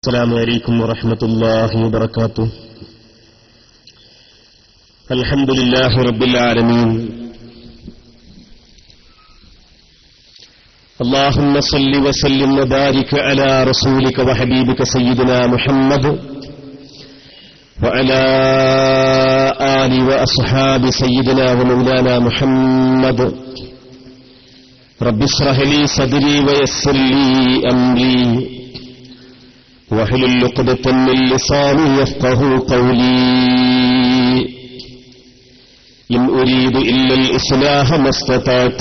السلام عليكم ورحمة الله وبركاته. الحمد لله رب العالمين. اللهم صل وسلم وبارك على رسولك وحبيبك سيدنا محمد وعلى آل وأصحاب سيدنا ومولانا محمد. رب اشرح لي صدري ويسر لي أمري واحلل عقدة من لساني يفقهوا قولي. إن أريد إلا الإصلاح ما استطعت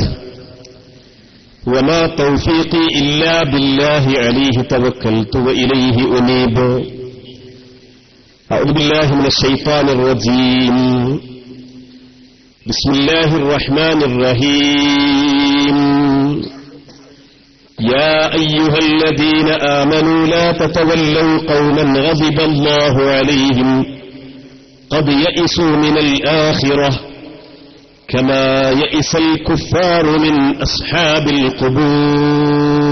وما توفيقي إلا بالله عليه توكلت وإليه أنيب. أعوذ بالله من الشيطان الرجيم. بسم الله الرحمن الرحيم. يا أيها الذين آمنوا لا تتولوا قوما غضب الله عليهم قد يئسوا من الآخرة كما يئس الكفار من أصحاب القبور.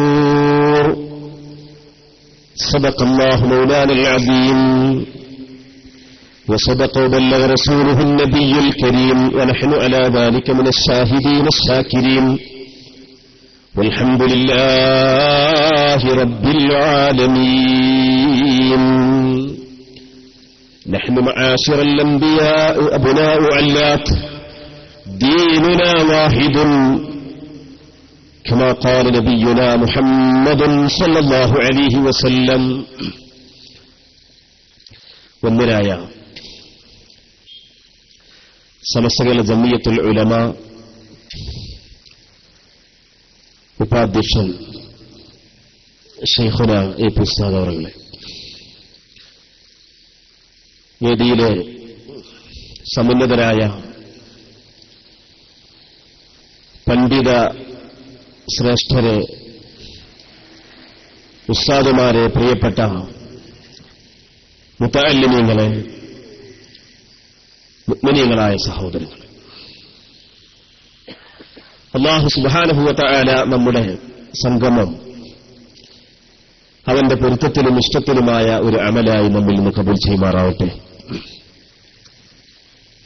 صدق الله مولانا العظيم وصدق وبلغ رسوله النبي الكريم ونحن على ذلك من الشاهدين الشاكرين والحمد لله رب العالمين. نحن معاشر الأنبياء أبناء علات ديننا واحد كما قال نبينا محمد صلى الله عليه وسلم. ഒന്നിനായ സമസ്തകല ജമിയത്തുൽ ഉലമ ഉപാധ്യക്ഷൻ ശൈഖുന A P ഉസ്താദ് അവர்களെ, വേദിയിലെ സമുന്നതരായ പണ്ഡിത ശ്രേഷ്ഠരെ, ഉസ്താദുമാരെ, പ്രിയപ്പെട്ട മുതഅല്ലിമീങ്ങളെ, മുഅ്മിനീങ്ങളായ സഹോദരങ്ങളെ, അല്ലാഹു സുബ്ഹാനഹു വ തആല നമ്മുടെ സംഗമം അവന്റെ പൊരുത്തത്തിലും ഇഷ്ടത്തിലുമായ ഒരു അമലായി നമ്മിൽ നിന്ന് കബൂൽ ചെയ്യുമാറാവട്ടെ.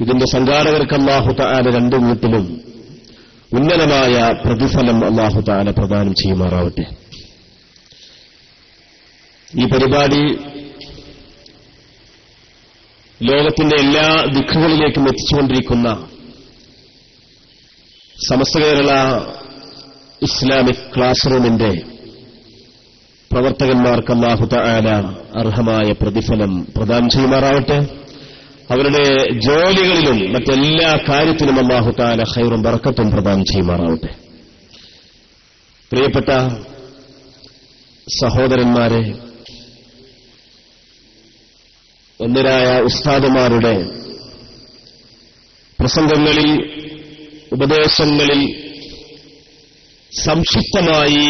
ഇതിന്റെ സംഘാടകർക്ക് അല്ലാഹു തആല രണ്ടു വീട്ടിലും ഉന്നതമായ പ്രതിഫലം അല്ലാഹു തആല പ്രദാനം ചെയ്യുമാറാവട്ടെ. ഈ പരിപാടി ലോകത്തിന്റെ എല്ലാ ദിക്കുകളിലേക്കും എത്തിച്ചുകൊണ്ടിരിക്കുന്ന സമസ്ത കേരള ഇസ്ലാമിക് ക്ലാസ് റൂമിന്റെ പ്രവർത്തകന്മാർക്ക് അല്ലാഹു തആല അർഹമായ പ്രതിഫലം പ്രദാനം ചെയ്യുമാറാവട്ടെ. അവരുടെ ജോലികളിലും മറ്റെല്ലാ കാര്യത്തിലും അല്ലാഹു തആല ഖൈറും ബറക്കത്തും പ്രദാനം ചെയ്യുമാറാവട്ടെ. പ്രിയപ്പെട്ട സഹോദരന്മാരെ, ഒന്നിരായ ഉസ്താദുമാരുടെ പ്രസംഗങ്ങളിൽ, ഉപദേശങ്ങളിൽ സംക്ഷിപ്തമായി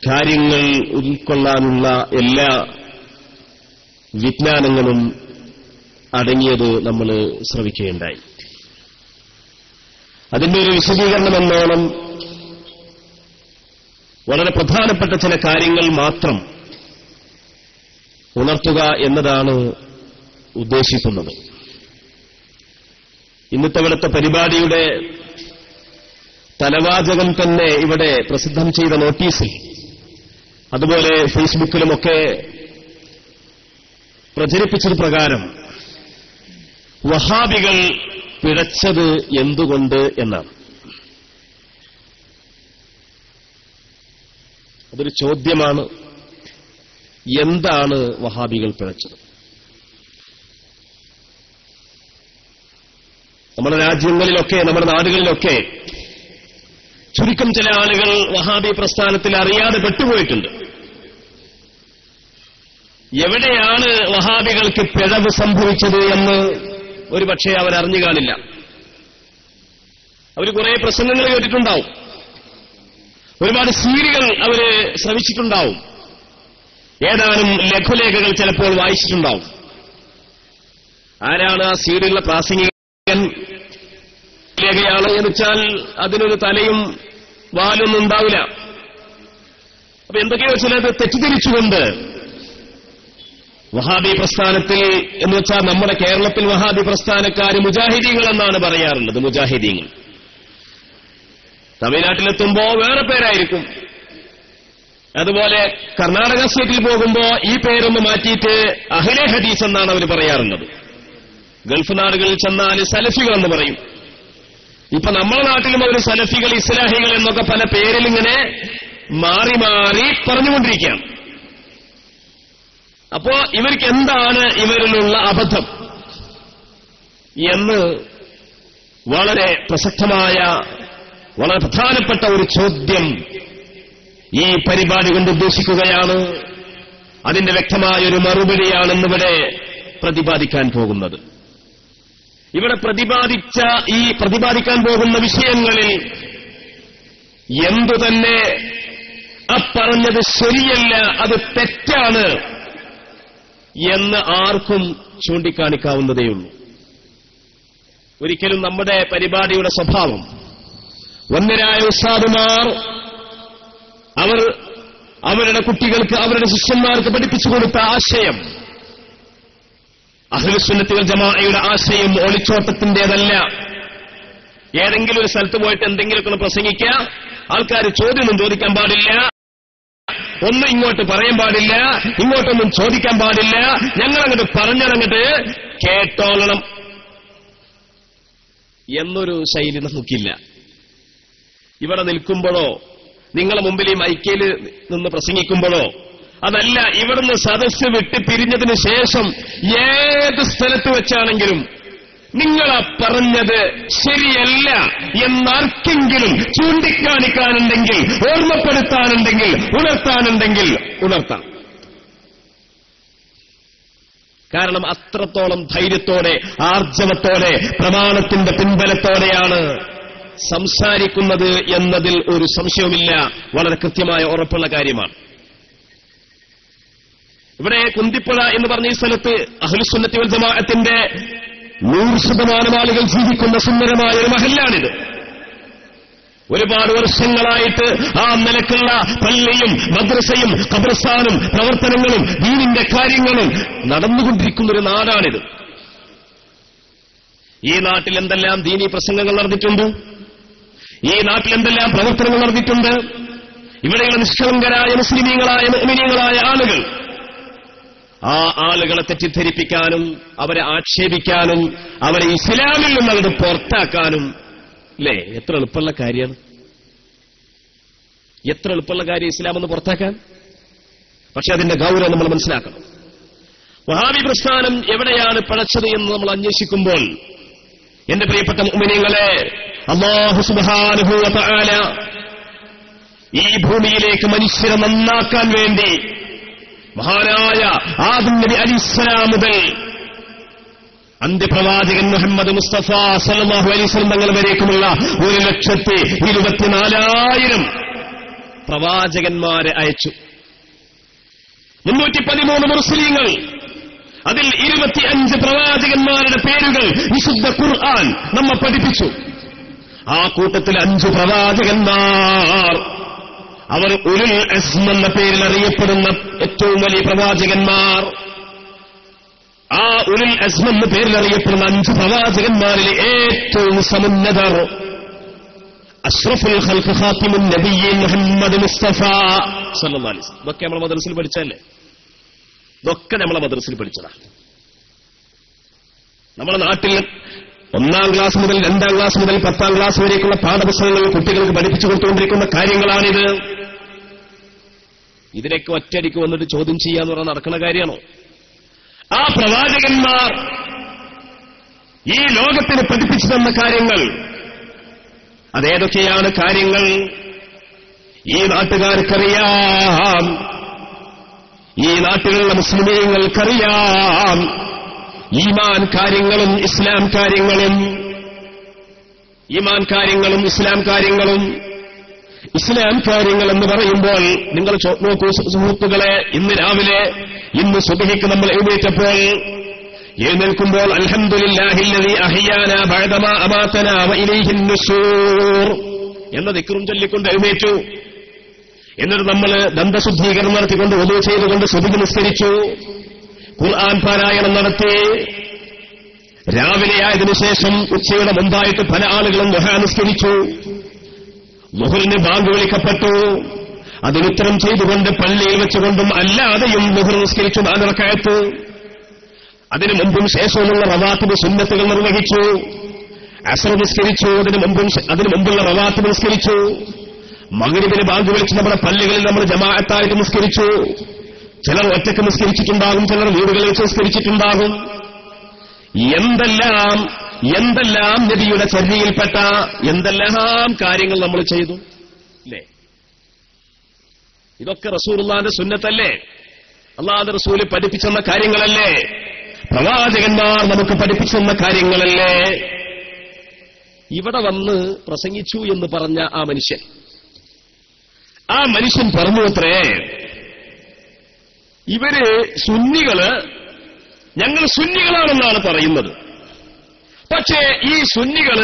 കാര്യങ്ങൾ ഉൾക്കൊള്ളാനുള്ള എല്ലാ വിജ്ഞാനങ്ങളും അടങ്ങിയത് നമ്മൾ ശ്രവിക്കുകയുണ്ടായി. അതിന്റെ ഒരു വിശദീകരണം എന്നോണം വളരെ പ്രധാനപ്പെട്ട ചില കാര്യങ്ങൾ മാത്രം ഉണർത്തുക എന്നതാണ് ഉദ്ദേശിക്കുന്നത്. ഇന്നത്തെ പരിപാടിയുടെ തലവാചകം തന്നെ ഇവിടെ പ്രസിദ്ധം ചെയ്ത നോട്ടീസിൽ, അതുപോലെ ഫേസ്ബുക്കിലുമൊക്കെ പ്രചരിപ്പിച്ചത് പ്രകാരം വഹാബികൾ പിഴച്ചത് എന്തുകൊണ്ട് എന്നാണ്. അതൊരു ചോദ്യമാണ്. എന്താണ് വഹാബികൾ പിഴച്ചത്? നമ്മുടെ രാജ്യങ്ങളിലൊക്കെ, നമ്മുടെ നാടുകളിലൊക്കെ ചുരുക്കം ചില ആളുകൾ വഹാബി പ്രസ്ഥാനത്തിൽ അറിയാതെ പെട്ടുപോയിട്ടുണ്ട്. എവിടെയാണ് വഹാബികൾക്ക് പിഴവ് സംഭവിച്ചത് എന്ന് ഒരു പക്ഷേ അവരറിഞ്ഞു കാണില്ല. അവർ കുറെ പ്രസംഗങ്ങൾ കേട്ടിട്ടുണ്ടാവും, ഒരുപാട് സീരികൾ അവര് ശ്രവിച്ചിട്ടുണ്ടാവും, ഏതാനും ലഘുലേഖകൾ ചിലപ്പോൾ വായിച്ചിട്ടുണ്ടാവും. ആരാണ് ആ സീരിയലിലെ പ്രാസംഗികൻ? ലേഖയാണ് എന്ന് വെച്ചാൽ അതിനൊരു തലയും വാലൊന്നും ഉണ്ടാവില്ല. അപ്പൊ എന്തൊക്കെയോ ചിലത് തെറ്റിദ്ധരിച്ചുകൊണ്ട് വഹാബി പ്രസ്ഥാനത്തിൽ എന്ന് വെച്ചാൽ നമ്മുടെ കേരളത്തിൽ വഹാബി പ്രസ്ഥാനക്കാര് മുജാഹിദീങ്ങൾ എന്നാണ് പറയാറുള്ളത്. മുജാഹിദീങ്ങൾ തമിഴ്നാട്ടിലെത്തുമ്പോ വേറെ പേരായിരിക്കും. അതുപോലെ കർണാടക സ്റ്റേറ്റിൽ പോകുമ്പോ ഈ പേരൊന്ന് മാറ്റിയിട്ട് അഹ്ലെ ഹദീസ് എന്നാണ് അവർ പറയാറുള്ളത്. ഗൾഫ് നാടുകളിൽ ചെന്നാൽ സലഫികൾ എന്ന് പറയും. ഇപ്പൊ നമ്മുടെ നാട്ടിലും അവർ സലഫികൾ, ഇസ്ലാഹികൾ എന്നൊക്കെ പല പേരിൽ ഇങ്ങനെ മാറി മാറി പറഞ്ഞുകൊണ്ടിരിക്കുകയാണ്. അപ്പോ ഇവർക്ക് എന്താണ് ഇവരിലുള്ള അബദ്ധം എന്ന് വളരെ പ്രസക്തമായ, വളരെ പ്രധാനപ്പെട്ട ഒരു ചോദ്യം ഈ പരിപാടി കൊണ്ട് ഉദ്ദേശിക്കുകയാണ്. അതിന്റെ വ്യക്തമായൊരു മറുപടിയാണ് ഇന്നിവിടെ പ്രതിപാദിക്കാൻ പോകുന്നത്. ഇവിടെ പ്രതിപാദിക്കാൻ പോകുന്ന വിഷയങ്ങളിൽ എന്തുതന്നെ പറഞ്ഞത് ശരിയല്ല, അത് തെറ്റാണ് എന്ന് ആർക്കും ചൂണ്ടിക്കാണിക്കാവുന്നതേയുള്ളൂ. ഒരിക്കലും നമ്മുടെ പരിപാടിയുടെ സ്വഭാവം വന്യരായ ഉസ്താദുമാർ അവരുടെ കുട്ടികൾക്ക്, അവരുടെ ശിഷ്യന്മാർക്ക് പഠിപ്പിച്ചു കൊടുത്ത ആശയം, അഹ്ലുസുന്നത്തി വൽ ജമാഅയുടെ ആശയം ഒളിച്ചോട്ടത്തിന്റേതല്ല. ഏതെങ്കിലും ഒരു സ്ഥലത്ത് പോയിട്ട് എന്തെങ്കിലുമൊക്കെ പ്രസംഗിക്കുക, ആൾക്കാർ ചോദ്യമൊന്നും ചോദിക്കാൻ പാടില്ല, ഒന്നും ഇങ്ങോട്ട് പറയാൻ പാടില്ല, ഇങ്ങോട്ടൊന്നും ചോദിക്കാൻ പാടില്ല, ഞങ്ങളങ്ങോട്ട് പറഞ്ഞതങ്ങോട്ട് കേട്ടോളണം എന്നൊരു ശൈലി നമുക്കില്ല. ഇവിടെ നിൽക്കുമ്പോഴോ നിങ്ങളെ മുമ്പിൽ ഈ മൈക്കയിൽ നിന്ന് പ്രസംഗിക്കുമ്പോഴോ അതല്ല, ഇവിടുന്ന് സദസ്സ് വിട്ട് പിരിഞ്ഞതിന് ശേഷം ഏത് സ്ഥലത്ത് വെച്ചാണെങ്കിലും നിങ്ങളാ പറഞ്ഞത് ശരിയല്ല എന്നാർക്കെങ്കിലും ചൂണ്ടിക്കാണിക്കാനുണ്ടെങ്കിൽ, ഓർമ്മപ്പെടുത്താനുണ്ടെങ്കിൽ, ഉണർത്താനുണ്ടെങ്കിൽ ഉണർത്താം. കാരണം അത്രത്തോളം ധൈര്യത്തോടെ, ആർജവത്തോടെ, പ്രമാണത്തിന്റെ പിൻബലത്തോടെയാണ് സംസാരിക്കുന്നത് എന്നതിൽ ഒരു സംശയവുമില്ല. വളരെ കൃത്യമായ ഉറപ്പുള്ള കാര്യമാണ്. ഇവിടെ കുന്തിപ്പുഴ എന്ന് പറഞ്ഞ ഈ സ്ഥലത്ത് അഹ്ലുസുന്നത്തി വൽ ജമാഅത്തിന്റെ 100% ആളുകൾ ജീവിക്കുന്ന സുന്ദരമായ ഒരു മഹല്ലാണിത്. ഒരുപാട് വർഷങ്ങളായിട്ട് ആ നിലക്കുള്ള പള്ളിയും മദ്രസയും ഖബർസ്ഥാനും പ്രവർത്തനങ്ങളും ദീനിന്റെ കാര്യങ്ങളും നടന്നുകൊണ്ടിരിക്കുന്നൊരു നാടാണിത്. ഈ നാട്ടിൽ എന്തെല്ലാം ദീനീ പ്രസംഗങ്ങൾ നടന്നിട്ടുണ്ട്, ഈ നാട്ടിൽ എന്തെല്ലാം പ്രവർത്തനങ്ങൾ നടന്നിട്ടുണ്ട്. ഇവിടെയുള്ള നിഷ്കളങ്കരായ മുസ്ലിമീങ്ങളായ മുഅ്മിനീങ്ങളായ ആളുകൾ, ആ ആളുകളെ തെറ്റിദ്ധരിപ്പിക്കാനും അവരെ ആക്ഷേപിക്കാനും അവരെ ഇസ്ലാമിൽ നിന്ന് അങ്ങോട്ട് പുറത്താക്കാനും അല്ലേ, എത്ര എളുപ്പമുള്ള കാര്യമാണ്, എത്ര എളുപ്പമുള്ള കാര്യം ഇസ്ലാമെന്ന് പുറത്താക്കാൻ. പക്ഷെ അതിന്റെ ഗൗരവം നമ്മൾ മനസ്സിലാക്കണം. വഹാബി പ്രസ്ഥാനം എവിടെയാണ് പഴച്ചത് എന്ന് നമ്മൾ അന്വേഷിക്കുമ്പോൾ, എന്റെ പ്രിയപ്പെട്ട മുഅ്മിനീങ്ങളെ, അല്ലാഹു സുബ്ഹാനഹു വ തആല ഈ ഭൂമിയിലേക്ക് മനുഷ്യരെ നന്നാക്കാൻ വേണ്ടി മഹാനായ ആദം നബി അലൈഹിസ്സലാം മുതൽ അന്ത്യപ്രവാചകൻ മുഹമ്മദ് മുസ്തഫ സല്ലല്ലാഹു അലൈഹി വസല്ലം തങ്ങൾ വരേക്കുമുള്ള 1,24,000 പ്രവാചകന്മാരെ അയച്ചു. 313 മുർസലീങ്ങൾ, അതിൽ 25 പ്രവാചകന്മാരുടെ പേരുകൾ വിശുദ്ധ ഖുർആൻ നമ്മെ പഠിപ്പിച്ചു. ആ കൂട്ടത്തിൽ 5 പ്രവാചകന്മാർ, അവർ ഉലുൽ അസ്ം എന്ന പേരിൽ അറിയപ്പെടുന്ന ഏറ്റവും വലിയ പ്രവാചകന്മാർ. ആ ഉലുൽ അസ്ം എന്ന പേരിൽ അറിയപ്പെടുന്ന 5 പ്രവാചകന്മാരിൽ ഏറ്റവും സമുന്നതർ അഷ്റഫുൽ ഖൽഖ് ഖാതിമുൻ നബിയ്യീൻ മുഹമ്മദ് മുസ്തഫ സല്ലല്ലാഹു അലൈഹി വസല്ലം. ഇതൊക്കെ നമ്മളെ മദ്രസയിൽ പഠിച്ചല്ലേ, ഇതൊക്കെ നമ്മളെ മദ്രസയിൽ പഠിച്ചതാ. നമ്മുടെ നാട്ടിൽ 1-ാം ക്ലാസ് മുതൽ 2-ാം ക്ലാസ് മുതൽ 10-ാം ക്ലാസ് വരേക്കുള്ള പാഠപുസ്തകങ്ങൾ കുട്ടികൾക്ക് പഠിപ്പിച്ചു കൊടുത്തുകൊണ്ടിരിക്കുന്ന കാര്യങ്ങളാണിത്. ഇതിനൊക്കെ ഒറ്റയടിക്ക് വന്നിട്ട് ചോദ്യം ചെയ്യാന്ന് പറഞ്ഞാൽ നടക്കുന്ന കാര്യമാണോ? ആ പ്രവാചകന്മാർ ഈ ലോകത്തിന് പഠിപ്പിച്ചു തന്ന കാര്യങ്ങൾ അതേതൊക്കെയാണ് കാര്യങ്ങൾ? ഈ നാട്ടുകാർക്കറിയാം, ഈ നാട്ടിലുള്ള മുസ്ലിമീങ്ങൾക്കറിയാം. ഈമാൻ കാര്യങ്ങളും ഇസ്ലാം കാര്യങ്ങളും, ഈമാൻ കാര്യങ്ങളും ഇസ്ലാം കാര്യങ്ങളും. ഇസ്ലാം കാര്യങ്ങൾ എന്ന് പറയുമ്പോൾ നിങ്ങൾ നോക്കൂ സുഹൃത്തുക്കളെ, ഇന്ന് രാവിലെ, ഇന്ന് സുബ്ഹിക്ക് നമ്മൾ എഴുന്നേൽക്കുമ്പോൾ അൽഹംദുലില്ലാഹില്ലദീ അഹ്യാനാ ബഅദമാ അമാതനാ വഇലൈഹിൻ നുശൂർ എന്ന ദിക്റും ചൊല്ലിക്കൊണ്ട് എഴുന്നേറ്റു. എന്നിട്ട് നമ്മൾ ദന്തശുദ്ധീകരണം നടത്തിക്കൊണ്ട് വുളൂ ചെയ്തുകൊണ്ട് സുബ്ഹി നിസ്കരിച്ചു. ഖുർആൻ പാരായണം നടത്തി. രാവിലെ ആയതിനു ശേഷം ഉച്ചയുടെ മുമ്പായിട്ട് പല ആളുകളും ദുഹാ നിസ്കരിച്ചു. ളുഹറിന് ബാങ്ക് വിളിക്കപ്പെട്ടു. അതിനുത്തരം ചെയ്തുകൊണ്ട് പള്ളിയിൽ വെച്ചുകൊണ്ടും അല്ലാതെയും ളുഹർ നിസ്കരിച്ചു 4 റക്അത്ത്. അതിനു മുമ്പും ശേഷവുമുള്ള റവാത്തിബ് സുന്നത്തുകൾ നിർവഹിച്ചു. അസ്ർ നിസ്കരിച്ചു. അതിനു മുമ്പുള്ള റവാത്തിബ് നിസ്കരിച്ചു. മഗ്രിബിന് ബാങ്ക് വിളിച്ച് നമ്മുടെ പള്ളികളിൽ നമ്മൾ ജമാഅത്തായിട്ട് നിസ്കരിച്ചു. ചിലർ ഒറ്റയ്ക്ക് നിസ്കരിച്ചിട്ടുണ്ടാകും, ചിലർ വീടുകളിൽ വെച്ച് നിസ്കരിച്ചിട്ടുണ്ടാകും. എന്തെല്ലാം നബിയുടെ ചര്യയിൽപ്പെട്ട എന്തെല്ലാം കാര്യങ്ങൾ നമ്മൾ ചെയ്തു അല്ലേ? ഇതൊക്കെ റസൂലുള്ളാഹിന്റെ സുന്നത്തല്ലേ? അല്ലാഹുവിന്റെ റസൂൽ പഠിപ്പിച്ചെന്ന കാര്യങ്ങളല്ലേ? പ്രവാചകന്മാർ നമുക്ക് പഠിപ്പിച്ചെന്ന കാര്യങ്ങളല്ലേ? ഇവിടെ വന്ന് പ്രസംഗിച്ചു എന്ന് പറഞ്ഞ ആ മനുഷ്യൻ പറഞ്ഞു അത്രേ, ഇവര് ഞങ്ങൾ സുന്നികളാണെന്നാണ് പറയുന്നത്. പക്ഷേ ഈ സുന്നികൾ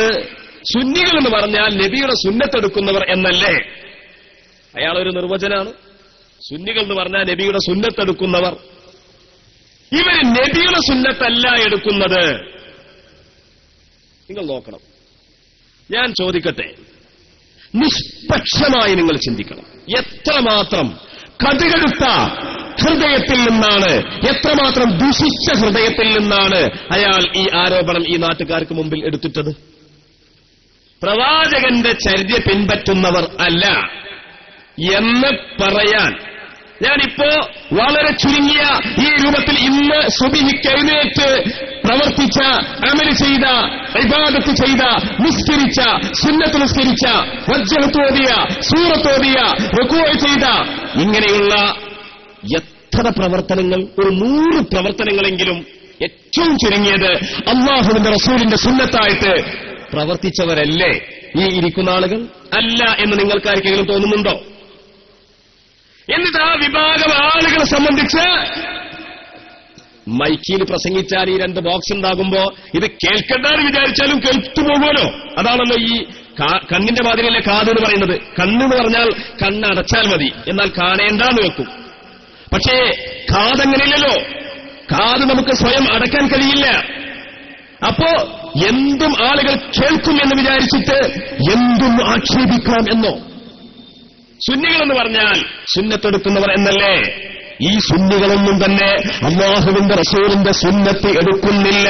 എന്ന് പറഞ്ഞാൽ നബിയുടെ സുന്നത്തെടുക്കുന്നവർ എന്നല്ലേ? അയാളൊരു നിർവചനാണ്. സുന്നികൾ എന്ന് പറഞ്ഞാൽ നബിയുടെ സുന്നത്തെടുക്കുന്നവർ. ഇവര് നബിയുടെ സുന്നത്തല്ല എടുക്കുന്നത്. നിങ്ങൾ നോക്കണം. ഞാൻ ചോദിക്കട്ടെ, നിഷ്പക്ഷമായി നിങ്ങൾ ചിന്തിക്കണം. എത്രമാത്രം കടുകടുത്ത ഹൃദയത്തിൽ നിന്നാണ്, എത്രമാത്രം ദുഷിച്ച ഹൃദയത്തിൽ നിന്നാണ് അയാൾ ഈ ആരോപണം ഈ നാട്ടുകാർക്ക് മുമ്പിൽ എടുത്തിട്ടത്? പ്രവാചകന്റെ ചര്യ പിൻപറ്റുന്നവർ അല്ല എന്ന് പറയാൻ ഞാനിപ്പോ വളരെ ചുരുങ്ങിയ ഈ രൂപത്തിൽ ഇന്ന് സുബ്ഹിക്ക് എഴുന്നേറ്റ് പ്രവർത്തിച്ച, അമൽ ചെയ്ത, ഇബാദത്ത് ചെയ്ത, നിസ്കരിച്ച, സുന്നത്ത് നിസ്കരിച്ച, വജ്ജഹത്ത് ഓതിയ, സൂറത്ത് ഓതിയ, റുകൂഅ് ചെയ്ത, ഇങ്ങനെയുള്ള എത്ര പ്രവർത്തനങ്ങൾ, ഒരു 100 പ്രവർത്തനങ്ങളെങ്കിലും ഏറ്റവും ചുരുങ്ങിയത് അല്ലാഹുവിന്റെ റസൂലിന്റെ സുന്നത്തായിട്ട് പ്രവർത്തിച്ചവരല്ലേ ഈ ഇരിക്കുന്ന ആളുകൾ? അല്ല എന്ന് നിങ്ങൾക്കാർക്കെങ്കിലും തോന്നുന്നുണ്ടോ? എന്നിട്ട് ആ വിഭാഗം ആളുകളെ സംബന്ധിച്ച് മൈക്കിൽ പ്രസംഗിച്ചാൽ ഈ 2 ബോക്സ് ഉണ്ടാകുമ്പോ ഇത് കേൾക്കണ്ടെന്ന് വിചാരിച്ചാലും കേൾത്തുപോകുമല്ലോ. അതാണല്ലോ ഈ കണ്ണിന്റെ മാതിരിയല്ലേ കാത് എന്ന് പറയുന്നത്. കണ്ണെന്ന് പറഞ്ഞാൽ കണ്ണടച്ചാൽ മതി, എന്നാൽ കാണേണ്ടെന്ന് വെക്കും. പക്ഷേ കാതങ്ങനെയില്ലല്ലോ. കാത് നമുക്ക് സ്വയം അടക്കാൻ കഴിയില്ല. അപ്പോ എന്തും ആളുകൾ കേൾക്കും എന്ന് വിചാരിച്ചിട്ട് എന്തും ആക്ഷേപിക്കാം എന്നോ? സുന്നികളെന്ന് പറഞ്ഞാൽ സുന്നത്തെടുക്കുന്നവർ എന്നല്ലേ? ഈ സുന്നികളൊന്നും തന്നെ അല്ലാഹുവിന്റെ റസൂലിന്റെ സുന്നത്ത് എടുക്കുന്നില്ല.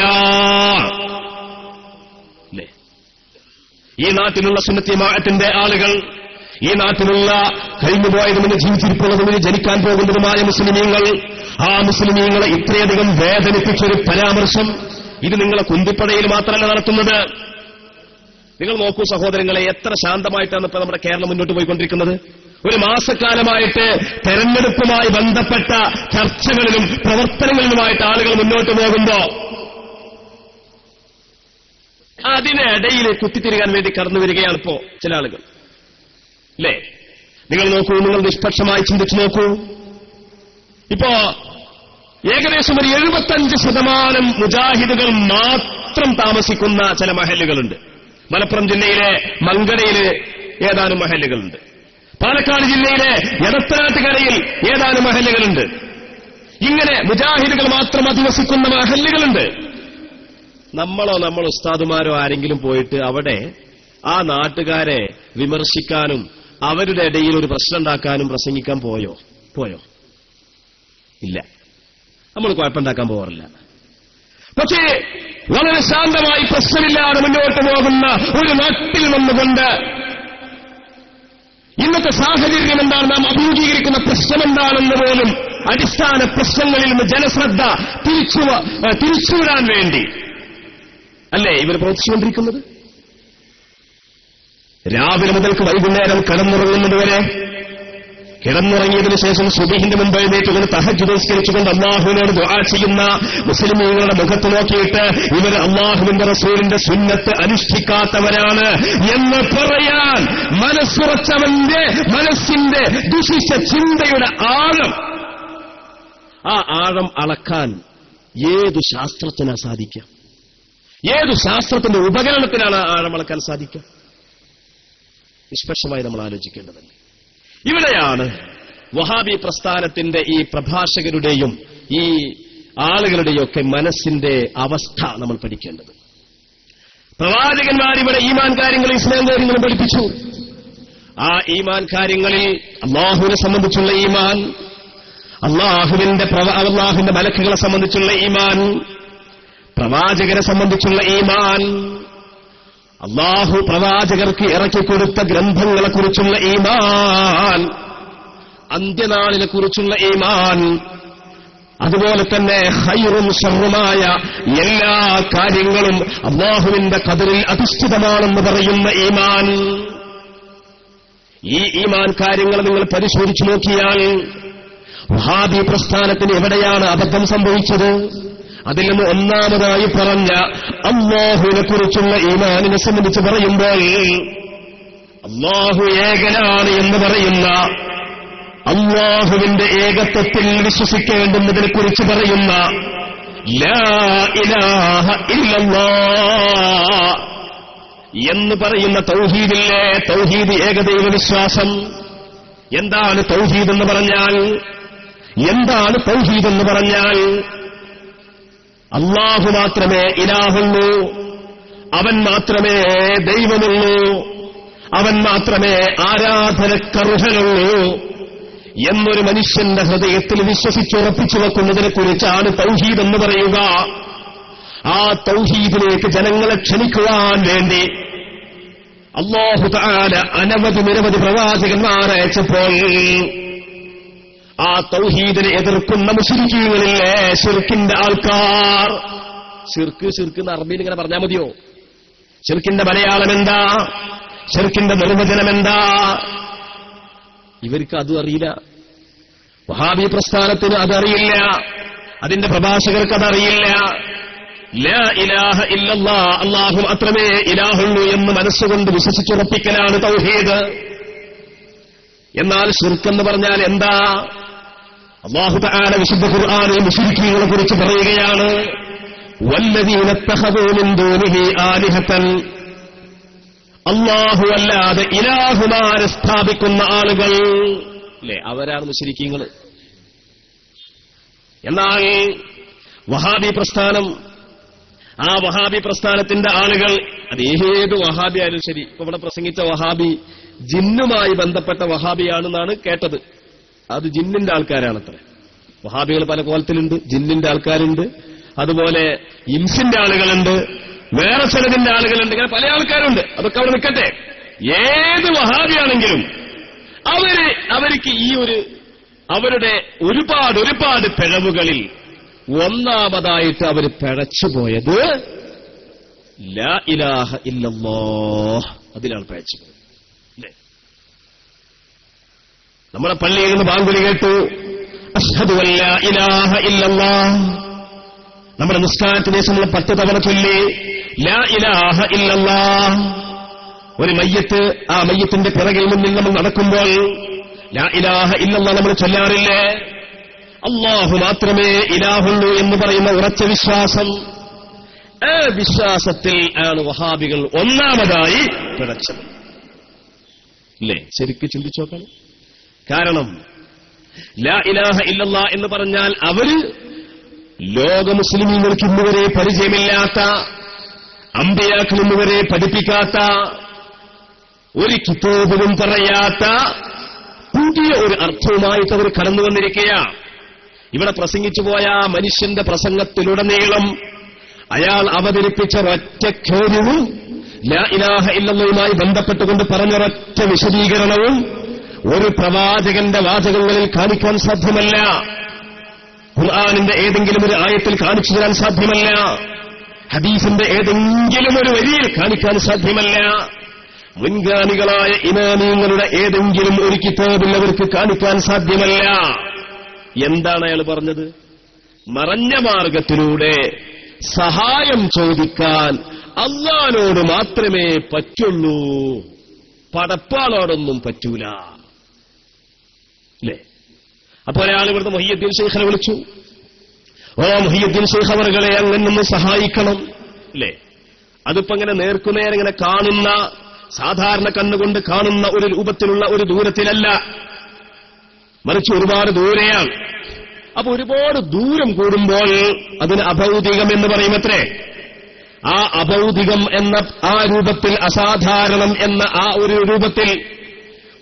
ഈ നാട്ടിലുള്ള സുന്നത്തി ജമാഅത്തിന്റെ ആളുകൾ, ഈ നാട്ടിലുള്ള കഴിഞ്ഞുപോയതും ജീവിച്ചിരിപ്പുള്ളതും ജനിക്കാൻ പോകുന്നതുമായ മുസ്ലിമീങ്ങൾ, ആ മുസ്ലിമീങ്ങളെ ഇത്രയധികം വേദനിപ്പിച്ചൊരു പരാമർശം ഇത് നിങ്ങളെ കുന്തിപ്പടയിൽ മാത്രമല്ല നടത്തുന്നത്. നിങ്ങൾ നോക്കൂ സഹോദരങ്ങളെ, എത്ര ശാന്തമായിട്ടാണ് ഇപ്പൊ നമ്മുടെ കേരളം മുന്നോട്ട് പോയിക്കൊണ്ടിരിക്കുന്നത്. ഒരു മാസക്കാലമായിട്ട് തെരഞ്ഞെടുപ്പുമായി ബന്ധപ്പെട്ട ചർച്ചകളിലും പ്രവർത്തനങ്ങളിലുമായിട്ട് ആളുകൾ മുന്നോട്ട് പോകുമ്പോ അതിനിടയിൽ കുത്തിത്തിരികാൻ വേണ്ടി കടന്നു വരികയാണ് ഇപ്പോ ചില ആളുകൾ അല്ലേ? നിങ്ങൾ നോക്കൂ, നിങ്ങൾ നിഷ്പക്ഷമായി ചിന്തിച്ചു നോക്കൂ. ഇപ്പോ ഏകദേശം ഒരു 75% മുജാഹിദുകൾ മാത്രം താമസിക്കുന്ന ചില മഹല്ലുകളുണ്ട്. മലപ്പുറം ജില്ലയിലെ മങ്കടയിൽ ഏതാനും മഹല്ലുകളുണ്ട്. പാലക്കാട് ജില്ലയിലെ എടത്തനാട്ടുകരയിൽ ഏതാനും മഹല്ലുകളുണ്ട്. ഇങ്ങനെ മുജാഹിദുകൾ മാത്രം അധിവസിക്കുന്ന മഹല്ലുകളുണ്ട്. നമ്മൾ ഉസ്താദുമാരോ ആരെങ്കിലും പോയിട്ട് അവിടെ ആ നാട്ടുകാരെ വിമർശിക്കാനും അവരുടെ ഇടയിൽ ഒരു പ്രശ്നം ഉണ്ടാക്കാനും പ്രസംഗിക്കാൻ പോയോ? ഇല്ല. നമ്മൾ കുഴപ്പമുണ്ടാക്കാൻ പോകാറില്ല. പക്ഷേ വളരെ ശാന്തമായി പ്രശ്നമില്ലാതെ മുന്നോട്ട് പോകുന്ന ഒരു നാട്ടിൽ നിന്നുകൊണ്ട് ഇന്നത്തെ സാഹചര്യം എന്താണ്, നാം അഭിമുഖീകരിക്കുന്ന പ്രശ്നം എന്താണെന്ന് പോലും അടിസ്ഥാന പ്രശ്നങ്ങളിൽ നിന്ന് ജനശ്രദ്ധ തിരിച്ചുവിടാൻ വേണ്ടി അല്ലേ ഇവർ പ്രവർത്തിച്ചുകൊണ്ടിരിക്കുന്നത്? രാവിലെ മുതൽക്ക് വൈകുന്നേരം കിടന്നുറങ്ങുന്നതുവരെ, കിടന്നുറങ്ങിയതിനു ശേഷം സുബഹിന്റെ മുമ്പ് എഴുന്നേറ്റുകൊണ്ട് തഹജ്ജുദ് നിസ്കരിച്ചുകൊണ്ട് അല്ലാഹുവിനോട് ദുആ ചെയ്യുന്ന മുസ്ലിമീങ്ങളുടെ മുഖത്ത് നോക്കിയിട്ട് ഇവർ അല്ലാഹുവിന്റെ റസൂലിന്റെ സുന്നത്ത് അനുഷ്ഠിക്കാത്തവരാണ് എന്ന് പറയാൻ മനസ്സുറച്ചവന്റെ മനസ്സിന്റെ ദുഷിച്ച ചിന്തയുടെ ആഴം, ആ ആഴം അളക്കാൻ ഏതു ശാസ്ത്രത്തിനാ സാധിക്കാം? ഏതു ശാസ്ത്രത്തിന്റെ ഉപകരണത്തിനാണ് ആ ആഴം അളക്കാൻ സാധിക്കുക? നിഷ്പക്ഷമായി നമ്മൾ ആലോചിക്കേണ്ടതല്ലേ. ഇവിടെയാണ് വഹാബി പ്രസ്ഥാനത്തിന്റെ ഈ പ്രഭാഷകരുടെയും ഈ ആളുകളുടെയൊക്കെ മനസ്സിന്റെ അവസ്ഥ നമ്മൾ പഠിക്കേണ്ടത്. പ്രവാചകന്മാരിവിടെ ഈമാൻ കാര്യങ്ങളും ഇസ്ലാം കാര്യങ്ങളും പഠിപ്പിച്ചു. ആ ഈമാൻ കാര്യങ്ങളിൽ അല്ലാഹുവിനെ സംബന്ധിച്ചുള്ള ഈമാൻ, അല്ലാഹുവിന്റെ മലക്കുകളെ സംബന്ധിച്ചുള്ള ഈമാൻ, പ്രവാചകരെ സംബന്ധിച്ചുള്ള ഈമാൻ, അല്ലാഹു പ്രവാചകർക്ക് ഇറക്കിക്കൊടുത്ത ഗ്രന്ഥങ്ങളെക്കുറിച്ചുള്ള ഈമാൻ, അന്ത്യനാളിനെക്കുറിച്ചുള്ള ഈമാൻ, അതുപോലെ തന്നെ ഖൈറും ശർറുമായ എല്ലാ കാര്യങ്ങളും അല്ലാഹുവിന്റെ ഖദറിൽ അധിഷ്ഠിതമാണെന്ന് പറയുന്ന ഈമാൻ. ഈ ഈമാൻ കാര്യങ്ങൾ നിങ്ങൾ പരിശോധിച്ചു നോക്കിയാൽ വഹാബി പ്രസ്ഥാനത്തിന് എവിടെയാണ് അബദ്ധം സംഭവിച്ചത്? അതിൽ നിന്ന് ഒന്നാമതായി പറഞ്ഞ അല്ലാഹുവിനെ കുറിച്ചുള്ള ഈമാനിനെ സംബന്ധിച്ച് പറയുമ്പോൾ അല്ലാഹു ഏകനാണ് എന്ന് പറയുന്ന, അല്ലാഹുവിന്റെ ഏകത്വത്തിൽ വിശ്വസിക്കേണ്ടുന്നതിനെ കുറിച്ച് പറയുന്ന ലാ ഇലാഹ ഇല്ലല്ലാഹ് എന്ന് പറയുന്ന തൗഹീദില്ലേ, തൗഹീദ് ഏകദൈവ വിശ്വാസം. എന്താണ് തൗഹീദ് എന്ന് പറഞ്ഞാൽ? എന്താണ് തൗഹീദ് എന്ന് പറഞ്ഞാൽ? അല്ലാഹു മാത്രമേ ഇലാഹുള്ളൂ, അവൻ മാത്രമേ ദൈവമുള്ളൂ, അവൻ മാത്രമേ ആരാധനക്കർഹനുള്ളൂ എന്നൊരു മനുഷ്യന്റെ ഹൃദയത്തിൽ വിശ്വസിച്ചുറപ്പിച്ചു വെക്കുന്നതിനെ കുറിച്ചാണ് തൗഹീദ് എന്ന് പറയുക. ആ തൗഹീദിലേക്ക് ജനങ്ങളെ ക്ഷണിക്കുവാൻ വേണ്ടി അല്ലാഹു തആല നിരവധി പ്രവാചകന്മാരെ അയച്ചപ്പോൾ ആ തൗഹീദിനെ എതിർക്കുന്ന മുശ്രിക്കീങ്ങളില്ലേ, ശിർക്കിന്റെ ആൾക്കാർ. ശിർക്ക് എന്ന് അറബിയിൽ ഇങ്ങനെ പറഞ്ഞാൽ മതിയോ? ശിർക്കിന്റെ മലയാളം എന്താ? ശിർക്കിന്റെ നിർവചനം എന്താ? ഇവർക്ക് അതും അറിയില്ല. വഹാബി പ്രസ്ഥാനത്തിന് അതറിയില്ല, അതിന്റെ പ്രഭാഷകർക്ക് അതറിയില്ല. ലാ ഇലാഹ ഇല്ലല്ലാഹ്, അല്ലാഹു മാത്രമേ ഇലാഹുള്ളൂ എന്ന് മനസ്സുകൊണ്ട് വിശ്വസിച്ചുറപ്പിക്കലാണ് തൗഹീദ്. എന്നാൽ ശിർക്ക് എന്ന് പറഞ്ഞാൽ എന്താ? അല്ലാഹു തആല വിശുദ്ധ ഖുർആനിൽ മുശ്രിക്കീങ്ങളെ കുറിച്ച് പറയുകയാണ്, വല്ലദീന ഇത്തഖദൂ മിൻ ദൂനിഹി ആലിഹതൻ, അല്ലാഹു അല്ലാതെ ഇലാഹുമാരെ സ്ഥാപിക്കുന്ന ആളുകൾ അല്ലേ, അവരാണ് മുശ്രിക്കീങ്ങൾ. എന്നാൽ വഹാബി പ്രസ്ഥാനം, ആ വഹാബി പ്രസ്ഥാനത്തിന്റെ ആളുകൾ, അത് ഏത് വഹാബി ആയാലും ശരി, ഇപ്പൊ ഇവിടെ പ്രസംഗിച്ച വഹാബി ജിന്നുമായി ബന്ധപ്പെട്ട വഹാബിയാണെന്നാണ് കേട്ടത്. അത് ജിന്നിന്റെ ആൾക്കാരാണത്ര. വഹാബികൾ പല കോലത്തിലുണ്ട്. ജിന്നിന്റെ ആൾക്കാരുണ്ട്, അതുപോലെ ഇൻസിന്റെ ആളുകളുണ്ട്, വേറെ ചിലതിന്റെ ആളുകളുണ്ട്, ഇങ്ങനെ പല ആൾക്കാരുണ്ട്. അതൊക്കെ അവിടെ നിൽക്കട്ടെ. ഏത് വഹാബിയാണെങ്കിലും അവർക്ക് ഈ അവരുടെ ഒരുപാട് പിഴവുകളിൽ ഒന്നാമതായിട്ട് അവർ പിഴച്ചുപോയത് ലാ ഇലാഹ ഇല്ലല്ലാഹ്, അതിലാണ് പിഴച്ചുപോയത്. അല്ലേ? നമ്മുടെ പള്ളിയിൽ നിന്ന് ബാങ്കുലി കേട്ടു, അശ്ഹദു അല്ലാ ഇലാഹ ഇല്ലല്ലാഹ്. നമ്മുടെ നിസ്കാരത്തിന് ശേഷം നമ്മൾ 10 തവണ ചൊല്ലി ലാ ഇലാഹ ഇല്ലല്ലാഹ്. ഒരു മയ്യത്ത്, ആ മയ്യത്തിന്റെ പിറകിൽ മുന്നിൽ നമ്മൾ നടക്കുമ്പോൾ ലാ ഇലാഹ ഇല്ലല്ലാഹ് നമ്മൾ ചൊല്ലാറില്ലേ? അല്ലാഹു മാത്രമേ ഇലാഹുള്ളൂ എന്ന് പറയുന്ന ഉറച്ച വിശ്വാസം, ആ വിശ്വാസത്തിൽ ആണ് വഹാബികൾ ഒന്നാമതായി പിഴച്ചത്. ഇല്ലേ? ശരിക്കും ചിന്തിച്ചു നോക്കണം. കാരണം ലാ ഇലാഹ ഇല്ലല്ലാഹ് എന്ന് പറഞ്ഞാൽ അവര് ലോക മുസ്ലിമീങ്ങൾക്ക് ഇന്നുവരെ പരിചയമില്ലാത്ത, അമ്പിയാക്കൾ ഇന്നുവരെ പഠിപ്പിക്കാത്ത, ഒരു കിതാബിലും പറയാത്ത പുതിയ ഒരു അർത്ഥവുമായിട്ട് അവർ കടന്നു വന്നിരിക്കുകയാണ്. ഇവിടെ പ്രസംഗിച്ചു പോയ മനുഷ്യന്റെ പ്രസംഗത്തിലുടനീളം അയാൾ അവതരിപ്പിച്ച ഒറ്റ കാര്യവും ലാ ഇലാഹ ഇല്ലല്ലാഹുമായി ബന്ധപ്പെട്ടുകൊണ്ട് പറഞ്ഞൊരൊറ്റ വിശദീകരണവും ഒരു പ്രവാചകന്റെ വാചകങ്ങളിൽ കാണിക്കാൻ സാധ്യമല്ല. ഖുർആനിന്റെ ഏതെങ്കിലും ഒരു ആയത്തിൽ കാണിച്ചു തരാൻ സാധ്യമല്ല. ഹദീസിന്റെ ഏതെങ്കിലും ഒരു വരിയിൽ കാണിക്കാൻ സാധ്യമല്ല. മുൻഗാമികളായ ഇമാമിങ്ങളുടെ ഏതെങ്കിലും ഒരു കിതാബിൽ അവർക്ക് കാണിക്കാൻ സാധ്യമല്ല. എന്താണ് അയാൾ പറഞ്ഞത്? മറഞ്ഞ മാർഗത്തിലൂടെ സഹായം ചോദിക്കാൻ അല്ലാഹുവിനോട് മാത്രമേ പറ്റുള്ളൂ, പടപ്പാളോടൊന്നും പറ്റൂല. അല്ലേ? അപ്പൊ ഒരാൾ ഇവിടുത്തെ മുഹിയുദ്ദീൻ ശൈഖിനെ വിളിച്ചു, ഓ മുഹിയുദ്ദീൻ ശൈഖ് അവറുകളെ അങ്ങനൊന്ന് സഹായിക്കണം. അല്ലേ? അതിപ്പോ ഇങ്ങനെ നേർക്കുനേരെ ഇങ്ങനെ കാണുന്ന, സാധാരണ കണ്ണുകൊണ്ട് കാണുന്ന ഒരു രൂപത്തിലുള്ള ഒരു ദൂരത്തിലല്ല, മറിച്ച് ഒരുപാട് ദൂരെയാണ്. അപ്പൊ ഒരുപാട് ദൂരം കൂടുമ്പോൾ അതിന് അഭൗതികം എന്ന് പറയുമത്രേ. ആ അഭൗതികം എന്ന ആ രൂപത്തിൽ, അസാധാരണം എന്ന ആ ഒരു രൂപത്തിൽ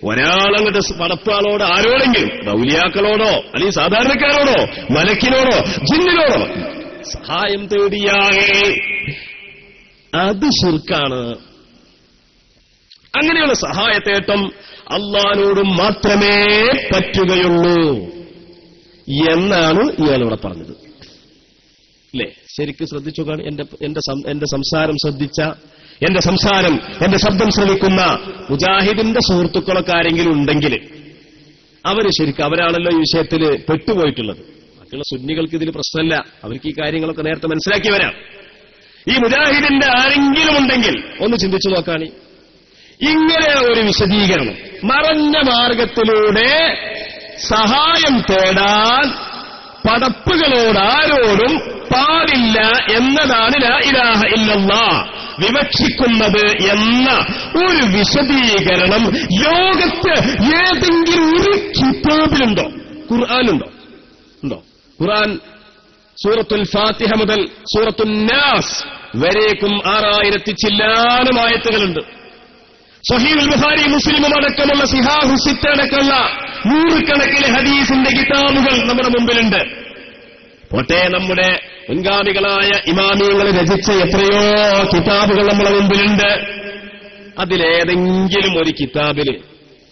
ഒരാളങ്ങോട്ട് പടപ്പാളോട് ആരോടെങ്കിലും, ഔലിയാക്കളോടോ അല്ലെങ്കിൽ സാധാരണക്കാരോടോ മലക്കിനോടോ ജിന്നിനോടോ സഹായം തേടിയാൽ അത് ശിർക്കാണ്. അങ്ങനെയുള്ള സഹായത്തേട്ടം അള്ളാഹുവോടും മാത്രമേ പറ്റുകയുള്ളൂ എന്നാണ് ഇയാളിവിടെ പറഞ്ഞത്. അല്ലേ? ശരിക്കും ശ്രദ്ധിച്ചു കാണും. എന്റെ സംസാരം ശ്രദ്ധിച്ച, എന്റെ ശബ്ദം ശ്രവിക്കുന്ന മുജാഹിദിന്റെ സുഹൃത്തുക്കളൊക്കെ ആരെങ്കിലും ഉണ്ടെങ്കിൽ അവര് ശരിക്കും അവരാണല്ലോ ഈ വിഷയത്തിൽ പെട്ടുപോയിട്ടുള്ളത്. ബാക്കിയുള്ള സുന്നികൾക്ക് ഇതിൽ പ്രശ്നമല്ല, അവർക്ക് ഈ കാര്യങ്ങളൊക്കെ നേരത്തെ മനസ്സിലാക്കി വരാം. ഈ മുജാഹിദിന്റെ ആരെങ്കിലും ഉണ്ടെങ്കിൽ ഒന്ന് ചിന്തിച്ചു നോക്കാണി. ഇങ്ങനെ ഒരു വിശദീകരണം, മറഞ്ഞ മാർഗത്തിലൂടെ സഹായം തേടാൻ പടപ്പുകളോടാരോടും പാടില്ല എന്നതാണ് ലാ ഇലാഹ ഇല്ലല്ലാഹ് വിവക്ഷിക്കുന്നത് എന്ന ഒരു വിശദീകരണം ലോകത്ത് ഏതെങ്കിലും ഒരു കിതാബിലുണ്ടോ? ഖുർആനുണ്ടോ? ഉണ്ടോ? ഖുർആൻ സൂറത്തുൽ ഫാത്തിഹ മുതൽ സൂറത്തുൻ നാസ് വരേക്കും 6000 ചില്ലാനം ആയത്തുകളുണ്ട്. സഹീഹുൽ ബുഖാരി മുസ്ലിമും അടക്കമുള്ള സിഹാഹു സിത്ത അടക്കമുള്ള നൂറുകണക്കിന് ഹദീസിന്റെ കിതാബുകൾ നമ്മുടെ മുമ്പിലുണ്ട്. പോട്ടെ, നമ്മുടെ മുൻഗാമികളായ ഇമാമിയങ്ങൾ രചിച്ച എത്രയോ കിതാബുകൾ നമ്മുടെ മുമ്പിലുണ്ട്. അതിലേതെങ്കിലും ഒരു കിതാബില്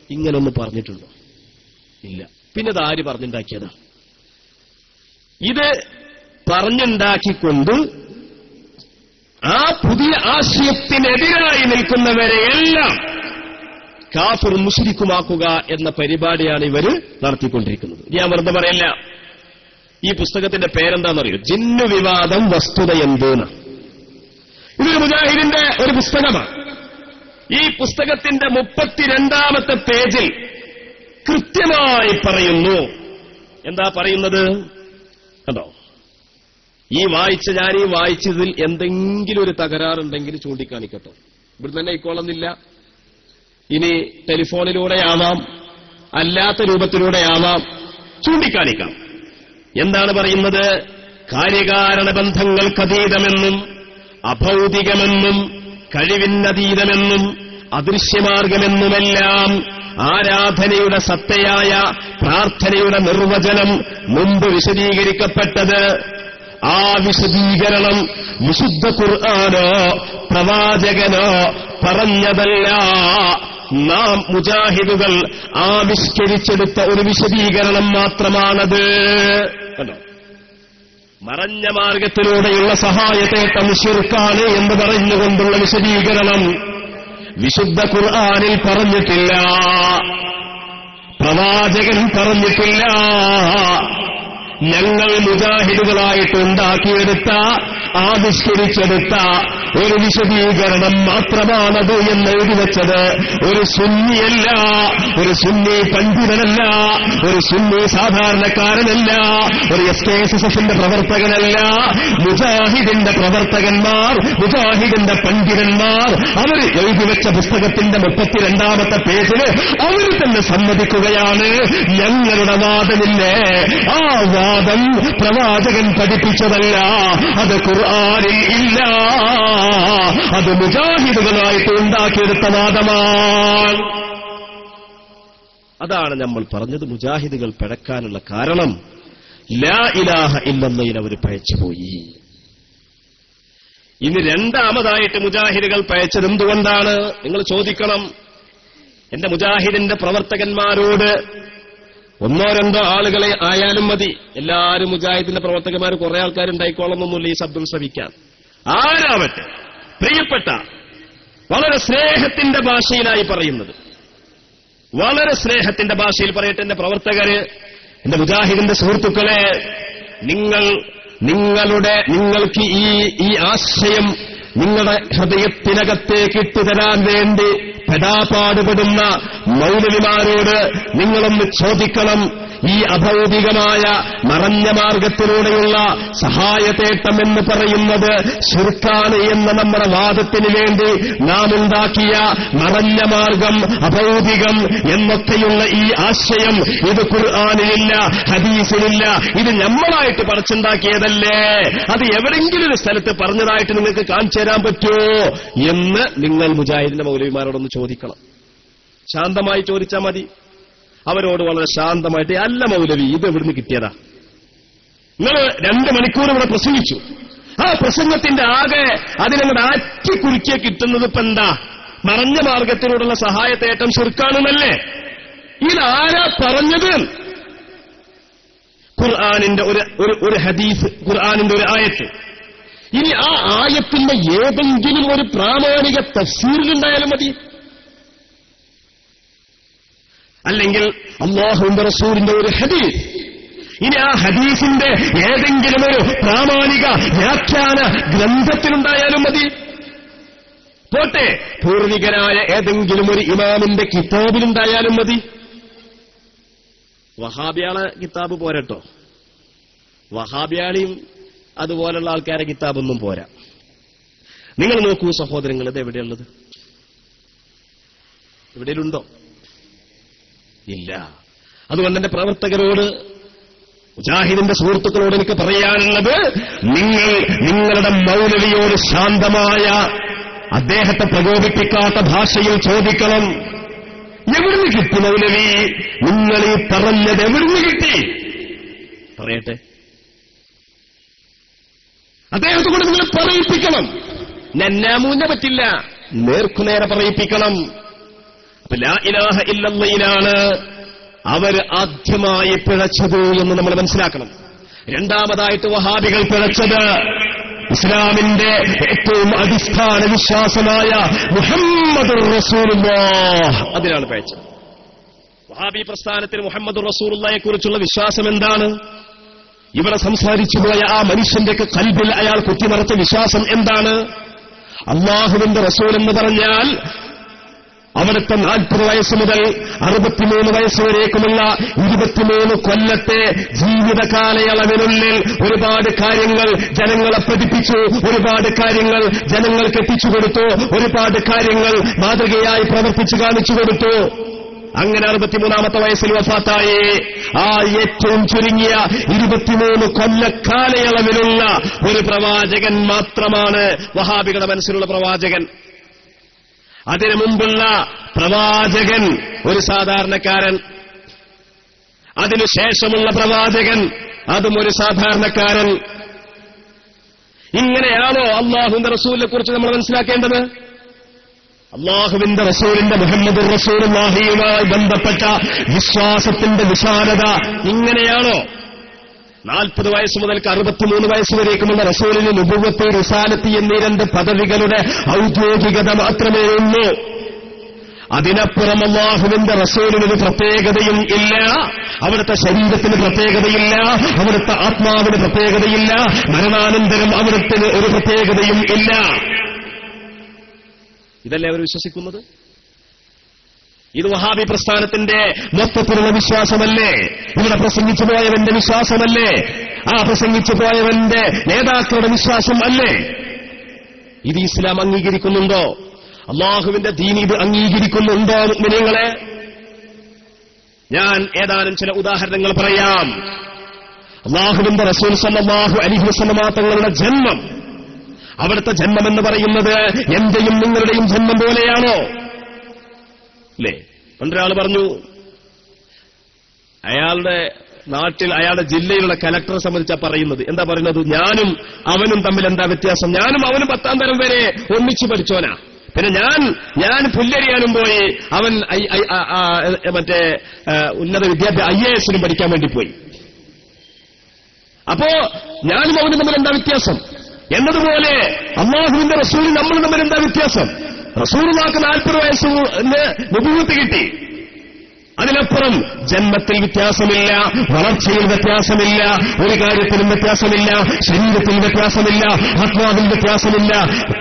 ഇങ്ങനൊന്ന് പറഞ്ഞിട്ടുണ്ടോ? ഇല്ല. പിന്നെ ഇത് ആര് പറഞ്ഞുണ്ടാക്കിയതാ? ഇത് പറഞ്ഞുണ്ടാക്കിക്കൊണ്ട് ആ പുതിയ ആശയത്തിനെതിരായി നിൽക്കുന്നവരെയെല്ലാം കാഫിറും മുശ്രിക്കുമാക്കുക എന്ന പരിപാടിയാണ് ഇവർ നടത്തിക്കൊണ്ടിരിക്കുന്നത്. ഞാൻ വെറുതെ പറയല്ല. ഈ പുസ്തകത്തിന്റെ പേരെന്താണെന്നറിയോ? ജിന്നു വിവാദം വസ്തുതയെന്തോന്ന്. ഇതൊരു മുജാഹിദിന്റെ ഒരു പുസ്തകമാണ്. ഈ പുസ്തകത്തിന്റെ 32ാമത്തെ പേജിൽ കൃത്യമായി പറയുന്നു. എന്താ പറയുന്നത്? കണ്ടോ? ഞാൻ ഈ വായിച്ചതിൽ എന്തെങ്കിലും ഒരു തകരാറുണ്ടെങ്കിൽ ചൂണ്ടിക്കാണിക്കട്ടോ. ഇവിടെ തന്നെ ഇക്കോളന്നില്ല. ഇനി ടെലിഫോണിലൂടെയാവാം, അല്ലാത്ത രൂപത്തിലൂടെയാവാം, ചൂണ്ടിക്കാണിക്കാം. എന്താണ് പറയുന്നത്? കാര്യകാരണ ബന്ധങ്ങൾക്കതീതമെന്നും അഭൗതികമെന്നും കഴിവിനതീതമെന്നും അദൃശ്യമാർഗമെന്നുമെല്ലാം ആരാധനയുടെ സത്തയായ പ്രാർത്ഥനയുടെ നിർവചനം മുമ്പ് വിശദീകരിക്കപ്പെട്ടത്. ആ വിശദീകരണം വിശുദ്ധ ഖുർആനോ പ്രവാചകനോ പറഞ്ഞതല്ല. നാം മുജാഹിദുകൾ ആവിഷ്കരിച്ചെടുത്ത ഒരു വിശദീകരണം മാത്രമാണത്. കണ്ടോ? മറഞ്ഞ മാർഗത്തിലൂടെയുള്ള സഹായത്തേട്ടം ശിർക്കാണ് എന്ന് പറഞ്ഞുകൊണ്ടുള്ള വിശദീകരണം വിശുദ്ധ ഖുർആനിൽ പറഞ്ഞിട്ടില്ല, പ്രവാചകൻ പറഞ്ഞിട്ടില്ല. ഞങ്ങൾ മുജാഹിദുകളായിട്ട് ഉണ്ടാക്കിയെടുത്ത, ആവിഷ്കരിച്ചെടുത്ത ഒരു വിശദീകരണം മാത്രമാണത് എന്ന് എഴുതി വെച്ചത് ഒരു സുന്നിയല്ല, ഒരു സുന്നി പണ്ഡിതനല്ല, ഒരു സുന്നി സാധാരണക്കാരനല്ല, ഒരു SKSSന്റെ പ്രവർത്തകനല്ല. മുജാഹിദിന്റെ പ്രവർത്തകന്മാർ, മുജാഹിദിന്റെ പണ്ഡിതന്മാർ അവർ എഴുതി വെച്ച പുസ്തകത്തിന്റെ 32ാമത്തെ പേജില് അവർ തന്നെ സമ്മതിക്കുകയാണ്, ഞങ്ങളുടെ വാദമില്ലേ, ആ വാദം പ്രവാചകൻ പഠിപ്പിച്ചതല്ല, അത് ഖുർആനിൽ ഇല്ല, അത് മുജാഹിദുകളായിട്ട് ഉണ്ടാക്കിയെടുത്ത വാദമാണ്. അതാണ് നമ്മൾ പറഞ്ഞത്. മുജാഹിദുകൾ പിഴക്കാനുള്ള കാരണം ലാ ഇലാഹ ഇല്ലല്ലയിൽ അവർ പഴച്ചുപോയി. ഇനി രണ്ടാമതായിട്ട് മുജാഹിദുകൾ പഴച്ചത് എന്തുകൊണ്ടാണ്? നിങ്ങൾ ചോദിക്കണം. എന്റെ മുജാഹിദിന്റെ പ്രവർത്തകന്മാരോട് ഒന്നോ രണ്ടോ ആളുകളെ ആയാലും മതി, എല്ലാവരും മുജാഹിദിന്റെ പ്രവർത്തകന്മാർ കുറെ ആൾക്കാരുണ്ടായിക്കോളണമെന്നൊന്നുമില്ല ഈ ശബ്ദം ശ്രവിക്കാൻ. ആരാവട്ടെ, പ്രിയപ്പെട്ട, വളരെ സ്നേഹത്തിന്റെ ഭാഷയിലായി പറയുന്നത്, വളരെ സ്നേഹത്തിന്റെ ഭാഷയിൽ പറയട്ടെ, എന്റെ പ്രവർത്തകര്, എന്റെ മുജാഹിദിന്റെ സുഹൃത്തുക്കളെ, നിങ്ങൾക്ക് ഈ ആശയം നിങ്ങളുടെ ഹൃദയത്തിനകത്തേക്ക് ഇട്ടുതരാൻ വേണ്ടി പെടാപാടുപെടുന്ന മൗലവിമാരോട് നിങ്ങളൊന്ന് ചോദിക്കണം. ഈ അഭൗതികമായ മറഞ്ഞ മാർഗത്തിലൂടെയുള്ള സഹായതേട്ടം എന്ന് പറയുന്നത് ശിർക്കാണ് എന്ന നമ്മുടെ വാദത്തിന് വേണ്ടി നാം ഉണ്ടാക്കിയ മറഞ്ഞ മാർഗം, അഭൗതികം എന്നൊക്കെയുള്ള ഈ ആശയം ഇത് ഖുർആനിലില്ല, ഹദീസിലില്ല. ഇത് നമ്മളായിട്ട് പറിച്ചുണ്ടാക്കിയതല്ലേ? അത് എവിടെങ്കിലും ഒരു സ്ഥലത്ത് പറഞ്ഞതായിട്ട് നിങ്ങൾക്ക് കാണിച്ചു തരാൻ പറ്റുമോ എന്ന് നിങ്ങൾ മുജാഹിദിന്റെ മൗലവിമാരോടൊന്ന് ചോദിക്കണം. ശാന്തമായി ചോദിച്ചാൽ മതി. അവരോട് വളരെ ശാന്തമായിട്ട്, അല്ല മൗലവി ഇത് എവിടുന്ന് കിട്ടിയതാ? നിങ്ങൾ 2 മണിക്കൂർ ഇവിടെ പ്രസംഗിച്ചു, ആ പ്രസംഗത്തിന്റെ ആകെ അതിനങ്ങോട്ട് ആറ്റിക്കുറുക്കിയ കിട്ടുന്നത് ഇപ്പൊ എന്താ? മറഞ്ഞ മാർഗത്തിലൂടെയുള്ള സഹായത്തേട്ടം ശിർക്കാണെന്നല്ലേ? ഇതാരാ പറഞ്ഞത്? ഖുർആനിന്റെ ഒരു ഹദീസ്, ഖുർആനിന്റെ ഒരു ആയത്ത്. ഇനി ആ ആയത്തിന്റെ ഏതെങ്കിലും ഒരു പ്രാമാണിക തഫ്സീറിലുണ്ടായാലും മതി, അല്ലെങ്കിൽ അല്ലാഹുവിന്റെ റസൂലിന്റെ ഒരു ഹദീസ്. ഇനി ആ ഹദീസിന്റെ ഏതെങ്കിലും ഒരു പ്രാമാണിക വ്യാഖ്യാന ഗ്രന്ഥത്തിലുണ്ടായാലും മതി. പോട്ടെ, പൂർവികനായ ഏതെങ്കിലും ഒരു ഇമാമിന്റെ കിതാബിലുണ്ടായാലും മതി. വഹാബിയാളെ കിതാബ് പോരട്ടോ, വഹാബിയാളിയും അതുപോലുള്ള ആൾക്കാരെ കിതാബൊന്നും പോരാ. നിങ്ങൾ നോക്കൂ സഹോദരങ്ങൾ, ഇത് എവിടെയുള്ളത്? എവിടെയുണ്ടോ? ഇല്ല. അതുകൊണ്ട് എന്റെ പ്രവർത്തകരോട്, മുജാഹിദിന്റെ സുഹൃത്തുക്കളോട് എനിക്ക് പറയാനുള്ളത്, നിങ്ങൾ നിങ്ങളുടെ മൗലവിയോട് ശാന്തമായ, അദ്ദേഹത്തെ പ്രകോപിപ്പിക്കാത്ത ഭാഷയിൽ ചോദിക്കണം. എവിടുന്ന് കിട്ടി മൗലവി? നിങ്ങൾ ഈ പറഞ്ഞത് എവിടുന്ന് കിട്ടി? പറയട്ടെ. അദ്ദേഹത്തെ കൂടെ നിങ്ങൾ പറയിപ്പിക്കണം. നന്നാമൂന്നെ പറ്റില്ല, നേർക്കുനേരെ പറയിപ്പിക്കണം. അപ്പൊ ലാ ഇലാഹ ഇല്ലല്ലാഹിലാണ് അവർ ആദ്യമായി പിഴച്ചത് എന്ന് നമ്മൾ മനസ്സിലാക്കണം. രണ്ടാമതായിട്ട് വഹാബികൾ പിഴച്ചത് ഇസ്ലാമിന്റെ ഏറ്റവും അടിസ്ഥാന വിശ്വാസമായ മുഹമ്മദുർ റസൂലുള്ളാഹ്, അതിലാണ് പിഴച്ചത്. വഹാബി പ്രസ്ഥാനത്തിൽ മുഹമ്മദുർ റസൂലുള്ളാഹിയെ കുറിച്ചുള്ള വിശ്വാസം എന്താണ്? ഇവിടെ സംസാരിച്ചു പോയ ആ മനുഷ്യന്റെ ഖൽബിൽ അയാൾ കുത്തിനിറച്ച വിശ്വാസം എന്താണ്? അല്ലാഹുവിന്റെ റസൂൽ എന്ന് പറഞ്ഞാൽ അവിടുത്തെ 40 വയസ്സ് മുതൽ 63 വയസ്സുവരേക്കുമുള്ള 23 കൊല്ലത്തെ ജീവിത കാലയളവിനുള്ളിൽ ഒരുപാട് കാര്യങ്ങൾ ജനങ്ങളെ പഠിപ്പിച്ചു, ഒരുപാട് കാര്യങ്ങൾ ജനങ്ങൾക്ക് എത്തിച്ചു കൊടുത്തു, ഒരുപാട് കാര്യങ്ങൾ മാതൃകയായി പ്രവർത്തിച്ചു കാണിച്ചു കൊടുത്തു. അങ്ങനെ 63ാമത്തെ വയസ്സിൽ വഫാത്തായി. ആ ഏറ്റവും ചുരുങ്ങിയ 23 കൊല്ലക്കാലയളവിലുള്ള ഒരു പ്രവാചകൻ മാത്രമാണ് വഹാബികളുടെ മനസ്സിലുള്ള പ്രവാചകൻ. അതിനു മുമ്പുള്ള പ്രവാചകൻ ഒരു സാധാരണക്കാരൻ, അതിനുശേഷമുള്ള പ്രവാചകൻ അതും ഒരു സാധാരണക്കാരൻ. ഇങ്ങനെയാണോ അല്ലാഹുവിന്റെ റസൂലിനെ കുറിച്ച് നമ്മൾ മനസ്സിലാക്കേണ്ടത്? അല്ലാഹുവിന്റെ റസൂലിന്റെ മുഹമ്മദുർ റസൂലുള്ളാഹിയുമായി ബന്ധപ്പെട്ട വിശ്വാസത്തിന്റെ വിശാലത ഇങ്ങനെയാണോ? 40 വയസ്സ് മുതൽക്ക് 63 വയസ്സുവരേക്കുമുള്ള റസൂലിന് നുബുവത്ത്, റിസാലത്ത് എന്നീ 2 പദവികളുടെ ഔദ്യോഗികത മാത്രമേ ഉള്ളൂ. അതിനപ്പുറം അല്ലാഹുവിന്റെ റസൂലിനൊരു പ്രത്യേകതയും ഇല്ല. അവിടുത്തെ ശരീരത്തിന് പ്രത്യേകതയില്ല, അവിടുത്തെ ആത്മാവിന് പ്രത്യേകതയില്ല, മരണാനന്തരം അവിടുത്തെ ഒരു പ്രത്യേകതയും ഇല്ല. ഇതല്ലേ അവർ വിശ്വസിക്കുന്നത്? ഇത് വഹാബി പ്രസ്ഥാനത്തിന്റെ മൊത്തത്തിലുള്ള വിശ്വാസമല്ലേ? ഇവിടെ പ്രസംഗിച്ചു പോയവന്റെ വിശ്വാസമല്ലേ? ആ പ്രസംഗിച്ചു പോയവന്റെ നേതാക്കളുടെ വിശ്വാസം അല്ലേ? ഇത് ഇസ്ലാം അംഗീകരിക്കുന്നുണ്ടോ? അല്ലാഹുവിന്റെ ദീൻ ഇത് അംഗീകരിക്കുന്നുണ്ടോ മുഅ്മിനീങ്ങളെ? ഞാൻ ഏതാനും ചില ഉദാഹരണങ്ങൾ പറയാം. അല്ലാഹുവിന്റെ റസൂൽ സല്ലല്ലാഹു അലൈഹി വസല്ലം തങ്ങളുടെ ജന്മം, അവിടുത്തെ ജന്മം എന്ന് പറയുന്നത് എന്റെയും നിങ്ങളുടെയും ജന്മം പോലെയാണോ? അല്ലേ? പണ്ടൊരാൾ പറഞ്ഞു, അയാളുടെ നാട്ടിൽ അയാളുടെ ജില്ലയിലുള്ള കലക്ടറെ സംബന്ധിച്ചാ പറയുന്നത്. എന്താ പറയുന്നത്? ഞാനും അവനും തമ്മിൽ എന്താ വ്യത്യാസം? ഞാനും അവനും 10ാം തരം വരെ ഒന്നിച്ചു പഠിച്ചോനാ. പിന്നെ ഞാൻ പുല്ലരിയാനും പോയി, അവൻ മറ്റേ ഉന്നത വിദ്യാഭ്യാസ IAS പഠിക്കാൻ വേണ്ടി പോയി. അപ്പോ ഞാനും അവനും തമ്മിൽ എന്താ വ്യത്യാസം എന്നതുപോലെ അല്ലാഹുവിന്റെ റസൂലും നമ്മൾ തമ്മിൽ എന്താ വ്യത്യാസം? റസൂലുള്ളാഹിക്ക് 40 വയസ്സിന് നുബുവത്ത് കിട്ടി. അതിനപ്പുറം ജന്മത്തിൽ വ്യത്യാസമില്ല, വളർച്ചയിൽ വ്യത്യാസമില്ല, ഒരു കാര്യത്തിലും വ്യത്യാസമില്ല, ശരീരത്തിൽ വ്യത്യാസമില്ല, ആത്മാവിൽ വ്യത്യാസമില്ല,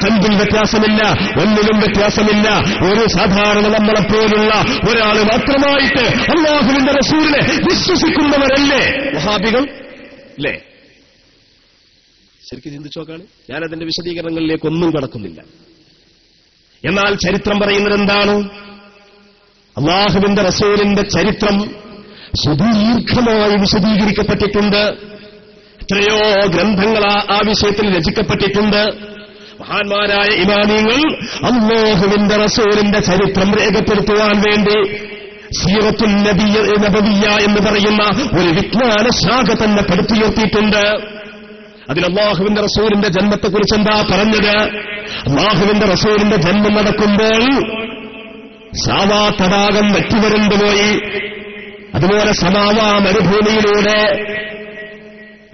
കൽബിൽ വ്യത്യാസമില്ല, ഒന്നിലും വ്യത്യാസമില്ല. ഒരു സാധാരണ നമ്മളെപ്പോലുള്ള ഒരാൾ മാത്രമായിട്ട് അല്ലാഹുവിന്റെ റസൂലിനെ വിശ്വസിക്കുന്നവരല്ലേ വഹാബികൾ? അല്ലേ? ശരിക്കും ചിന്തിച്ചു നോക്കാണ്. ഞാനതിന്റെ വിശദീകരണങ്ങളിലേക്കൊന്നും കടക്കുന്നില്ല. എന്നാൽ ചരിത്രം പറയുന്നത് എന്താണ്? അല്ലാഹുവിന്റെ റസൂലിന്റെ ചരിത്രം സുദീർഘമായി വിശദീകരിക്കപ്പെട്ടിട്ടുണ്ട്. എത്രയോ ഗ്രന്ഥങ്ങൾ ആ വിഷയത്തിൽ രചിക്കപ്പെട്ടിട്ടുണ്ട്. മഹാന്മാരായ ഇമാമിങ്ങൾ അല്ലാഹുവിന്റെ റസൂലിന്റെ ചരിത്രം രേഖപ്പെടുത്തുവാൻ വേണ്ടി സീറത്തുൻ നബവിയ്യ എന്ന് പറയുന്ന ഒരു വിജ്ഞാന ശാഖ തന്നെ പടുത്തുയർത്തിയിട്ടുണ്ട്. അതിൽ അല്ലാഹുവിന്റെ റസൂലിന്റെ ജന്മത്തെക്കുറിച്ച് എന്താ പറഞ്ഞത്? അല്ലാഹുവിന്റെ റസൂലിന്റെ ജന്മം നടക്കുമ്പോൾ സാവാ തടാകം വറ്റിവരണ്ടുപോയി. അതുപോലെ സമാവാ മരുഭൂമിയിലൂടെ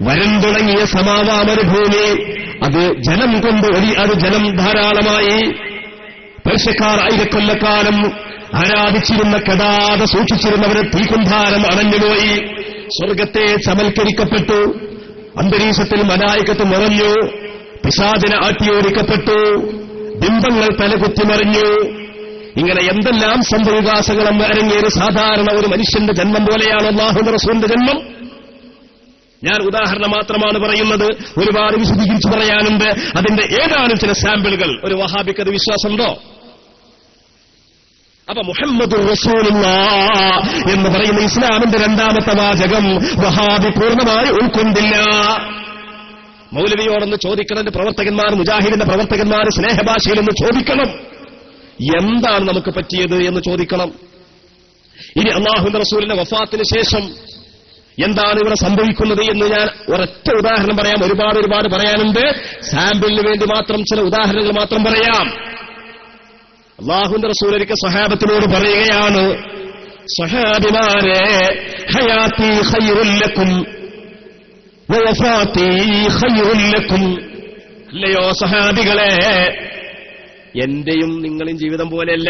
വരണ്ടുണങ്ങിയ സമാവാ മരുഭൂമി അത് ജലം കൊണ്ട് അത് ജലം ധാരാളമായി. പേർഷ്യക്കാർ ആയിരക്കൊല്ലക്കാലം ആരാധിച്ചിരുന്ന കെടാതെ സൂക്ഷിച്ചിരുന്നവരെ തീക്കുന്ധാരം അണഞ്ഞുപോയി. സ്വർഗത്തെ ചമൽക്കരിക്കപ്പെട്ടു. അന്തരീക്ഷത്തിൽ മലായികത്ത് നിറഞ്ഞു. പിശാചിനെ ആട്ടിയോടിക്കപ്പെട്ടു. ബിംബങ്ങൾ തലകുത്തിമറിഞ്ഞു. ഇങ്ങനെ എന്തെല്ലാം സംഭവവികാസങ്ങളെന്ന് അരങ്ങേറി സാധാരണ ഒരു മനുഷ്യന്റെ ജന്മം പോലെയാണ് അല്ലാഹുവിന്റെ റസൂലിന്റെ ജന്മം. ഞാൻ ഉദാഹരണം മാത്രമാണ് പറയുന്നത്. ഒരുപാട് വിശദീകരിച്ച് പറയാനുണ്ട്. അതിന്റെ ഏതാനും ചില സാമ്പിളുകൾ. ഒരു വഹാബിക്ക് അത് വിശ്വാസമുണ്ടോ? അപ്പൊ മുഹമ്മദുർ റസൂലുള്ളാഹ് എന്ന് പറയുന്ന ഇസ്ലാമിന്റെ രണ്ടാമത്തെ വാചകം വഹാബി പൂർണ്ണമായി ഉൾക്കൊണ്ടില്ല. മൗലവിയോടൊന്ന് ചോദിക്കണം. പ്രവർത്തകന്മാർ, മുജാഹിദിന്റെ പ്രവർത്തകന്മാർ സ്നേഹഭാഷയിലൊന്ന് ചോദിക്കണം, എന്താണ് നമുക്ക് പറ്റിയത് എന്ന് ചോദിക്കണം. ഇനി അല്ലാഹുവിന്റെ റസൂലിന്റെ വഫാത്തിന് ശേഷം എന്താണ് ഇവിടെ സംഭവിക്കുന്നത് എന്ന് ഞാൻ ഒരൊറ്റ ഉദാഹരണം പറയാം. ഒരുപാട് പറയാനുണ്ട്. സാമ്പിളിന് വേണ്ടി മാത്രം ചില ഉദാഹരണങ്ങൾ മാത്രം പറയാം. അല്ലാഹുവിന്റെ റസൂൽ ഒരിക്കൽ സഹാബത്തിനോട് പറയുകയാണ്, സഹാബിമാരെ, ഹയാത്തി ഖൈറുൽ ലക്കും വവഫാത്തി ഖൈറുൽ ലക്കും. അല്ലയോ സഹാബികളെ, എന്റെയും നിങ്ങളും ജീവിതം പോലെയല്ല.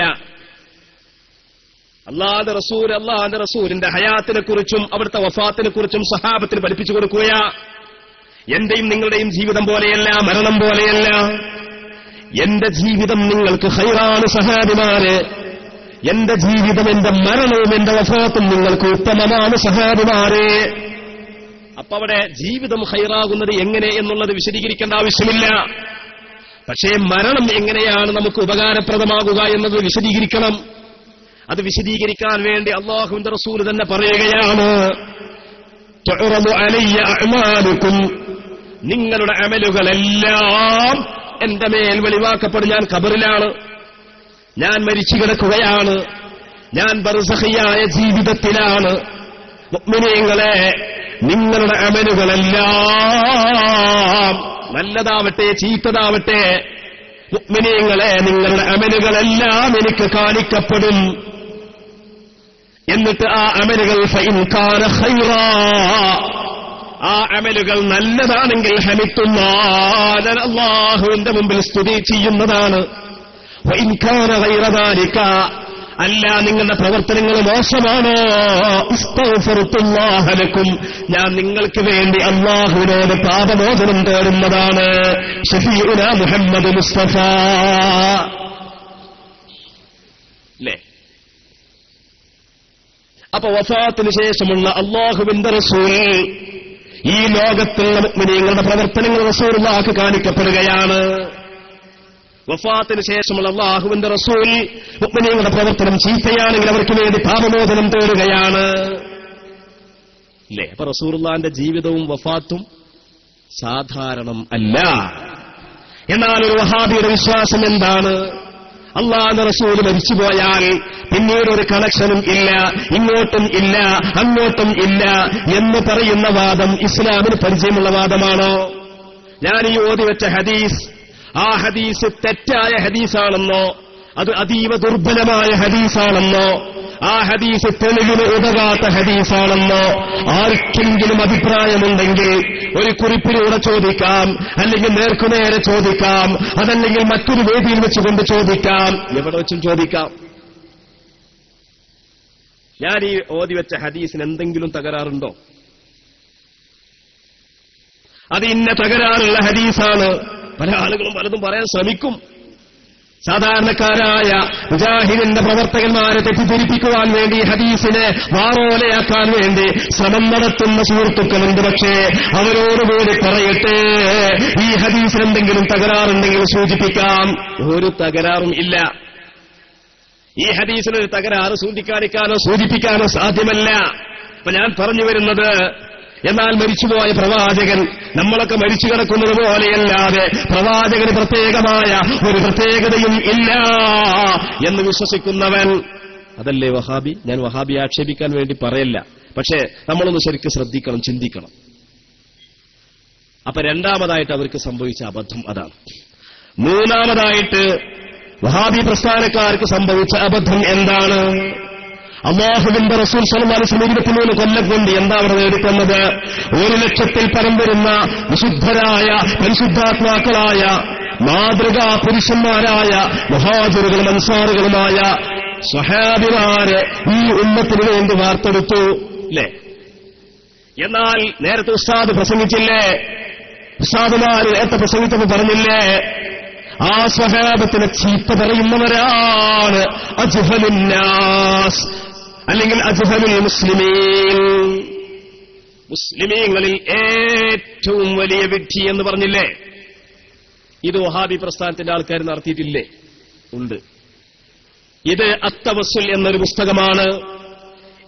അല്ലാഹുവിന്റെ റസൂലിന്റെ ഹയാത്തിനെ കുറിച്ചും അവിടുത്തെ വഫാത്തിനെ കുറിച്ചും സഹാബത്തിന് പഠിപ്പിച്ചു കൊടുക്കുകയാ. എന്റെയും നിങ്ങളുടെയും ജീവിതം പോലെയല്ല, മരണം പോലെയല്ല. എന്റെ ജീവിതം നിങ്ങൾക്ക് ഖൈറാണ് സഹാബിമാരെ. എന്റെ ജീവിതം, എന്റെ മരണവും എന്റെ വഫാത്തും നിങ്ങൾക്ക് ഉത്തമമാണ് സഹാബിമാരെ. അപ്പൊ അവിടെ ജീവിതം ഖൈറാകുന്നത് എങ്ങനെ എന്നുള്ളത് വിശദീകരിക്കേണ്ട ആവശ്യമില്ല. പക്ഷേ മരണം എങ്ങനെയാണ് നമുക്ക് ഉപകാരപ്രദമാകുക എന്നത് വിശദീകരിക്കണം. അത് വിശദീകരിക്കാൻ വേണ്ടി അല്ലാഹുവിന്റെ റസൂൽ തന്നെ പറയുകയാണ്, തുഅറദു അലയ്യ അഅ്മാലുക്കും, നിങ്ങളുടെ അമലുകളെല്ലാം എന്റെ മേൽ വെളിവാക്കപ്പെടും. ഞാൻ ഖബറിലാണ്, ഞാൻ മരിച്ചു കിടക്കുകയാണ്, ഞാൻ ബർസഖിയായ ജീവിതത്തിലാണ്. മുഅ്മിനീങ്ങളെ, നിങ്ങളുടെ അമലുകളെല്ലാം നല്ലതാവട്ടെ ചീത്തതാവട്ടെ, മുഅ്മിനീങ്ങളെ, നിങ്ങളുടെ അമലുകളെല്ലാം എനിക്ക് കാണിക്കപ്പെടും. എന്നിട്ട് ആ അമലുകൾ ഫഇൻ കാന ഖൈറാ, ആ അമലുകൾ നല്ലതാണെങ്കിൽ ഹമിത്തുല്ലാഹ്, അല്ലാഹുവിന്റെ മുമ്പിൽ സ്തുതി ചെയ്യുന്നതാണ്. വഇൻ കാന ഗൈറ ദാലിക, അല്ല നിങ്ങളുടെ പ്രവർത്തനങ്ങൾ മോശമാണോ, ഇസ്തഗ്ഫിറുല്ലാഹ ലക്കും, ഞാൻ നിങ്ങൾക്ക് വേണ്ടി അല്ലാഹുവിനോട് പാപമോചനം തേടുന്നതാണ്. ശഫീഉനാ മുഹമ്മദ് മുസ്തഫ. അല്ലേ? അപ്പൊ വഫാത്തിന് ശേഷമുള്ള അല്ലാഹുവിന്റെ റസൂൽ ഈ ലോകത്തുള്ള മുഅ്മിനീങ്ങളുടെ പ്രവർത്തനങ്ങൾ റസൂലുള്ളാഹിക്ക് കാണിക്കപ്പെടുകയാണ്. വഫാത്തിന് ശേഷമുള്ള അല്ലാഹുവിന്റെ റസൂൽ മുഅ്മിനീങ്ങളുടെ പ്രവർത്തനം ചീത്തയാണെങ്കിൽ അവർക്ക് വേണ്ടി പാപമോചനം തേടുകയാണ്. ഇല്ലേ? അപ്പൊ റസൂലുള്ളാഹിന്റെ ജീവിതവും വഫാത്തും സാധാരണം അല്ല. എന്നാൽ ഒരു വഹാബിയുടെ വിശ്വാസം എന്താണ്? അല്ലാഹുവിന്റെ റസൂൽ മരിച്ചുപോയാൽ പിന്നീട് ഒരു കണക്ഷനും ഇല്ല, ഇങ്ങോട്ടും ഇല്ല അങ്ങോട്ടും ഇല്ല എന്ന് പറയുന്ന വാദം ഇസ്ലാമിന് പരിചയമുള്ള വാദമാണോ? ഞാൻ ഈ ഓതിവെച്ച ഹദീസ്, ആ ഹദീസ് തെറ്റായ ഹദീസാണെന്നോ, അത് അതീവ ദുർബലമായ ഹദീസാണെന്നോ, ആ ഹദീസ് തെളിവിന് ഉതകാത്ത ഹദീസാണെന്നോ ആർക്കെങ്കിലും അഭിപ്രായമുണ്ടെങ്കിൽ ഒരു കുറിപ്പിലൂടെ ചോദിക്കാം, അല്ലെങ്കിൽ നേർക്കുനേരെ ചോദിക്കാം, അതല്ലെങ്കിൽ മറ്റൊരു വേദിയിൽ വെച്ചുകൊണ്ട് ചോദിക്കാം, എവിടെ വെച്ചും ചോദിക്കാം. ഞാൻ ഈ ഓതി വെച്ച ഹദീസിന് എന്തെങ്കിലും തകരാറുണ്ടോ? അത് ഇന്ന തകരാറുള്ള ഹദീസാണ്. പല ആളുകളും പലതും പറയാൻ ശ്രമിക്കും. സാധാരണക്കാരായ മുജാഹിദിന്റെ പ്രവർത്തകന്മാരെ തെറ്റിദ്ധരിപ്പിക്കുവാൻ വേണ്ടി ഹദീസിനെ വാറോലയാക്കാൻ വേണ്ടി ശ്രമം നടത്തുന്ന സുഹൃത്തുക്കളുണ്ട്. പക്ഷേ അവരോടുകൂടി പറയട്ടെ, ഈ ഹദീസിന് എന്തെങ്കിലും തകരാറുണ്ടെങ്കിൽ സൂചിപ്പിക്കാം. ഒരു തകരാറും ഇല്ല. ഈ ഹദീസിനൊരു തകരാറ് ചൂണ്ടിക്കാണിക്കാനോ സൂചിപ്പിക്കാനോ സാധ്യമല്ല. അപ്പൊ ഞാൻ പറഞ്ഞു വരുന്നത്, എന്നാൽ മരിച്ചുപോയ പ്രവാചകൻ നമ്മളൊക്കെ മരിച്ചു കിടക്കുന്നത് പോലെയല്ലാതെ പ്രവാചകന് പ്രത്യേകമായ ഒരു പ്രത്യേകതയും ഇല്ല എന്ന് വിശ്വസിക്കുന്നവൻ അതല്ലേ വഹാബി. ഞാൻ വഹാബി ആക്ഷേപിക്കാൻ വേണ്ടി പറയല്ല, പക്ഷേ നമ്മളൊന്ന് ശരിക്കും ശ്രദ്ധിക്കണം, ചിന്തിക്കണം. അപ്പൊ രണ്ടാമതായിട്ട് അവർക്ക് സംഭവിച്ച അബദ്ധം അതാണ്. മൂന്നാമതായിട്ട് വഹാബി പ്രസ്ഥാനക്കാർക്ക് സംഭവിച്ച അബദ്ധം എന്താണ്? അല്ലാഹുവിന്റെ റസൂൽ സ്വല്ലല്ലാഹു അലൈഹി വസല്ലം 23 കൊല്ലം കൊണ്ട് എന്താ അവിടെ നേടിത്തന്നത്? 1,00,000-ൽ പരം വരുന്ന വിശുദ്ധരായ പരിശുദ്ധാത്മാക്കളായ മാതൃകാ പുരുഷന്മാരായ മുഹാജിറുകളും അൻസാറുകളുമായ സ്വഹാബിമാരെ ഈ ഉമ്മത്തിന് വേണ്ടി വാർത്തെടുത്തു അല്ലേ? എന്നാൽ നേരത്തെ ഉസ്താദ് പ്രസംഗിച്ചില്ലേ? ഉസ്താദുമാര് നേരത്തെ പ്രസംഗിച്ചപ്പോൾ പറഞ്ഞില്ലേ? ആ സ്വഹാബത്തിനെ ചീത്ത പറയുന്നവരാണ് അജ്ഹലുന്നാസ്, അല്ലെങ്കിൽ അജ്ഹലുൽ മുസ്ലിമീൻ. മുസ്ലിമീങ്ങളിൽ ഏറ്റവും വലിയ വിഡ്ഢി എന്ന് പറഞ്ഞില്ലേ? ഇത് വഹാബി പ്രസ്ഥാനത്തിന്റെ ആൾക്കാർ നടത്തിയിട്ടില്ലേ? ഉണ്ട്. ഇത് അത്തവസ്സുൽ എന്നൊരു പുസ്തകമാണ്.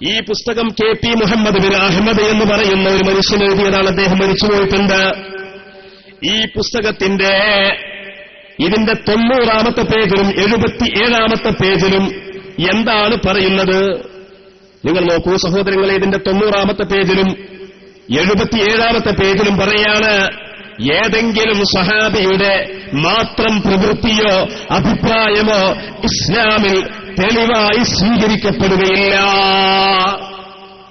ഈ പുസ്തകം KP മുഹമ്മദ് ബിൻ അഹമ്മദ് എന്ന് പറയുന്ന ഒരു മനുഷ്യൻ എഴുതിയതാണ്. അദ്ദേഹം മരിച്ചുപോയിട്ടുണ്ട്. ഈ പുസ്തകത്തിന്റെ ഇതിന്റെ 90-ാമത്തെ പേജിലും 77-ാമത്തെ പേജിലും എന്താണ് പറയുന്നത്? നിങ്ങൾ നോക്കൂ സഹോദരങ്ങളെ. ഇതിന്റെ 90-ാമത്തെ പേജിലും 77-ാമത്തെ പേജിലും പറയാണ്, ഏതെങ്കിലും സഹാബിയുടെ മാത്രം പ്രവൃത്തിയോ അഭിപ്രായമോ ഇസ്ലാമിൽ തെളിവായി സ്വീകരിക്കപ്പെടുകയില്ല.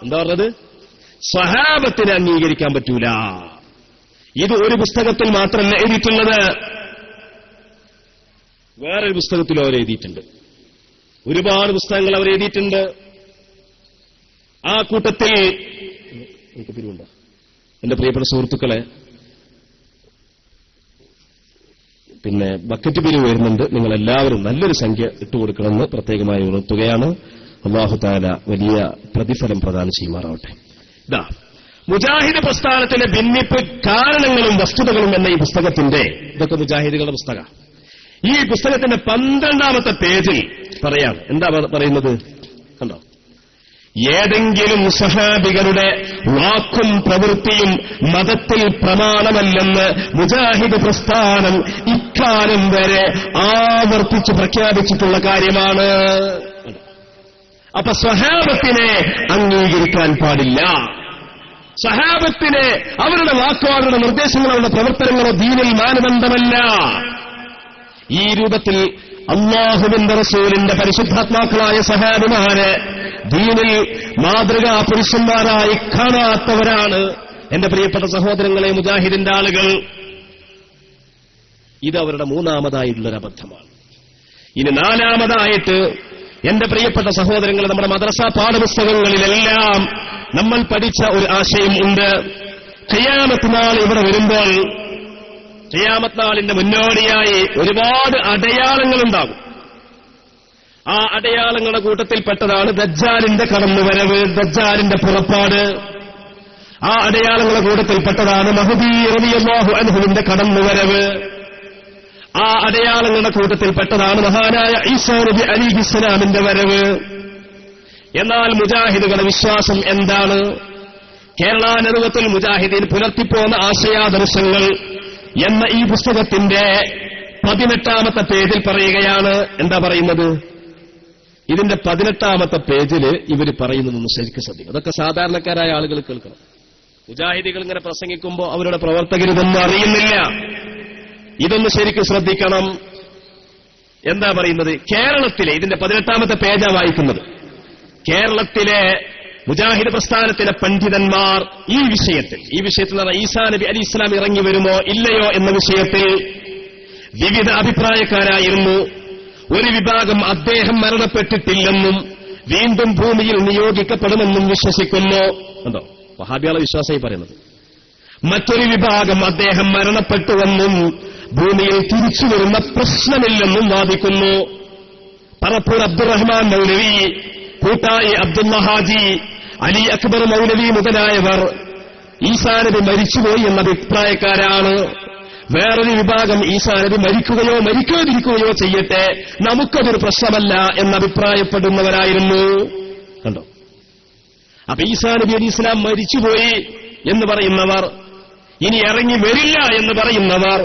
എന്താ പറഞ്ഞത്? സഹാബത്തിനെ അംഗീകരിക്കാൻ പറ്റൂല. ഇത് ഒരു പുസ്തകത്തിൽ മാത്രമല്ല എഴുതിയിട്ടുള്ളത്, വേറൊരു പുസ്തകത്തിലും അവർ എഴുതിയിട്ടുണ്ട്. ഒരുപാട് പുസ്തകങ്ങൾ അവർ എഴുതിയിട്ടുണ്ട്. ആ കൂട്ടത്തിൽ എനിക്ക് പിരിവുണ്ടോ? എന്റെ പ്രിയപ്പെട്ട സുഹൃത്തുക്കളെ, പിന്നെ ബക്കറ്റ് പിരിവ് വരുന്നുണ്ട്. നിങ്ങളെല്ലാവരും നല്ലൊരു സംഖ്യ ഇട്ടുകൊടുക്കണമെന്ന് പ്രത്യേകമായി ഉണർത്തുകയാണ്. അല്ലാഹു തആല വലിയ പ്രതിഫലം പ്രദാനം ചെയ്യുമാറാവട്ടെ. ഇതാ മുജാഹിദ് പ്രസ്ഥാനത്തിലെ ഭിന്നിപ്പ് കാരണങ്ങളും വസ്തുതകളും എന്ന ഈ പുസ്തകത്തിന്റെ, ഇതൊക്കെ മുജാഹിദുകളുടെ പുസ്തകം. ഈ പുസ്തകത്തിന്റെ 12-ാമത്തെ പേജിൽ പറയാം. എന്താ പറയുന്നത് കണ്ടോ? ഏതെങ്കിലും സഹാബികളുടെ വാക്കും പ്രവൃത്തിയും മതത്തിൽ പ്രമാണമല്ലെന്ന് മുജാഹിദ് പ്രസ്ഥാനം ഇക്കാലം വരെ ആവർത്തിച്ച് പ്രഖ്യാപിച്ചിട്ടുള്ള കാര്യമാണ്. അപ്പൊ സ്വഹാബത്തിനെ അംഗീകരിക്കാൻ പാടില്ല. സഹാബത്തിനെ അവരുടെ വാക്കോ അവരുടെ നിർദ്ദേശങ്ങളോ അവരുടെ പ്രവർത്തനങ്ങളോ ദീനിൽ മാനദണ്ഡമല്ല. ഈ രൂപത്തിൽ അല്ലാഹുവിന്റെ റസൂലിന്റെ പരിശുദ്ധാത്മാക്കളായ സഹാബിമാരെ ദീനിൽ മാതൃകാ പുരുഷന്മാരായി കാണാത്തവരാണ് എന്റെ പ്രിയപ്പെട്ട സഹോദരങ്ങളെ മുജാഹിദിന്റെ ആളുകൾ. ഇത് അവരുടെ മൂന്നാമതായിട്ടുള്ളൊരു അബദ്ധമാണ്. ഇനി നാലാമതായിട്ട് എന്റെ പ്രിയപ്പെട്ട സഹോദരങ്ങളെ, നമ്മുടെ മദ്രസ പാഠപുസ്തകങ്ങളിലെല്ലാം നമ്മൾ പഠിച്ച ഒരു ആശയം ഉണ്ട്. ഖിയാമത്ത് നാൾ ഇവിടെ വരുമ്പോൾ, ഖിയാമത്ത് നാളിന്റെ മുന്നോടിയായി ഒരുപാട് അടയാളങ്ങളുണ്ടാകും. ആ അടയാളങ്ങളുടെ കൂട്ടത്തിൽപ്പെട്ടതാണ് ദജ്ജാലിന്റെ കടന്നുവരവ്, ദജ്ജാലിന്റെ പുറപ്പാട്. ആ അടയാളങ്ങളുടെ കൂട്ടത്തിൽപ്പെട്ടതാണ് മഹ്ദി റളിയല്ലാഹു അൻഹുവിന്റെ കടന്നുവരവ്. ആ അടയാളങ്ങളുടെ കൂട്ടത്തിൽപ്പെട്ടതാണ് മഹാനായ ഈസാ നബി അലൈഹിസ്സലാമിന്റെ വരവ്. എന്നാൽ മുജാഹിദുകളുടെ വിശ്വാസം എന്താണ്? കേരള നേതൃത്വത്തിൽ മുജാഹിദീൻ പുലർത്തിപ്പോന്ന ആശയാദർശങ്ങൾ എന്ന ഈ പുസ്തകത്തിന്റെ 18-ാമത്തെ പേജിൽ പറയുകയാണ്. എന്താ പറയുന്നത്? ഇതിന്റെ 18-ാമത്തെ പേജിൽ ഇവർ പറയുന്നതൊന്ന് ശരിക്കും ശ്രദ്ധിക്കും. അതൊക്കെ സാധാരണക്കാരായ ആളുകൾ കേൾക്കണം. മുജാഹിദികൾ ഇങ്ങനെ പ്രസംഗിക്കുമ്പോൾ അവരുടെ പ്രവർത്തകരിതൊന്നും അറിയുന്നില്ല. ഇതൊന്ന് ശരിക്കും ശ്രദ്ധിക്കണം. എന്താ പറയുന്നത്? കേരളത്തിലെ, ഇതിന്റെ 18-ാമത്തെ പേജാ വായിക്കുന്നത്, കേരളത്തിലെ മുജാഹിദ് പ്രസ്ഥാനത്തിലെ പണ്ഡിതന്മാർ ഈ വിഷയത്തിൽ ഈസാ നബി അലൈഹി ഇസ്ലാം ഇറങ്ങി വരുമോ ഇല്ലയോ എന്ന വിഷയത്തിൽ വിവിധ അഭിപ്രായക്കാരായിരുന്നു. ഒരു വിഭാഗം അദ്ദേഹം മരണപ്പെട്ടിട്ടില്ലെന്നും വീണ്ടും ഭൂമിയിൽ നിയോഗിക്കപ്പെടുമെന്നും വിശ്വസിക്കുന്നു. കണ്ടോ, വഹാബികളെ വിശ്വാസമായി പറയുന്നത്. മറ്റൊരു വിഭാഗം അദ്ദേഹം മരണപ്പെട്ടുവെന്നും ഭൂമിയിൽ തിരിച്ചു വരുന്ന പ്രശ്നമില്ലെന്നും വാദിക്കുന്നു. പറപ്പൂർ അബ്ദുറഹ്മാൻ മൗലവി, കൂട്ടായി അബ്ദുള്ള ഹാജി, അലി അക്ബർ മൗലവി മുതലായവർ ഈസാ നബി മരിച്ചുപോയി എന്ന അഭിപ്രായക്കാരാണ്. വേറൊരു വിഭാഗം ഈസാ നബി മരിക്കുകയോ മരിക്കാതിരിക്കുകയോ ചെയ്യട്ടെ, നമുക്കതൊരു പ്രശ്നമല്ല എന്നഭിപ്രായപ്പെടുന്നവരായിരുന്നു. കണ്ടോ, അപ്പൊ ഈസാ നബി അലൈഹി ഇസ്ലാം മരിച്ചുപോയി എന്ന് പറയുന്നവർ, ഇനി ഇറങ്ങി വരില്ല എന്ന് പറയുന്നവർ,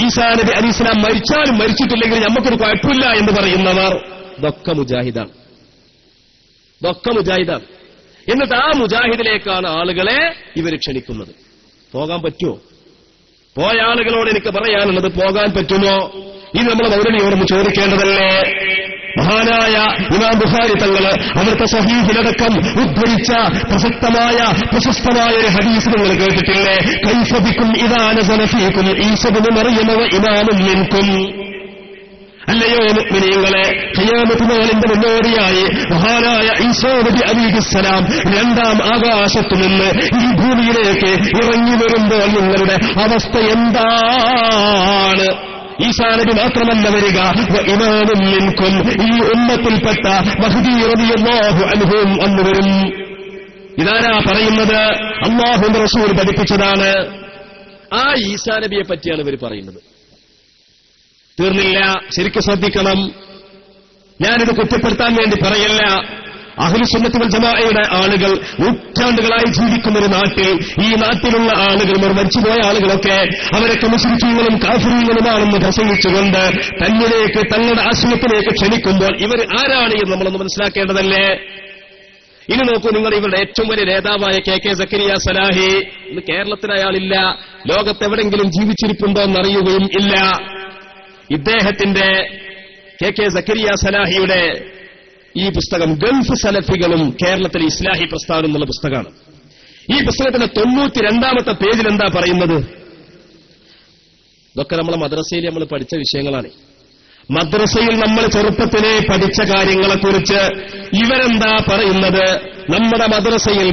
ഈസാ നബി അലൈഹി ഇസ്ലാം മരിച്ചാലും മരിച്ചിട്ടില്ലെങ്കിൽ നമുക്കൊരു കുഴപ്പമില്ല എന്ന് പറയുന്നവർ, ഇതൊക്കെ മുജാഹിദാണ്. എന്നിട്ട് ആ മുജാഹിദിലേക്കാണ് ആളുകളെ ഇവർ ക്ഷണിക്കുന്നത്. പോകാൻ പറ്റുമോ? പോയ ആളുകളോട് എനിക്ക് പറയാനുള്ളത്, പോകാൻ പറ്റുമോ? ഇത് നമ്മൾ മൗലവിയോടൊന്ന് ചോദിക്കേണ്ടതല്ലേ? മഹാനായ ഇമാം ബുഖാരി തങ്ങള് അവിടുത്തെ സ്വഹീഹിലടക്കം ഉദ്ധരിച്ച പ്രശസ്തമായ ഒരു ഹദീസ് നിങ്ങൾ കേട്ടിട്ടില്ലേ? കൈഫ ബിക്കും ഇദാ നസല ഫീകും ഈസ ഇബ്നു മർയമ വ ഇമാമുൻ മിൻകും. അല്ലയോ മുഅ്മിനീങ്ങളെ, ഖിയാമത്ത് നാളിന്റെ മുന്നോടിയായി മഹാനായ ഈസാ നബി അലൈഹിസ്സലാം രണ്ടാം ആകാശത്തു നിന്ന് ഈ ഭൂമിയിലേക്ക് ഇറങ്ങി വരുമ്പോൾ നിങ്ങളുടെ അവസ്ഥ എന്താണ്? ഈസാ നബി മാത്രമല്ല വരിക, ഇമാമുൻ മിൻകും, ഈ ഉമ്മത്തിൽപ്പെട്ട മഹ്ദി റളിയല്ലാഹു അൻഹു അന്ന് വരും. ഇതാരാ പറയുന്നത്? അല്ലാഹുവിന്റെ റസൂൽ പഠിപ്പിച്ചതാണ്. ആ ഈസാ നബിയെ പറ്റിയാണ് ഇവർ പറയുന്നത്. തീർന്നില്ല, ശരിക്കും ശ്രദ്ധിക്കണം. ഞാനിത് കുറ്റപ്പെടുത്താൻ വേണ്ടി പറയല്ല. അഹ്ലുസുന്നത്ത് വൽ ജമാഅയുടെ ആളുകൾ നൂറ്റാണ്ടുകളായി ജീവിക്കുന്ന ഒരു നാട്ടിൽ, ഈ നാട്ടിലുള്ള ആളുകൾ, മരിച്ചുപോയ ആളുകളൊക്കെ അവരൊക്കെ മുസ്ലിമീങ്ങളും കാഫിറുകളുമാണെന്ന് പ്രസംഗിച്ചുകൊണ്ട് തന്നിലേക്ക്, തങ്ങളുടെ ആശയത്തിലേക്ക് ക്ഷണിക്കുമ്പോൾ ഇവർ ആരാണ് എന്ന് നമ്മളൊന്ന് മനസ്സിലാക്കേണ്ടതല്ലേ? ഇനി നോക്കൂ, നിങ്ങൾ ഇവരുടെ ഏറ്റവും വലിയ നേതാവായ കെ സക്കരിയ സലാഹി, ഇന്ന് കേരളത്തിൽ അയാളില്ല, ലോകത്തെവിടെങ്കിലും ജീവിച്ചിരിപ്പുണ്ടോ എന്നറിയുകയും ഇല്ല. ഇദ്ദേഹത്തിന്റെ കെ സക്കരിയ സലാഹിയുടെ ഈ പുസ്തകം ഗൾഫ് സലഫികളും കേരളത്തിലെ ഇസ്ലാഹി പ്രസ്ഥാനം എന്നുള്ള പുസ്തകമാണ്. ഈ പുസ്തകത്തിന്റെ 92-ാമത്തെ പേജിൽ എന്താ പറയുന്നത്? ഇതൊക്കെ നമ്മളെ മദ്രസയിൽ നമ്മൾ പഠിച്ച വിഷയങ്ങളാണ്. മദ്രസയിൽ നമ്മൾ ചെറുപ്പത്തിലെ പഠിച്ച കാര്യങ്ങളെക്കുറിച്ച് ഇവരെന്താ പറയുന്നത്? നമ്മുടെ മദ്രസയിൽ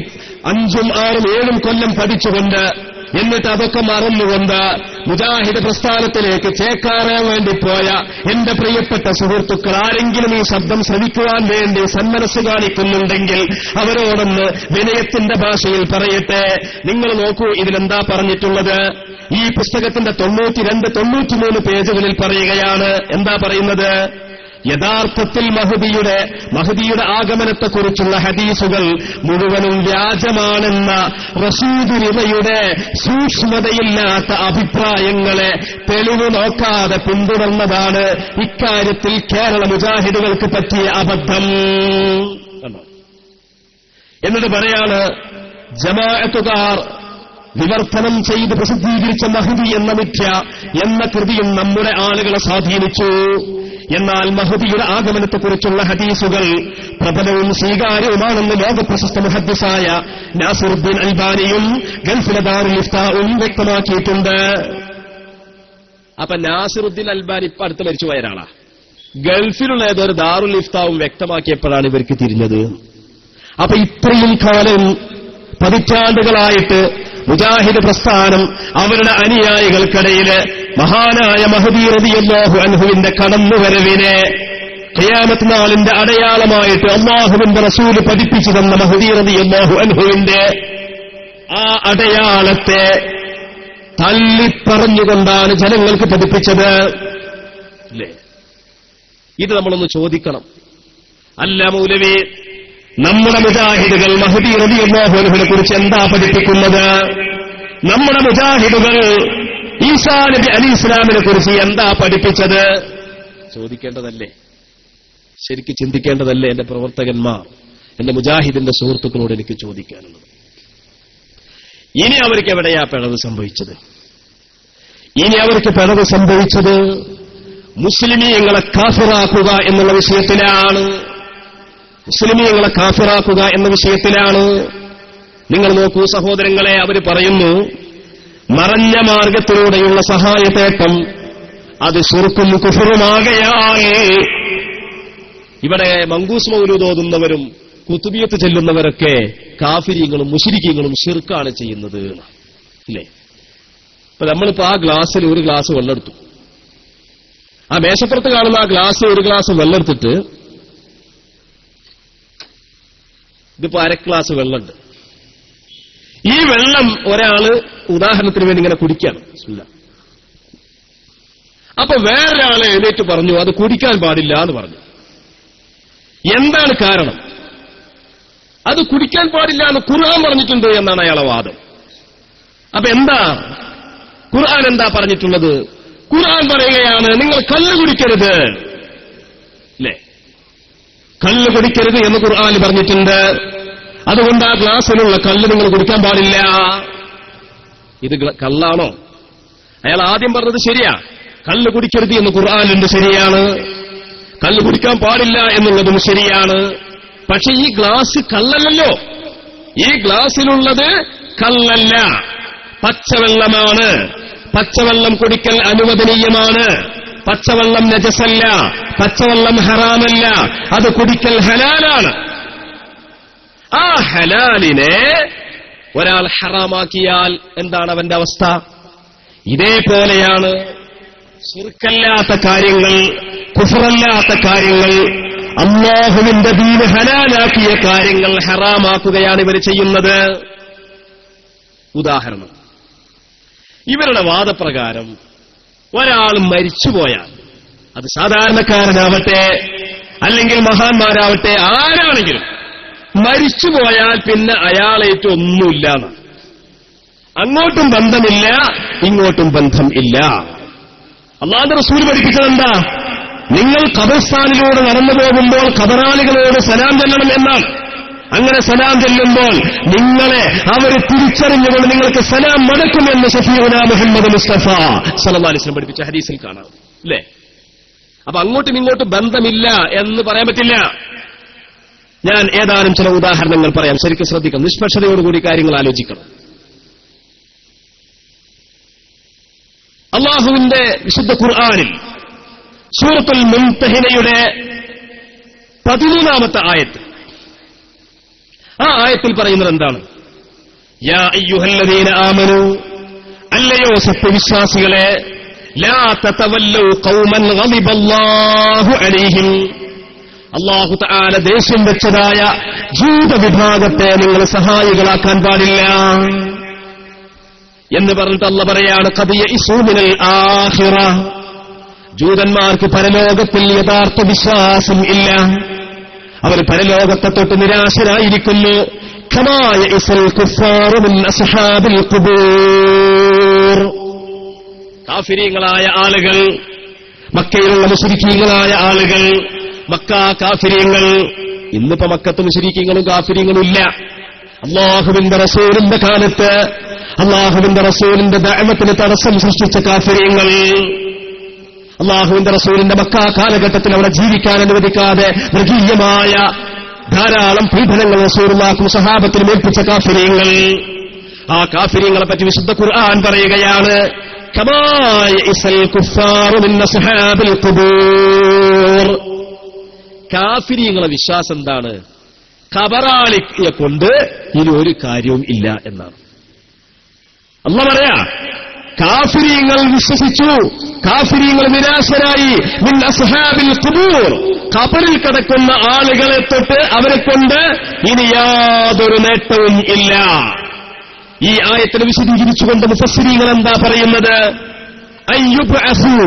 5ഉം 6ഉം 7ഉം കൊല്ലം പഠിച്ചുകൊണ്ട്, എന്നിട്ട് അതൊക്കെ മറന്നുകൊണ്ട് മുജാഹിദ് പ്രസ്ഥാനത്തിലേക്ക് ചേക്കാറാൻ വേണ്ടി പോയ എന്റെ പ്രിയപ്പെട്ട സുഹൃത്തുക്കൾ ആരെങ്കിലും ഈ ശബ്ദം ശ്രവിക്കുവാൻ വേണ്ടി സന്മനസ് കാണിക്കുന്നുണ്ടെങ്കിൽ അവരോടൊന്ന് വിനയത്തിന്റെ ഭാഷയിൽ പറയട്ടെ. നിങ്ങൾ നോക്കൂ, ഇതിലെന്താ പറഞ്ഞിട്ടുള്ളത്? ഈ പുസ്തകത്തിന്റെ 92, 93 പേജുകളിൽ പറയുകയാണ്. എന്താ പറയുന്നത്? യഥാർത്ഥത്തിൽ മഹദിയുടെ ആഗമനത്തെക്കുറിച്ചുള്ള ഹദീസുകൾ മുഴുവനും വ്യാജമാണെന്ന റസൂലുള്ളാഹിയുടെ സൂക്ഷ്മതയില്ലാത്ത അഭിപ്രായങ്ങളെ തെളിവ് നോക്കാതെ പിന്തുടർന്നതാണ് ഇക്കാര്യത്തിൽ കേരള മുജാഹിദുകൾക്ക് പറ്റിയ അബദ്ധം. എന്നിട്ട് പറയാണ്, ജമാഅത്തുകാർ വിവർത്തനം ചെയ്ത് പ്രസിദ്ധീകരിച്ച മഹ്ദി എന്ന മിഥ്യ എന്ന കൃതിയും നമ്മുടെ ആളുകളെ സ്വാധീനിച്ചു. എന്നാൽ മഹ്ദിയുടെ ആഗമനത്തെക്കുറിച്ചുള്ള ഹദീസുകൾ പ്രബലവും സ്വീകാര്യവുമാണെന്ന് ലോകപ്രശസ്ത മുഹദ്ദിസായ നാസിറുദ്ദീൻ അൽബാനിയും ഗൾഫിലെ ദാറുൽ ഇഫ്താഉം വ്യക്തമാക്കിയിട്ടുണ്ട്. അപ്പൊ നാസിറുദ്ദീൻ അൽബാനി ഇപ്പൊ അടുത്ത് മരിച്ചുപോയ ഒരാളാ. ഗൾഫിലുള്ള ഏതൊരു ദാറുൽ ഇഫ്താവും വ്യക്തമാക്കിയപ്പോഴാണ് ഇവർക്ക് തിരിഞ്ഞത്. അപ്പൊ ഇത്രയും കാലം, പതിറ്റാണ്ടുകളായിട്ട് മുജാഹിദ് പ്രസ്ഥാനം അവരുടെ അനുയായികൾക്കിടയിൽ മഹാനായ മഹ്ദി റളിയല്ലാഹു അൻഹുവിന്റെ കടന്നുവരവിനെ ഖിയാമത്ത് നാളിന്റെ അടയാളമായിട്ട് അല്ലാഹുവിന്റെ റസൂൽ പഠിപ്പിച്ചു തന്ന മഹ്ദി റളിയല്ലാഹു അൻഹുവിന്റെ ആ അടയാളത്തെ തള്ളിപ്പറഞ്ഞുകൊണ്ടാണ് ജനങ്ങൾക്ക് പഠിപ്പിച്ചത്. അല്ലേ? ഇത് നമ്മളൊന്ന് ചോദിക്കണം. അല്ല മൗലവി, നമ്മുടെ മുജാഹിദുകൾ മഹ്ദി റളിയല്ലാഹു അൻഹുവിനെ കുറിച്ച് എന്താ പഠിപ്പിക്കുന്നത്? നമ്മുടെ മുജാഹിദുകൾ ഈസാ നബി അലൈഹിസ്സലാമിനെ കുറിച്ച് എന്താ പഠിപ്പിച്ചത്? ചോദിക്കേണ്ടതല്ലേ? ശരിക്ക് ചിന്തിക്കേണ്ടതല്ലേ? എന്റെ പ്രവർത്തകന്മാർ, എന്റെ മുജാഹിദിന്റെ സുഹൃത്തുക്കളോട് എനിക്ക് ചോദിക്കാനുള്ളത്. ഇനി അവർക്ക് എവിടെയാ പിഴവ് സംഭവിച്ചത്? ഇനി അവർക്ക് പിഴവ് സംഭവിച്ചത് മുസ്ലിമീങ്ങളെ കാഫിറാക്കുക എന്നുള്ള വിഷയത്തിലാണ്. മുസ്ലിമീങ്ങളെ കാഫിറാക്കുക എന്ന വിഷയത്തിലാണ്. നിങ്ങൾ നോക്കൂ സഹോദരങ്ങളെ, അവർ പറയുന്നു മറഞ്ഞ മാർഗത്തിലൂടെയുള്ള സഹായത്തേട്ടം അത് ശിർക്കും കുഫറുമാകയാൽ ഇവിടെ മങ്കൂസ് മൗലൂദ് ഓതുന്നവരും കുത്തുബിയത്ത് ചെല്ലുന്നവരൊക്കെ കാഫിരീങ്ങളും മുശ്രിക്കീങ്ങളും ശിർക്കാണ് ചെയ്യുന്നത് അല്ലേ? അപ്പൊ നമ്മളിപ്പോ ആ ഗ്ലാസ്സിൽ ഒരു ഗ്ലാസ് വെള്ളം എടുത്തു, ആ മേശപ്പുറത്ത് കാണുന്ന ആ ഗ്ലാസ് ഒരു ഗ്ലാസ് വെള്ളം എടുത്തിട്ട് ഇതിപ്പോ 1/2 ഗ്ലാസ് വെള്ളമുണ്ട്. ഈ വെള്ളം ഒരാള് ഉദാഹരണത്തിന് വേണ്ടി ഇങ്ങനെ കുടിക്കാണ്. അപ്പൊ വേറൊരാളെ എഴുന്നേറ്റ് പറഞ്ഞു അത് കുടിക്കാൻ പാടില്ല എന്ന് പറഞ്ഞു. എന്താണ് കാരണം? അത് കുടിക്കാൻ പാടില്ല എന്ന് ഖുർആൻ പറഞ്ഞിട്ടുണ്ട് എന്നാണ് അയാളെ വാദം. അപ്പൊ എന്താ ഖുർആൻ എന്താ പറഞ്ഞിട്ടുള്ളത്? ഖുർആൻ പറയുകയാണ് നിങ്ങൾ കല്ല് കുടിക്കരുത് അല്ലേ? കല്ല് കുടിക്കരുത് എന്ന് ഖുർആൻ പറഞ്ഞിട്ടുണ്ട്. അതുകൊണ്ട് ആ ഗ്ലാസ്സിലുള്ള കല്ല് നിങ്ങൾ കുടിക്കാൻ പാടില്ല. ഇത് കള്ളാണോ? അയാൾ ആദ്യം പറഞ്ഞത് ശരിയാ, കല്ല് കുടിക്കരുത് എന്ന് ഖുർആനുണ്ട്, ശരിയാണ്. കല്ല് കുടിക്കാൻ പാടില്ല എന്നുള്ളതും ശരിയാണ്. പക്ഷെ ഈ ഗ്ലാസ് കള്ളല്ലല്ലോ. ഈ ഗ്ലാസ്സിലുള്ളത് കള്ളല്ല, പച്ചവെള്ളമാണ്. പച്ചവെള്ളം കുടിക്കൽ അനുവദനീയമാണ്. പച്ചവെള്ളം നജസല്ല, പച്ചവെള്ളം ഹറാമല്ല, അത് കുടിക്കൽ ഹലാലാണ്. ആ ഹലാലിനെ ഒരാൾ ഹറാമാക്കിയാൽ എന്താണ് അവന്റെ അവസ്ഥ? ഇതേപോലെയാണ് ശിർക്കല്ലാത്ത കാര്യങ്ങൾ, കുഫറല്ലാത്ത കാര്യങ്ങൾ, അല്ലാഹുവിന്റെ ദീൻ ഹലാലാക്കിയ കാര്യങ്ങൾ ഹറാമാക്കുകയാണ് ഇവർ ചെയ്യുന്നത്. ഉദാഹരണം, ഇവരുടെ വാദപ്രകാരം ഒരാൾ മരിച്ചുപോയാൽ, അത് സാധാരണക്കാരനാവട്ടെ അല്ലെങ്കിൽ മഹാന്മാരാവട്ടെ ആരാണെങ്കിലും മരിച്ചുപോയാൽ പിന്നെ അയാളേറ്റ് ഒന്നുമില്ല. അങ്ങോട്ടും ബന്ധമില്ല, ഇങ്ങോട്ടും ബന്ധം ഇല്ല. അല്ലാഹുവിന്റെ റസൂൽ പഠിപ്പിച്ചതെന്താ? നിങ്ങൾ ഖബർസ്ഥാനിലൂടെ നടന്നു പോകുമ്പോൾ ഖബറാളികളോട് സലാം ചെല്ലണം എന്നാണ്. അങ്ങനെ സലാം ചെല്ലുമ്പോൾ നിങ്ങളെ അവർ തിരിച്ചറിഞ്ഞുകൊണ്ട് നിങ്ങൾക്ക് സലാം മടക്കുമെന്ന് ശഫീഉനാ മുഹമ്മദ് മുസ്തഫ സല്ലല്ലാഹു അലൈഹി വസല്ലം പഠിപ്പിച്ച ഹദീസിൽ കാണാം അല്ലേ? അപ്പൊ അങ്ങോട്ടും ഇങ്ങോട്ടും ബന്ധമില്ല എന്ന് പറയാൻ പറ്റില്ല. ഞാൻ ഏതാനും ചില ഉദാഹരണങ്ങൾ പറയാം, ശരിക്കും ശ്രദ്ധിക്കണം, നിഷ്പക്ഷതയോടുകൂടി കാര്യങ്ങൾ ആലോചിക്കണം. അല്ലാഹുവിന്റെ വിശുദ്ധ ഖുർആനിൽ സൂറത്തുൽ മുംതഹിനയുടെ 13ാമത്തെ ആയത്ത്, ആ ആയത്തിൽ പറയുന്നത് എന്താണ്? യാ അയ്യുഹല്ലദീന ആമനൂ, അല്ലയോ സത്യവിശ്വാസികളെ, ലാ തതവല്ലൂ ഖൗമൻ ഗളിബല്ലാഹു അലൈഹിം, അല്ലാഹു തആല ദേഷ്യം വെച്ചതായ ജൂത വിഭാഗത്തെ നിങ്ങൾ സഹായികളാക്കാൻ പാടില്ല എന്ന് പറഞ്ഞിട്ട് അല്ലാഹു പറയാണ് ഖദ് യഇസൂ മിനൽ ആഖിറ, ജൂതന്മാർക്ക് പരലോകത്തിൽ യഥാർത്ഥ വിശ്വാസം ഇല്ല, അവർ പരലോകത്തെ തൊട്ട് നിരാശരായിരിക്കുന്നു. കമാ യഇസൽ കുഫാറു മിൻ അസ്ഹാബിൽ ഖുബൂർ, കാഫിരീങ്ങളായ ആളുകൾ, മക്കയിലുള്ള മുശ്രിക്കീങ്ങളായ ആളുകൾ, മക്ക കാഫിരീങ്ങൾ, ഇന്നിപ്പോ മക്കത്ത് മുശ്രിക്കീങ്ങളും കാഫിരീങ്ങളും ഇല്ല. അല്ലാഹുവിന്റെ റസൂലിന്റെ കാലത്ത് അല്ലാഹുവിന്റെ റസൂലിന്റെ ദഅവത്തിന് തടസ്സം സൃഷ്ടിച്ച കാഫിരീങ്ങൾ, അല്ലാഹുവിന്റെ റസൂലിന്റെ മക്ക കാലഘട്ടത്തിൽ അവിടെ ജീവിക്കാൻ അനുവദിക്കാതെ മൃഗീയമായ ധാരാളം പീഡനങ്ങൾ റസൂലുള്ളാഹിക്കും സ്വഹാബത്തിനും ഏൽപ്പിച്ച കാഫിരീങ്ങൾ, ആ കാഫിരീങ്ങളെ പറ്റി വിശുദ്ധ ഖുർആൻ പറയുകയാണ് കമാ യഇസൽ കുഫാറു മിൻ അസ്ഹാബിൽ ഖുബൂർ. കാഫിരീങ്ങളെ വിശ്വാസം എന്താണ്? ഖബറാളിയെ കൊണ്ട് ഇനി ഒരു കാര്യവും ഇല്ല എന്നാണ്. അല്ലാഹു പറയാ കാഫിരീങ്ങൾ വിശ്വസിച്ചു, കാഫിരീങ്ങൾ നിരാശരായി, മിൻ അസ്ഹാബിൽ ഖുബൂർ, ഖബറിൽ കിടക്കുന്ന ആളുകളെ തൊട്ട് അവരെ കൊണ്ട് ഇനി യാതൊരു നേട്ടവും ഇല്ല. ഈ ആയത്തിനെ വിശദീകരിച്ചുകൊണ്ട് മുഫസ്സിരീങ്ങൾ എന്താ പറയുന്നത്? അയ്യുബ്അസു,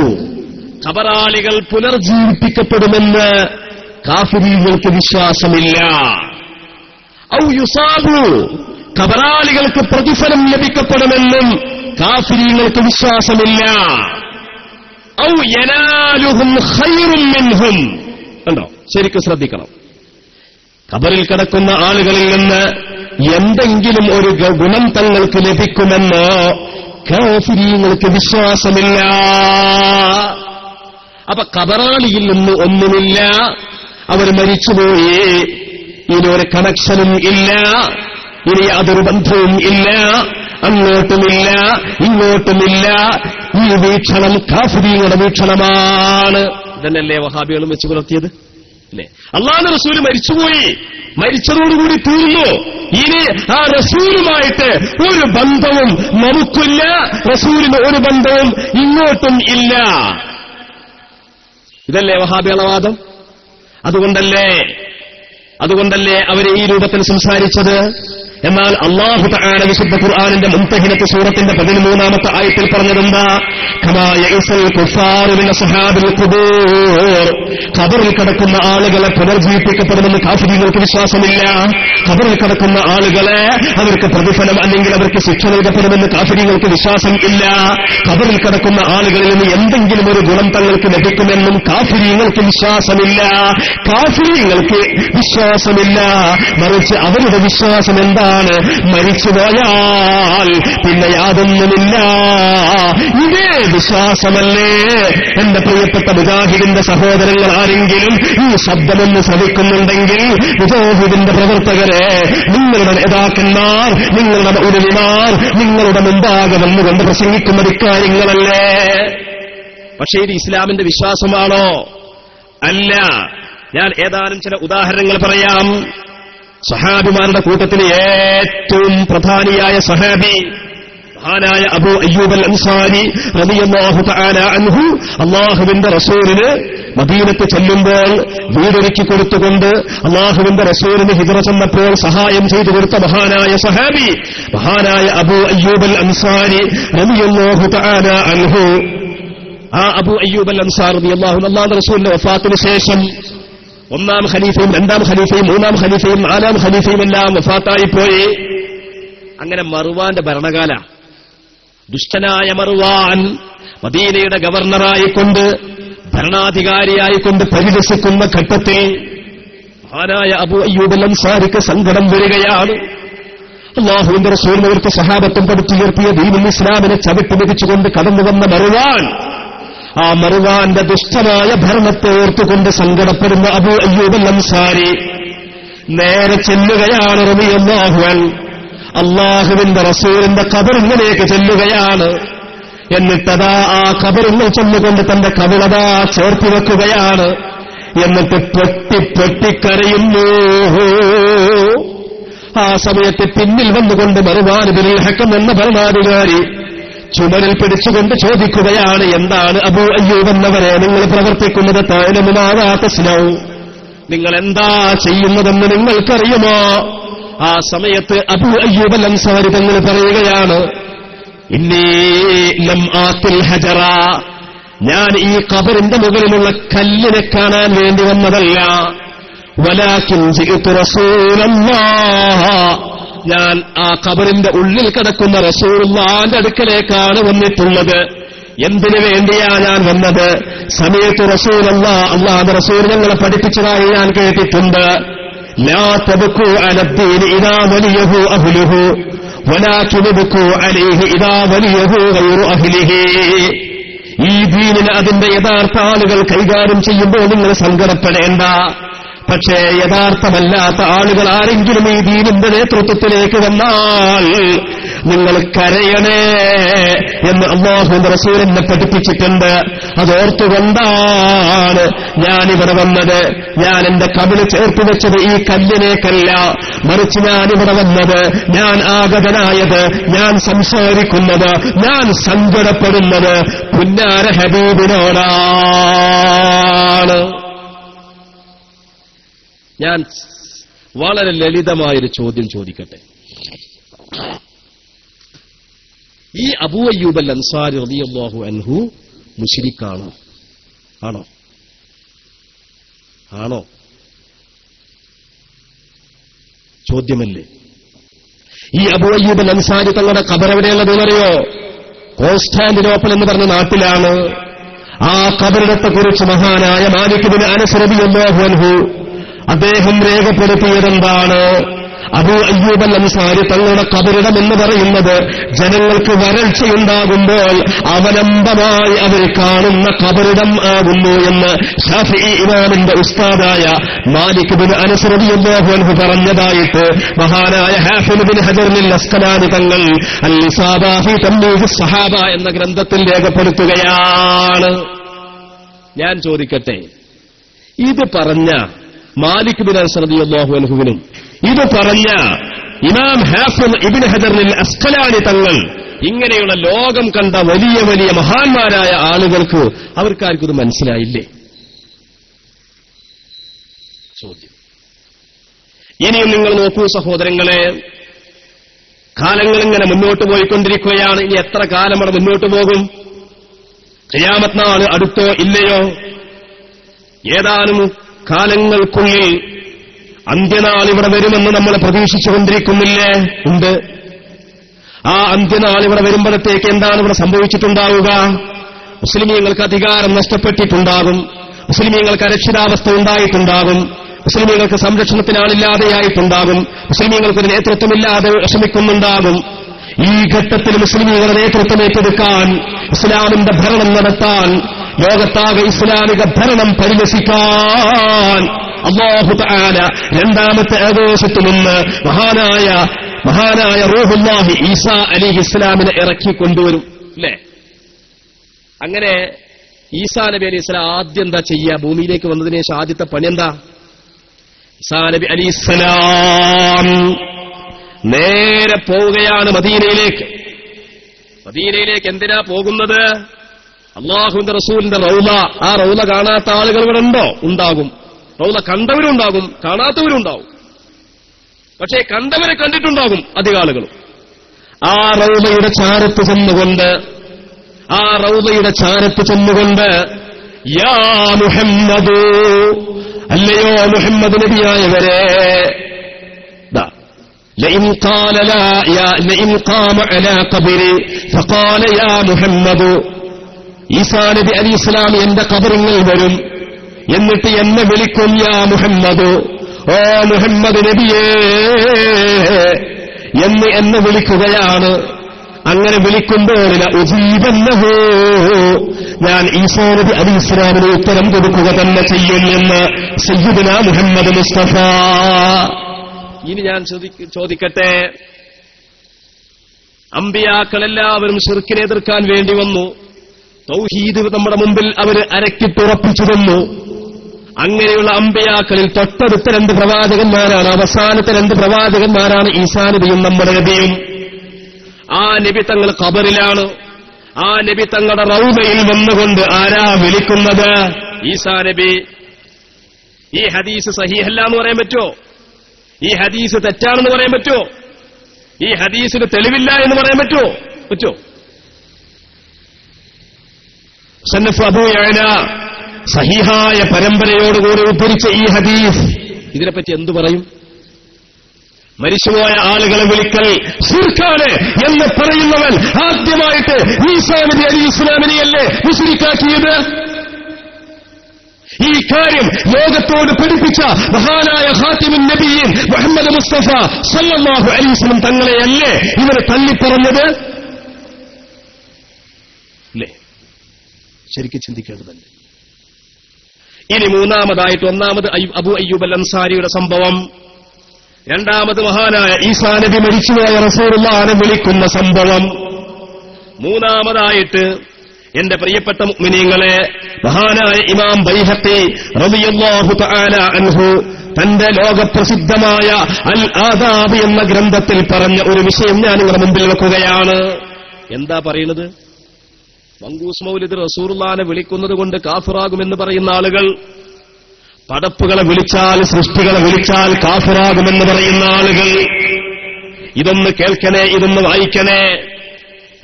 ഖബറാളികൾ പുനർജീവിപ്പിക്കപ്പെടുമെന്ന് കാഫിരീങ്ങൾക്ക് വിശ്വാസമില്ല. ഔ യുസാബു, ഖബറാളികൾക്ക് പ്രതിഫലം ലഭിക്കപ്പെടുമെന്നും കാഫിരീങ്ങൾക്ക് വിശ്വാസമില്ല. ഔ യനാലുഹും ഖൈറും മിൻഹും, കണ്ടോ? ശരിക്കും ശ്രദ്ധിക്കണം. ഖബറിൽ കിടക്കുന്ന ആളുകളിൽ നിന്ന് എന്തെങ്കിലും ഒരു ഗുണം തങ്ങൾക്ക് ലഭിക്കുമെന്നോ കാഫിരീങ്ങൾക്ക് വിശ്വാസമില്ല. അപ്പൊ ഖബറാളിയിൽ നിന്ന് ഒന്നുമില്ല, അവർ മരിച്ചുപോയി, ഇനി ഒരു കണക്ഷനും ഇല്ല, ഇനി യാതൊരു ബന്ധവും ഇല്ല, അങ്ങോട്ടുമില്ല ഇങ്ങോട്ടുമില്ല. ഈ വീക്ഷണം കാഫിരീങ്ങളുടെ വീക്ഷണമാണ്. ഇതന്നല്ലേ വഹാബികളും വെച്ച് പുലർത്തിയത്? അല്ലേ? അള്ളാഹുവിന്റെ റസൂല് മരിച്ചുപോയി, മരിച്ചതോടുകൂടി തീർന്നു. ഇനി ആ റസൂലുമായിട്ട് ഒരു ബന്ധവും നമുക്കില്ല, റസൂലിന് ഒരു ബന്ധവും ഇങ്ങോട്ടും ഇല്ല. ഇതല്ലേ വഹാബികളുടെ വാദം? അതുകൊണ്ടല്ലേ അവര് ഈ രൂപത്തിൽ സംസാരിച്ചത്. എന്നാൽ അല്ലാഹു തആല വിശുദ്ധ ഖുർആനിന്റെ മുംതഹിനത്ത് സൂറത്തിന്റെ 13-ാമത്തെ ആയത്തിൽ പറഞ്ഞതെന്താ? കമാ യഅസൽ കുഫാറു മിൻ അസ്ഹാബിൽ ഖുബൂർ. ഖബറിൽ കിടക്കുന്ന ആളുകളെ പുനർജീവിപ്പിക്കപ്പെടുമെന്ന് കാഫിറുകൾക്ക് വിശ്വാസമില്ല. ഖബറിൽ കിടക്കുന്ന ആളുകളെ അവർക്ക് പ്രതിഫലം അല്ലെങ്കിൽ അവർക്ക് ശിക്ഷ നൽകപ്പെടുമെന്ന് കാഫിറുകൾക്ക് വിശ്വാസം ഇല്ല. ഖബറിൽ കിടക്കുന്ന ആളുകളിൽ നിന്ന് എന്തെങ്കിലും ഒരു ഗുണം തങ്ങൾക്ക് ലഭിക്കുമെന്നും കാഫിറുകൾക്ക് വിശ്വാസമില്ല. മറിച്ച് അവരുടെ വിശ്വാസം എന്താ? മരിച്ചുപോയാൽ പിന്നെ യാതൊന്നുമില്ല. ഇതേ വിശ്വാസമല്ലേ എന്റെ പ്രിയപ്പെട്ട മുജാഹിദിന്റെ സഹോദരങ്ങൾ ആരെങ്കിലും ഈ ശബ്ദമെന്ന് ശ്രമിക്കുന്നുണ്ടെങ്കിൽ, മുജാഹിദിന്റെ പ്രവർത്തകരെ, നിങ്ങളുടെ നേതാക്കന്മാർ, നിങ്ങളുടെ ഉലമാർ നിങ്ങളുടെ മുമ്പാകെ വന്നുകൊണ്ട് പ്രസംഗിക്കുന്ന ഇക്കാര്യങ്ങളല്ലേ? പക്ഷേ ഇത് ഇസ്ലാമിന്റെ വിശ്വാസമാണോ? അല്ല. ഞാൻ ഏതാനും ചില ഉദാഹരണങ്ങൾ പറയാം. സഹാബിമാരുടെ കൂട്ടത്തിൽ ഏറ്റവും പ്രധാനിയായ സഹാബി മഹാനായ അബൂ അയ്യൂബ് അൽ അൻസാരി റളിയല്ലാഹു തആല അൻഹു, അല്ലാഹുവിന്റെ റസൂലിന് മദീനത്ത് ചെല്ലുമ്പോൾ വീടൊരുക്കി കൊടുത്തുകൊണ്ട് അല്ലാഹുവിന്റെ റസൂലിന് ഹിജ്റ ചെന്നപ്പോൾ സഹായം ചെയ്തു കൊടുത്ത മഹാനായ സഹാബി, മഹാനായ അബൂ അയ്യൂബ് അൽ അൻസാരി റളിയല്ലാഹു തആല അൻഹു. ആ അബൂ അയ്യൂബ് അൽ അൻസാരി റളിയല്ലാഹു അൻഹു അല്ലാഹുവിന്റെ റസൂലിന്റെ വഫാത്തിന് ശേഷം ഒന്നാം ഖലീഫയും രണ്ടാം ഖലീഫയും മൂന്നാം ഖലീഫയും നാലാം ഖലീഫയും എല്ലാം വഫാത്തായിപ്പോയി. അങ്ങനെ മർവാന്റെ ഭരണകാല, ദുഷ്ടനായ മർവാൻ മദീനയുടെ ഗവർണറായിക്കൊണ്ട് ഭരണാധികാരിയായിക്കൊണ്ട് പരിരസിക്കുന്ന ഘട്ടത്തിൽ മഹാനായ അബൂ അയ്യൂബ് അൽ അൻസാരിക്ക് സങ്കടം വരികയാണ്. അല്ലാഹുവിന്റെ റസൂലിനെ അവർക്ക് സഹാബത്തും പഠിച്ചുയർത്തിയ ദീനുൽ ഇസ്ലാമിനെ ചവിട്ടി മെതിച്ചുകൊണ്ട് കടന്നുവന്ന മർവാൻ, ആ മർവാന്റെ ദുഷ്ടമായ ഭരണത്തെ ഓർത്തുകൊണ്ട് സങ്കടപ്പെടുന്ന അബൂ അയ്യൂബ് അൽ അൻസാരി നേരെ ചെല്ലുകയാണ് റളിയല്ലാഹു അൻഹു, അല്ലാഹുവിന്റെ റസൂലിന്റെ ഖബറിലേക്ക് ചെല്ലുകയാണ്. എന്നിട്ടതാ ആ ഖബറിൽ ചെന്നുകൊണ്ട് തന്റെ കവിളതാ ചേർത്തി വെക്കുകയാണ്. എന്നിട്ട് പൊട്ടിക്കരയുന്നു. ആ സമയത്ത് പിന്നിൽ വന്നുകൊണ്ട് മർവാൻ ഇബ്നുൽ ഹക്കം എന്ന ഭരണാധികാരി ചുമലിൽ പിടിച്ചുകൊണ്ട് ചോദിക്കുകയാണ്, എന്താണ് അബൂ അയ്യൂബ് എന്നവരെ നിങ്ങൾ പ്രവർത്തിക്കുന്നത്? നിങ്ങൾ എന്താ ചെയ്യുന്നതെന്ന് നിങ്ങൾക്കറിയുമോ? ആ സമയത്ത് അബൂ അയ്യൂബ് അൽ അൻസാരി തങ്ങൾ പറയുകയാണ്, ഇന്നീ ലം ആത്തിൽ ഹജറ, ഞാൻ ഈ ഖബറിന്റെ മുകളിലുള്ള കല്ലിനെ കാണാൻ വേണ്ടി വന്നതല്ല, വലാകിൻ ജിഇതു റസൂലല്ലാഹ്, ഞാൻ ആ ഖബറിന്റെ ഉള്ളിൽ കിടക്കുന്ന റസൂലുള്ളാഹിന്റെ അടുക്കലേക്കാണ് വന്നിട്ടുള്ളത്. എന്തിനു വേണ്ടിയാ ഞാൻ വന്നത്? സമയത്ത് റസൂലല്ലാഹ്, അല്ലാഹുവിന്റെ റസൂൽ ഞങ്ങളെ പഠിപ്പിച്ചതായി ഞാൻ കേട്ടിട്ടുണ്ട്. ലാ തബ്കൂ അലദ്ദീൻ ഇദാ വലിയഹു അഹ്ലുഹു വലാകിൻ ബകൂ അലൈഹി ഇദാ വലിയഹു ഗൈറു അഹ്ലിഹി. ഈ ദീനിനെ അതിന്റെ യഥാർത്ഥ ആളുകൾ കൈകാര്യം ചെയ്യുമ്പോൾ നിങ്ങൾ സങ്കടപ്പെടേണ്ട. പക്ഷേ യഥാർത്ഥമല്ലാത്ത ആളുകൾ ആരെങ്കിലും ഈ ദീനിന്റെ നേതൃത്വത്തിലേക്ക് വന്നാൽ നിങ്ങൾ കരയണേ എന്ന് അല്ലാഹുവിന്റെ റസൂൽ എന്നെ പഠിപ്പിച്ചിട്ടുണ്ട്. അതോർത്തുകൊണ്ടാണ് ഞാനിവിടെ വന്നത്. ഞാൻ എന്റെ കവിള് ചേർത്ത് വെച്ചത് ഈ കല്ലിനേക്കല്ല, മറിച്ച് ഞാനിവിടെ വന്നത്, ഞാൻ ആഗതനായത്, ഞാൻ സംസാരിക്കുന്നത്, ഞാൻ സങ്കടപ്പെടുന്നത് പുന്നാര ഹബീബിനോടാണ്. ഞാൻ വളരെ ലളിതമായൊരു ചോദ്യം ചോദിക്കട്ടെ. ഈ അബൂ അയ്യൂബ് അൽ അൻസാരി റളിയല്ലാഹു അൻഹു മുശ്രിക്കാണോ? ആണോ? ചോദ്യമല്ലേ? ഈ അബൂ അയ്യൂബ് അൽ അൻസാരി തങ്ങളുടെ ഖബർ എവിടെയുള്ളതെന്നറിയോ? കോൺസ്റ്റാന്റിനോപ്പിൾ എന്ന് പറഞ്ഞ നാട്ടിലാണ്. ആ ഖബറിടത്തെക്കുറിച്ച് മഹാനായ മാലിക് ഇബ്നു അനസ് റളിയല്ലാഹു അൻഹു അദ്ദേഹം രേഖപ്പെടുത്തിയതെന്താണ്? അബൂ അയ്യൂബ് അൽ അൻസാരി തങ്ങളുടെ ഖബറിടം എന്ന് പറയുന്നത് ജനങ്ങൾക്ക് വരൾച്ചയുണ്ടാകുമ്പോൾ അവലംബമായി അവർ കാണുന്ന ഖബറിടം ആകുന്നു എന്ന് ശാഫിഈ ഇമാമിന്റെ ഉസ്താദായ മാലിക് ഇബ്നു അനസ് റളിയല്ലാഹു അൻഹു പറഞ്ഞതായിട്ട് മഹാനായ ഹാഫിദ് ഇബ്നു ഹജർ അൽ അസ്ഖലാനി തങ്ങൾ അൽ ഇസാബ ഫീ തംയീസ് സ്വഹാബ എന്ന ഗ്രന്ഥത്തിൽ രേഖപ്പെടുത്തുകയാണ്. ഞാൻ ചോദിക്കട്ടെ, ഇത് പറഞ്ഞ മാലിക് ബിൻ അനസ് റളിയല്ലാഹു അൻഹുവിനും ഇത് പറഞ്ഞ ഇമാം ഹാഫിദ് ഇബ്നു ഹജർ അസ്ഖലാനി തങ്ങൾ ഇങ്ങനെയുള്ള ലോകം കണ്ട വലിയ വലിയ മഹാന്മാരായ ആളുകൾക്ക് അവർക്കാർക്കും ഇത് മനസ്സിലായില്ലേ? ചോദ്യം. ഇനിയും നിങ്ങൾ നോക്കൂ സഹോദരങ്ങളെ, കാലങ്ങൾ ഇങ്ങനെ മുന്നോട്ട് പോയിക്കൊണ്ടിരിക്കുകയാണ്. ഇനി എത്ര കാലം അവിടെ മുന്നോട്ട് പോകും? ഖിയാമത്ത് നാൾ അടുത്തോ ഇല്ലയോ? ഏതാനും കാലങ്ങൾക്കുള്ളിൽ അന്ത്യനാൾ ഇവിടെ വരുമെന്ന് നമ്മൾ പ്രതീക്ഷിച്ചുകൊണ്ടിരിക്കുന്നില്ലേ? ഉണ്ട്. ആ അന്ത്യനാൾ ഇവിടെ വരുമ്പോഴത്തേക്ക് എന്താണ് ഇവിടെ സംഭവിച്ചിട്ടുണ്ടാവുക? മുസ്ലിമീങ്ങൾക്ക് അധികാരം നഷ്ടപ്പെട്ടിട്ടുണ്ടാകും, മുസ്ലിമീങ്ങൾക്ക് അരക്ഷിതാവസ്ഥ ഉണ്ടായിട്ടുണ്ടാകും, മുസ്ലിമീങ്ങൾക്ക് സംരക്ഷണത്തിന് ആളില്ലാതെയായിട്ടുണ്ടാകും, മുസ്ലിമീങ്ങൾക്ക് ഒരു നേതൃത്വമില്ലാതെ വിഷമിക്കുന്നുണ്ടാകും. ഈ ഘട്ടത്തിൽ മുസ്ലിമീങ്ങളുടെ നേതൃത്വം ഏറ്റെടുക്കാൻ, ഇസ്ലാമിന്റെ ഭരണം നടത്താൻ, ലോകത്താകെ ഇസ്ലാമിക ഭരണം പരിലസിക്കാൻ അല്ലാഹു തആല രണ്ടാമത്തെ ആകാശത്തിൽ നിന്ന് മഹാനായ റൂഹുല്ലാഹി ഈസാ അലൈഹിസ്സലാമിനെ ഇറക്കി കൊണ്ടുവരും. അല്ലേ? അങ്ങനെ ഈസാ നബി അലൈഹിസ്സലാം ആദ്യം എന്താ ചെയ്യുക? ഭൂമിയിലേക്ക് വന്നതിന് ശേഷം ആദ്യത്തെ പണി എന്താ? ഈസാ നബി അലൈഹിസ്സലാം നേരെ പോവുകയാണ് മദീനയിലേക്ക്. മദീനയിലേക്ക് എന്തിനാ പോകുന്നത്? അല്ലാഹുവിന്റെ റസൂലിന്റെ റൗള. ആ റൗള കാണാത്ത ആളുകൾ ഇവിടെ ഉണ്ടോ? ഉണ്ടാകും. റൗള കണ്ടവരുണ്ടാകും, കാണാത്തവരുണ്ടാകും. പക്ഷേ കണ്ടവരെ കണ്ടിട്ടുണ്ടാകും അധിക ആളുകളും. ആ റൗളയുടെ ചാരത്ത് ചെന്നുകൊണ്ട് യാ മുഹമ്മദ്, അല്ലയോ മുഹമ്മദ് നബിയായവരെ, لئن قام على قبري فقال يا محمد, ഈസാ നബി അലൈഹിസ്സലാം എന്റെ ഖബറിൽ വരും, എന്നിട്ട് എന്നെ വിളിക്കും യാ മുഹമ്മദ്, ഓ മുഹമ്മദ് നബിയേ എന്ന് എന്നെ വിളിക്കുകയാണ്. അങ്ങനെ വിളിക്കുമ്പോൾ ഉജീബന്നഹു, ഞാൻ ഈസാ നബി അലൈഹിസ്സലാമിന് ഉത്തരം കൊടുക്കുക തന്നെ ചെയ്യും എന്ന് സയ്യിദുനാ മുഹമ്മദ് മുസ്തഫ. ഇനി ഞാൻ ചോദിക്കട്ടെ, അമ്പിയാക്കളെല്ലാവരും ശിർക്കിനെ എതിർക്കാൻ വേണ്ടി വന്നു. തൗഹീദ് നമ്മുടെ മുമ്പിൽ അവര് അരക്കിട്ടുറപ്പിച്ചു തന്നു. അങ്ങനെയുള്ള അമ്പിയാക്കളിൽ തൊട്ടടുത്ത 2 പ്രവാചകന്മാരാണ്, അവസാനത്തെ 2 പ്രവാചകന്മാരാണ് ഈസാ നബിയും നമ്മുടെ നബിയും. ആ നബി തങ്ങൾ ഖബറിലാണ്. ആ നബി തങ്ങളുടെ റൗദയിൽ വന്നുകൊണ്ട് ആരാ വിളിക്കുന്നത്? ഈസാ നബി. ഈ ഹദീസ് സഹീഹല്ല എന്ന് പറയാൻ പറ്റുമോ? ഈ ഹദീസ് തെറ്റാണെന്ന് പറയാൻ പറ്റുമോ? ഈ ഹദീസിന് തെളിവില്ല എന്ന് പറയാൻ പറ്റുമോ? മുസന്നഫ് അബൂ യഅല സഹീഹായ പരമ്പരയോടുകൂടി ഉദ്ധരിച്ച ഈ ഹദീസ്, ഇതിനെപ്പറ്റി എന്തു പറയും? മരിച്ചുപോയ ആളുകളെ വിളിക്കൽ ശിർക്കാണ് എന്ന് പറയുന്നവൻ ആദ്യമായിട്ട് ഈസാ നബി അലൈഹിസ്സലാമിനെയല്ലേ മുശ്രിക്കാക്കിയത്? ഈ കാര്യം ലോകത്തോട് പഠിപ്പിച്ച മഹാനായ ഖാതിമുൻ നബിയീൻ മുഹമ്മദ് മുസ്തഫ സല്ലല്ലാഹു അലൈഹി വസല്ലം തങ്ങളെയല്ലേ ഇവരെ തള്ളിപ്പറഞ്ഞത്? അല്ലേ? ശരിക്കും ചിന്തിക്കേണ്ടതല്ലേ? ഇനി മൂന്നാമതായിട്ട്, ഒന്നാമത് അബൂ അയ്യൂബ് അൽ അൻസാരിയുടെ സംഭവം, രണ്ടാമത് മഹാനായ ഈസാ നബി മരിച്ചുപോയ റസൂലുള്ളാഹിനെ വിളിക്കുന്ന സംഭവം, മൂന്നാമതായിട്ട് എന്റെ പ്രിയപ്പെട്ട മുഅ്മിനീങ്ങളെ, മഹാനായ ഇമാം ബൈഹഖി റളിയല്ലാഹു തആല അൻഹു തന്റെ ലോകപ്രസിദ്ധമായ അൽ ആദാബ് എന്ന ഗ്രന്ഥത്തിൽ പറഞ്ഞ ഒരു വിഷയം ഞാൻ നിങ്ങളുടെ മുമ്പിൽ വെക്കുകയാണ്. എന്താ പറയുന്നത്? മങ്കൂസ് മൗലിദ് റസൂലുള്ളാഹിനെ വിളിക്കുന്നത് കൊണ്ട് കാഫിറാകുമെന്ന് പറയുന്ന ആളുകൾ, പടപ്പുകളെ വിളിച്ചാൽ, സൃഷ്ടികളെ വിളിച്ചാൽ കാഫിറാകുമെന്ന് പറയുന്ന ആളുകൾ, ഇതൊന്ന് കേൾക്കണേ, ഇതൊന്ന് വായിക്കണേ.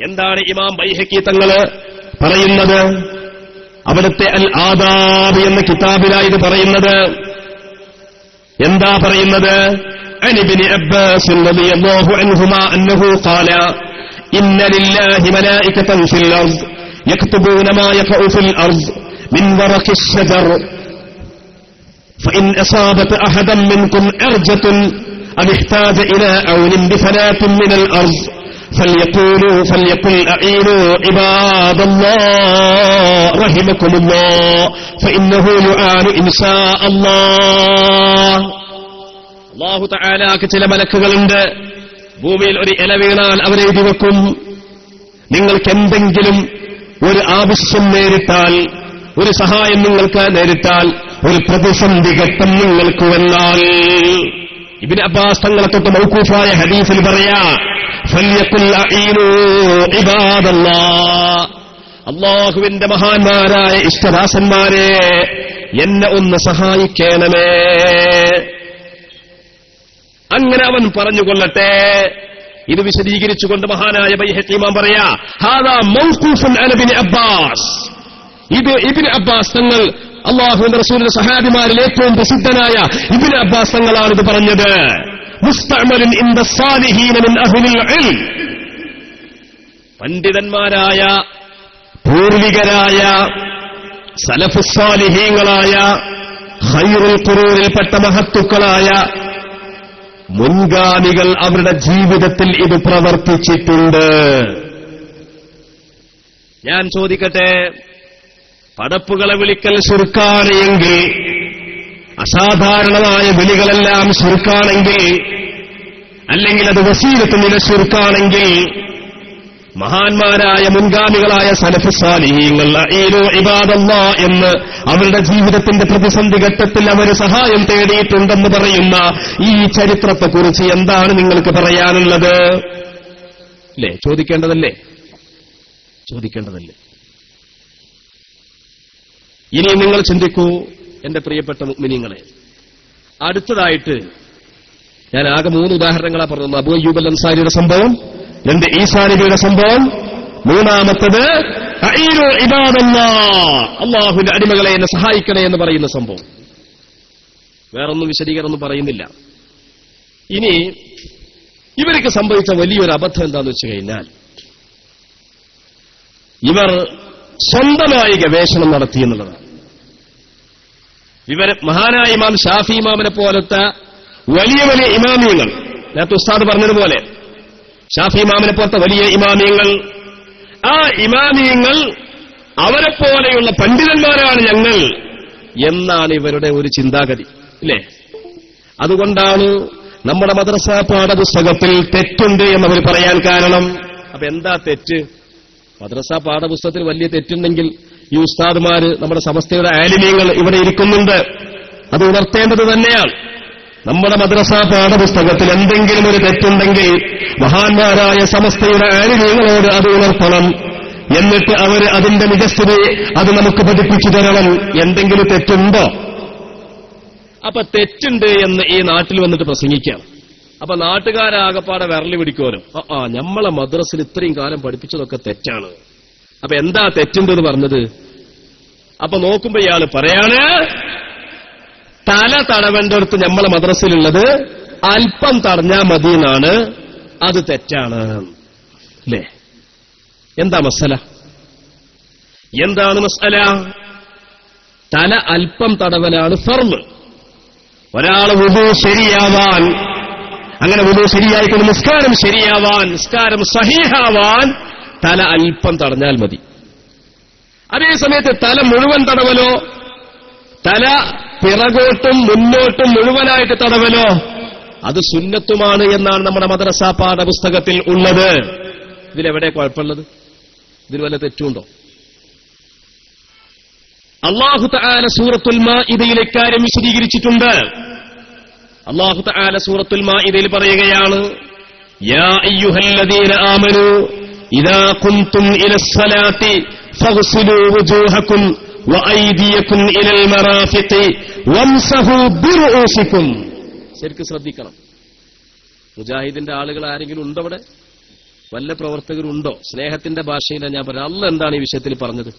എന്താണ് ഇമാം ബൈഹഖി തങ്ങള് പറയുന്നത്? അവിടുത്തെ അൽ ആദാബ് എന്ന കിതാബിലായി ഇത് പറയുന്നത്. എന്താ പറയുന്നത്? അൻ ഇബ്നു അബ്ബാസ് റളിയല്ലാഹു അൻഹുമാ അന്നഹു ഖാല ഇന്ന ലില്ലാഹി മലായികതൻ ഫിൽ അർദ് യക്തുബൂന മാ യഖഉ ഫിൽ അർദ് മിൻ വറഖി الشجر فإن أصابت أحدا منكم أرجة أو احتاج إلى عون بفلاة من الأرض فليقل أعينوا عباد الله رحمكم الله فإنه يعان إن شاء الله. അല്ലാഹു തആലാക്ക് ചില മലക്കുകളുണ്ട്. ഭൂമിയിൽ ഒരു ഇല വീണാൽ അവരെ എഴുതി വെക്കും. നിങ്ങൾക്ക് എന്തെങ്കിലും ഒരു ആവശ്യം നേരിട്ടാൽ, ഒരു സഹായം നിങ്ങൾക്ക് നേരിട്ടാൽ, ഒരു പ്രതിസന്ധി ഘട്ടം നിങ്ങൾക്ക് വന്നാൽ, ഇബ്നു അബ്ബാസ് തങ്ങളെ തൊട്ട് മൗഖൂഫായ ഹദീസിൽ പറയാ, ഫല്യഖുൽ അഈനൂ ഇബാദല്ലാഹ്, അല്ലാഹുവിന്റെ മഹാന്മാരായ ഇഷ്ടദാസന്മാരെ എന്നെ ഒന്ന് സഹായിക്കണമേ. അങ്ങനെ അവൻ പറഞ്ഞുകൊള്ളട്ടെ. ഇത് വിശദീകരിച്ചുകൊണ്ട് മഹാനായ ബൈഹഖി ഇമാം പറയാ, ഹാദാ മൗഖൂഫുൻ അല ഇബ്നു അബ്ബാസ്, ഇത് ഇബ്നു അബ്ബാസ് തങ്ങൾ, അല്ലാഹുവിന്റെ റസൂലിന്റെ സഹാബിമാരിൽ ഏറ്റവും പ്രസിദ്ധനായ ഇബ്നു അബ്ബാസ് തങ്ങളാണ് ഇത് പറഞ്ഞത്. മുസ്തഅമലുൻ ഇൻദ സാലിഹീന മിൻ അഹ്ലിൽ ഇൽം, പണ്ഡിതന്മാരായ പൂർവികരായ സലഫുസ്സാലിഹീങ്ങളായ ഖൈറുൽ ഖുറൂനിൽപ്പെട്ട മഹത്തുക്കളായ മുൻഗാമികൾ അവരുടെ ജീവിതത്തിൽ ഇത് പ്രവർത്തിച്ചിട്ടുണ്ട്. ഞാൻ ചോദിക്കട്ടെ, പടപ്പുകളെ വിളിക്കൽ ശിർക്കാണ് എങ്കിൽ, അസാധാരണമായ വിളികളെല്ലാം ശിർക്കാണെങ്കിൽ, അല്ലെങ്കിൽ അത് വസീലത്ത് മിന ശിർക്കാണെങ്കിൽ, മഹാന്മാരായ മുൻഗാമികളായ സലഫ് സാലിഹീങ്ങൾ അഈനൂ ഇബാദല്ലാഹ് എന്ന് അവരുടെ ജീവിതത്തിന്റെ പ്രതിസന്ധി ഘട്ടത്തിൽ അവർ സഹായം തേടിയിട്ടുണ്ടെന്ന് പറയുന്ന ഈ ചരിത്രത്തെക്കുറിച്ച് എന്താണ് നിങ്ങൾക്ക് പറയാനുള്ളത്? അല്ലേ, ചോദിക്കേണ്ടതല്ലേ? ഇനി നിങ്ങൾ ചിന്തിക്കൂ എന്റെ പ്രിയപ്പെട്ട മുഅ്മിനീങ്ങളെ. അടുത്തതായിട്ട് ഞാൻ ആകെ 3 ഉദാഹരണങ്ങളാണ് പറഞ്ഞത്. അബൂ അയ്യൂബ് അൽ അൻസാരിയുടെ സംഭവം, 2 ഈസാ നബിയുടെ സംഭവം, 3-ാമത്തത് അഈനൂ ഇബാദല്ലാഹ്, അല്ലാഹുവിന്റെ അടിമകളെ എന്നെ സഹായിക്കണേ എന്ന് പറയുന്ന സംഭവം. വേറൊന്നും വിശദീകരണമൊന്നും പറയുന്നില്ല. ഇനി ഇവർക്ക് സംഭവിച്ച വലിയൊരു അബദ്ധം എന്താണെന്ന് വെച്ച് കഴിഞ്ഞാൽ, ഇവർ സ്വന്തമായി ഗവേഷണം നടത്തി എന്നുള്ളതാണ്. മഹാനായ ഇമാം ഷാഫി ഇമാമിനെ പോലത്തെ വലിയ വലിയ ഇമാമിയങ്ങൾ, നേരത്തെ ഉസ്താദ് പറഞ്ഞതുപോലെ ഷാഫി ഇമാമിനെ പോലത്തെ വലിയ ഇമാമിയങ്ങൾ, ആ ഇമാമിയങ്ങൾ അവരെപ്പോലെയുള്ള പണ്ഡിതന്മാരാണ് ഞങ്ങൾ എന്നാണ് ഇവരുടെ ഒരു ചിന്താഗതി, ഇല്ലേ? അതുകൊണ്ടാണ് നമ്മുടെ മദ്രസ പാഠപുസ്തകത്തിൽ തെറ്റുണ്ട് എന്നവർ പറയാൻ കാരണം. അപ്പൊ എന്താ തെറ്റ്? മദ്രസ പാഠപുസ്തകത്തിൽ വലിയ തെറ്റുണ്ടെങ്കിൽ ഈ ഉസ്താദുമാര്, നമ്മുടെ സമസ്തയുടെ ആലിമീങ്ങൾ ഇവിടെ ഇരിക്കുന്നുണ്ട്, അത് ഉണർത്തേണ്ടത് തന്നെയാണ്. നമ്മുടെ മദ്രസ പാഠപുസ്തകത്തിൽ എന്തെങ്കിലും ഒരു തെറ്റുണ്ടെങ്കിൽ മഹാന്മാരായ സമസ്തയുടെ ആലിമീങ്ങളോട് അത് ഉണർത്തണം. എന്നിട്ട് അവർ അതിന്റെ നിജസ്ഥിതി അത് നമുക്ക് പഠിപ്പിച്ചു തരണം. എന്തെങ്കിലും തെറ്റുണ്ടോ? അപ്പൊ തെറ്റുണ്ട് എന്ന് ഈ നാട്ടിൽ വന്നിട്ട് പ്രസംഗിക്കാം. അപ്പൊ നാട്ടുകാരാകപ്പാടെ വിരല് പിടിക്കുമല്ലോ, നമ്മളെ മദ്രസിൽ ഇത്രയും കാലം പഠിപ്പിച്ചതൊക്കെ തെറ്റാണ്. അപ്പൊ എന്താ തെറ്റുണ്ടെന്ന് പറഞ്ഞത്? അപ്പൊ നോക്കുമ്പോ ഇയാള് പറയാണ്, തല തടവേണ്ടടുത്ത് നമ്മളെ മദ്രസിലുള്ളത് അല്പം തടഞ്ഞാ മതി എന്നാണ്, അത് തെറ്റാണ്. അല്ലേ? എന്താ മസല? എന്താണ് മസല? തല അല്പം തടവലാണ് ഫർള്. ഒരാൾ വുളു ശരിയാവാൻ, അങ്ങനെ വുളു ശരിയായിക്കൊണ്ട് നിസ്കാരം ശരിയാവാൻ, നിസ്കാരം സഹീഹാവാൻ തല അല്പം തടഞ്ഞാൽ മതി. അതേസമയത്ത് തല മുഴുവൻ തടവലോ, തല പിറകോട്ടും മുന്നോട്ടും മുഴുവനായിട്ട് തടവലോ, അത് സുന്നത്തുമാണ് എന്നാണ് നമ്മുടെ മദ്രസ പാഠപുസ്തകത്തിൽ ഉള്ളത്. ഇതിലെവിടെ കുഴപ്പമുള്ളത്? ഇതിൽ വല്ല തെറ്റുണ്ടോ? അല്ലാഹു തആല സൂറത്തുൽ മാഇദയിൽ ഇക്കാര്യം വിശദീകരിച്ചിട്ടുണ്ട്. അല്ലാഹു തആല സൂറത്തുൽ മാഇദയിൽ പറയുകയാണ്, യാ അയ്യുഹല്ലദീന ആമനൂ ഇദാ ഖുംതും ഇലസ്സലാത്തി ഫഗ്സിലൂ വുജൂഹക്കും വഅയ്ദിയക്കും ഇലൽ മറാഫിഖി വംസഹൂ ബിറുഊസിക്കും. ശരിക്കും ശ്രദ്ധിക്കണം. മുജാഹിദിന്റെ ആളുകൾ ആരെങ്കിലും ഉണ്ടോ ഇവിടെ? വല്ല പ്രവർത്തകരുണ്ടോ? സ്നേഹത്തിന്റെ ഭാഷയിലാണ് ഞാൻ പറഞ്ഞത്. അല്ലാഹ് എന്താണ് ഈ വിഷയത്തിൽ പറഞ്ഞത്?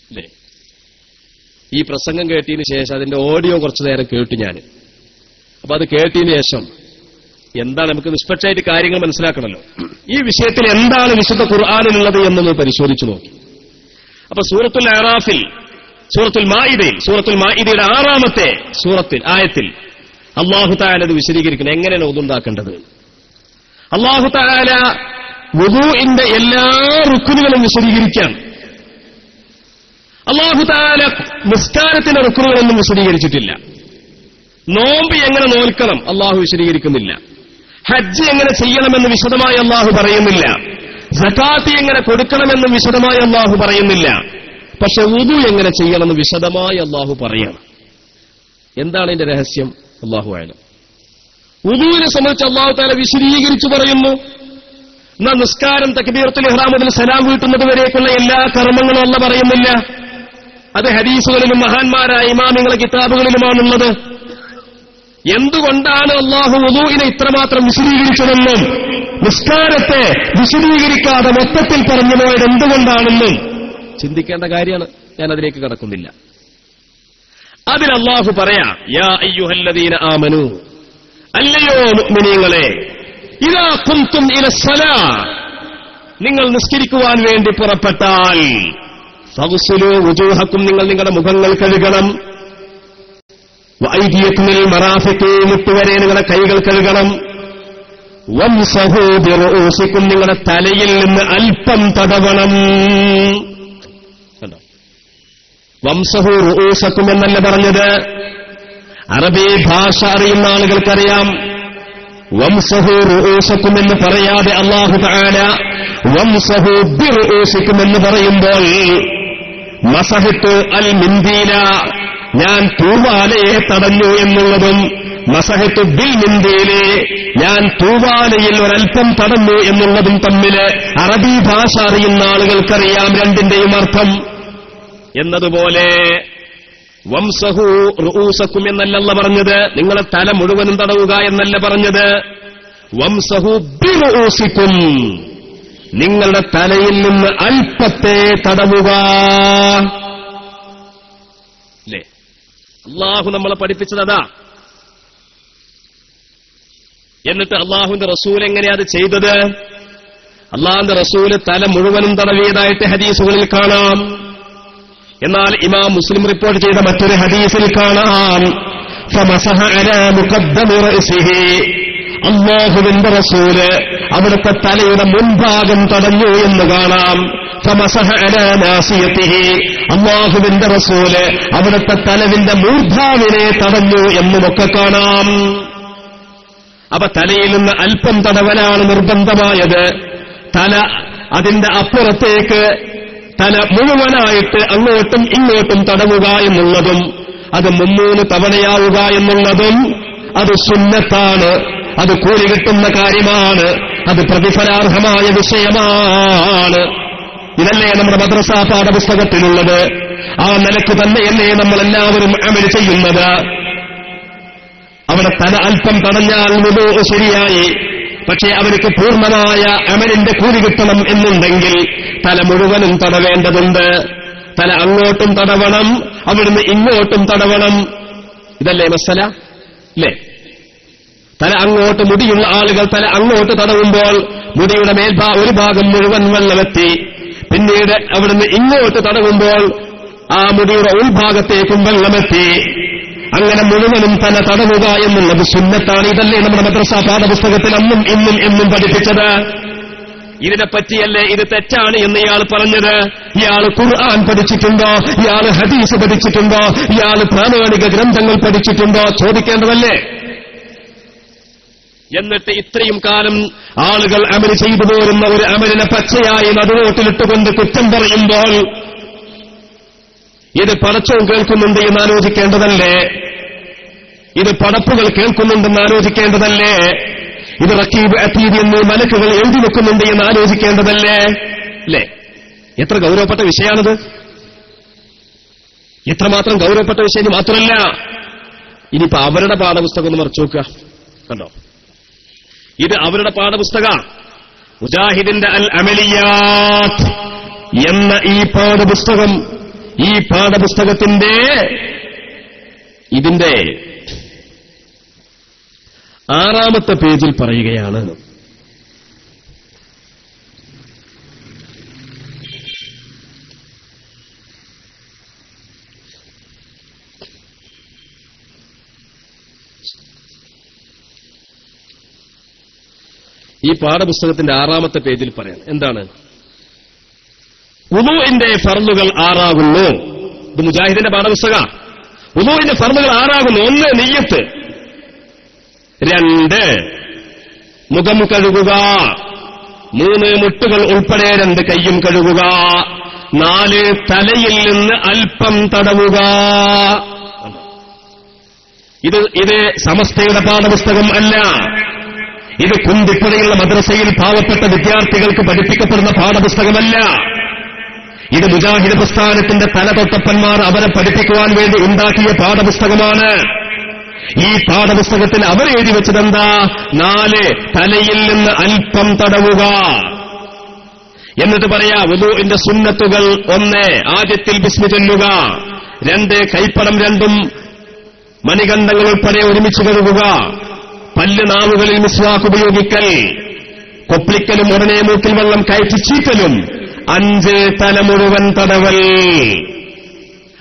അല്ലേ? ഈ പ്രസംഗം കേട്ടതിന് ശേഷം അതിന്റെ ഓഡിയോ കുറച്ചു നേരം കേട്ടു ഞാൻ. അപ്പൊ അത് കേട്ടതിന് ശേഷം എന്താണ്, നമുക്ക് നിഷ്പക്ഷമായിട്ട് കാര്യങ്ങൾ മനസ്സിലാക്കണമല്ലോ. ഈ വിഷയത്തിൽ എന്താണ് വിശുദ്ധ ഖുർആനിലുള്ളത് എന്നൊന്ന് പരിശോധിച്ചു നോക്കി. അപ്പൊ സൂറത്തുൽ അറാഫിൽ, സൂറത്തുൽ മാഇദയുടെ 6-ാമത്തെ സൂറത്തിൽ ആയത്തിൽ അല്ലാഹു തആല ഇത് വിശദീകരിക്കുന്നത് എങ്ങനെയാണ് വുദൂണ്ടാക്കേണ്ടത്. അല്ലാഹു തആല വുദൂഇന്റെ എല്ലാ റുക്നുകളും വിശദീകരിക്കാം. അല്ലാഹു തആല നിസ്കാരത്തിന്റെ റുക്നുകളൊന്നും വിശദീകരിച്ചിട്ടില്ല. നോമ്പ് എങ്ങനെ നോൽക്കണം അല്ലാഹു വിശദീകരിക്കുന്നില്ല. ഹജ്ജ് എങ്ങനെ ചെയ്യണമെന്ന് വിശദമായി അല്ലാഹു പറയുന്നില്ല. സകാത്ത് എങ്ങനെ കൊടുക്കണമെന്ന് വിശദമായി അല്ലാഹു പറയുന്നില്ല. പക്ഷെ വുദു എങ്ങനെ ചെയ്യണമെന്ന് വിശദമായി അള്ളാഹു പറയണം. എന്താണ് ഇതിന്റെ രഹസ്യം? അള്ളാഹു ആയാലും വുദുവിനെ സംബന്ധിച്ച് അള്ളാഹു തആല വിശദീകരിച്ചു പറയുന്നു. എന്നാൽ നിസ്കാരം തക്ബീറത്തുൽ ഇഹ്റാം മുതൽ സലാം വീട്ടുന്നത് വരേക്കുള്ള എല്ലാ കർമ്മങ്ങളും അല്ല പറയുന്നില്ല. അത് ഹദീസുകളിലും മഹാന്മാരായ ഇമാമിങ്ങളുടെ കിതാബുകളിലുമാണുള്ളത്. എന്തുകൊണ്ടാണ് അള്ളാഹു വുദൂഇനെ ഇത്രമാത്രം വിശദീകരിച്ചതെന്നും നിസ്കാരത്തെ വിശദീകരിക്കാതെ മൊത്തത്തിൽ പറഞ്ഞു പോയത് എന്തുകൊണ്ടാണെന്നും ചിന്തിക്കേണ്ട കാര്യമാണ്. ഞാൻ അതിലേക്ക് കടക്കുന്നില്ല. അതിൽ അള്ളാഹു പറയാ, യാ അയ്യുഹല്ലദീന ആമനൂ, അല്ലയോ മുഅ്മിനീങ്ങളെ, ഇദാ ഖുംതും ഇലസ്സലാ, നിങ്ങൾ നിസ്കരിക്കുവാൻ വേണ്ടി പുറപ്പെട്ടാൽ, ഫഗ്സുലൂ വുജൂഹക്കും, നിങ്ങൾ നിങ്ങളുടെ മുഖങ്ങൾ കഴുകണം, വഅയ്ദിയകും ഇലൽ മറാഫിഖി, മുട്ടുവരെ നിങ്ങളുടെ കൈകൾ കഴുകണം, വംസഹൂ ബിറുഊസിക്കും, നിങ്ങളുടെ തലയിൽ നിന്ന് അല്പം തടവണം. വംസഹു റുഊസക്കും എന്നല്ല പറഞ്ഞത്. അറബി ഭാഷ അറിയുന്ന ആളുകൾക്കറിയാം, വംസഹു റുഊസക്കും എന്ന് പറയാതെ അല്ലാഹു തആല വംസഹു ബിറുഊസിക്കും എന്ന് പറയുമ്പോൾ, മസഹത്തു അൽ മിന്ദീല, ഞാൻ തൂവാലയെ തടഞ്ഞു എന്നുള്ളതും, മസഹത്തു ബിൽ മിന്ദീലെ, ഞാൻ തൂവാലയിൽ ഒരൽപ്പം തടഞ്ഞു എന്നുള്ളതും തമ്മില് അറബി ഭാഷ അറിയുന്ന ആളുകൾക്കറിയാം രണ്ടിന്റെയും അർത്ഥം. എന്നതുപോലെ വംസഹു റുഊസക്കും എന്നല്ല പറഞ്ഞത്, നിങ്ങളെ തല മുഴുവനും തടവുക എന്നല്ല പറഞ്ഞത്. വംസഹു ബിറുഊസിക്കും, നിങ്ങളുടെ തലയിൽ നിന്ന് അല്പത്തെ തടവുക. അല്ലേ? അള്ളാഹു നമ്മളെ പഠിപ്പിച്ചതാ. എന്നിട്ട് അള്ളാഹുവിന്റെ റസൂൽ എങ്ങനെയാ അത് ചെയ്തത്? അള്ളാഹുവിന്റെ റസൂല് തല മുഴുവനും തടവിയതായിട്ട് ഹദീസുകളിൽ കാണാം. എന്നാൽ ഇമാം മുസ്ലിം റിപ്പോർട്ട് ചെയ്ത മറ്റൊരു ഹദീസിൽ കാണാം, ഫമസഹ അലാ മുഖദ്ദമി റഅസിഹി, അല്ലാഹുവിന്റെ റസൂല് അവിടുത്തെ തലയുടെ മുൻഭാഗം തടഞ്ഞു എന്ന് കാണാം. ഫമസഹ അലാ നാസിയതിഹി, അല്ലാഹുവിന്റെ റസൂല് അവിടുത്തെ തലവിന്റെ മൂർധാവിനെ തടഞ്ഞു എന്നുമൊക്കെ കാണാം. അപ്പൊ തലയിൽ നിന്ന് അല്പം തടവലാണ് നിർബന്ധമായത്. തല അതിന്റെ അപ്പുറത്തേക്ക് തല മുഴുവനായിട്ട് അങ്ങോട്ടും ഇങ്ങോട്ടും തടവുക എന്നുള്ളതും, അത് 3 തവണയാവുക എന്നുള്ളതും അത് സുന്നത്താണ്. അത് കൂലി കിട്ടുന്ന കാര്യമാണ്. അത് പ്രതിഫലാർഹമായ വിഷയമാണ്. ഇതല്ലേ നമ്മുടെ മദ്രസ പാഠപുസ്തകത്തിലുള്ളത്? ആ നിലക്ക് തന്നെയല്ലേ നമ്മളെല്ലാവരും അമൽ ചെയ്യുന്നത്? അവിടെ തല അല്പം തടഞ്ഞാൽ വുദൂ ശരിയായി. പക്ഷേ അവർക്ക് പൂർണ്ണമായ അമലിന്റെ കൂലി കിട്ടണം എന്നുണ്ടെങ്കിൽ തല മുഴുവനും തടവേണ്ടതുണ്ട്. തല അങ്ങോട്ടും തടവണം, അവിടുന്ന് ഇങ്ങോട്ടും തടവണം. ഇതല്ലേ മസല? അല്ലേ? തല അങ്ങോട്ട്, മുടിയുള്ള ആളുകൾ തല അങ്ങോട്ട് തടവുമ്പോൾ മുടിയുടെ ഒരു ഭാഗം മുഴുവൻ വെള്ളമെത്തി. പിന്നീട് അവിടുന്ന് ഇങ്ങോട്ട് തടവുമ്പോൾ ആ മുടിയുടെ ഉൾഭാഗത്തേക്കും വെള്ളമെത്തി. അങ്ങനെ മുഴുവനും തല തടവുക എന്നുള്ളത് സുന്നത്താണ്. ഇതല്ലേ നമ്മുടെ മദ്രസ പാഠപുസ്തകത്തിൽ അന്നും ഇന്നും എന്നും പഠിപ്പിച്ചത്? ഇതിനെപ്പറ്റിയല്ലേ ഇത് തെറ്റാണ് എന്ന് ഇയാൾ പറഞ്ഞത്? ഇയാൾ ഖുർആൻ പഠിച്ചിട്ടുണ്ടോ? ഇയാൾ ഹദീസ് പഠിച്ചിട്ടുണ്ടോ? ഇയാൾ പ്രാമാണിക ഗ്രന്ഥങ്ങൾ പഠിച്ചിട്ടുണ്ടോ? ചോദിക്കേണ്ടതല്ലേ? എന്നിട്ട് ഇത്രയും കാലം ആളുകൾ അമൽ ചെയ്തു പോരുന്ന ഒരു അമലിനെ പച്ചയായി നടുവോട്ടിലിട്ടുകൊണ്ട് കുറ്റം പറയുമ്പോൾ ഇത് പടച്ചോൻ കേൾക്കുന്നുണ്ട് എന്ന് ആലോചിക്കേണ്ടതല്ലേ? ഇത് പടപ്പുകൾ കേൾക്കുന്നുണ്ടെന്ന് ആലോചിക്കേണ്ടതല്ലേ? ഇത് റക്കീബ് അതീദ് എന്നീ മലക്കുകൾ എഴുതി വെക്കുന്നുണ്ട് എന്ന് ആലോചിക്കേണ്ടതല്ലേ? അല്ലേ? എത്ര ഗൗരവപ്പെട്ട വിഷയമാണിത്! എത്രമാത്രം ഗൗരവപ്പെട്ട വിഷയം! മാത്രമല്ല, ഇനിയിപ്പോ അവരുടെ പാഠപുസ്തകം ഒന്ന് മറിച്ചു നോക്കുക. കണ്ടോ? ഇത് അവരുടെ പാഠപുസ്തക മുജാഹിദിന്റെ അൽ അമലിയാത്ത് എന്ന ഈ പാഠപുസ്തകം, ഈ പാഠപുസ്തകത്തിന്റെ ഇതിന്റെ 6ാമത്തെ പേജിൽ പറയുകയാണ്, ഈ പാഠപുസ്തകത്തിന്റെ 6ാമത്തെ പേജിൽ പറയാം. എന്താണ്? വുദൂഇന്റെ ഫർളുകൾ 6 ഇത് മുജാഹിദിന്റെ പാഠപുസ്തക. വുദൂഇന്റെ ഫർളുകൾ 6 1 നിയ്യത്ത്, 2 മുഖം കഴുകുക, 3 മുട്ടുകൾ ഉൾപ്പെടെ 2 കൈയും കഴുകുക, 4 തലയിൽ നിന്ന് അല്പം തടവുക. ഇത് സമസ്തയുടെ പാഠപുസ്തകം അല്ല. ഇത് കുന്തിപ്പുഴയുള്ള മദ്രസയിൽ പാവപ്പെട്ട വിദ്യാർത്ഥികൾക്ക് പഠിപ്പിക്കപ്പെടുന്ന പാഠപുസ്തകമല്ല. ഇത് മുജാഹിദ് പ്രസ്ഥാനത്തിന്റെ തലതൊട്ടപ്പന്മാർ അവരെ പഠിപ്പിക്കുവാൻ വേണ്ടി ഉണ്ടാക്കിയ പാഠപുസ്തകമാണ്. ഈ പാഠപുസ്തകത്തിൽ അവർ എഴുതി വെച്ചതെന്താ? 4 തലയിൽ നിന്ന് അല്പം തടവുക. എന്നിട്ട് പറയാ വുദൂഇന്റെ സുന്നത്തുകൾ: 1 ആദ്യത്തിൽ ബിസ്മി ചൊല്ലുക, 2 കൈപ്പടം 2 മണികണ്ഠങ്ങൾ ഉൾപ്പെടെ ഒരുമിച്ച് കഴുകുക, പല്ല് നാവുകളിൽ മിസ്വാക്ക് ഉപയോഗിക്കൽ, കൊപ്ലിക്കലും ഉടനെ മൂക്കിൽ വെള്ളം കയറ്റി ചീറ്റലും, 5 തല മുഴുവൻ തടവൽ.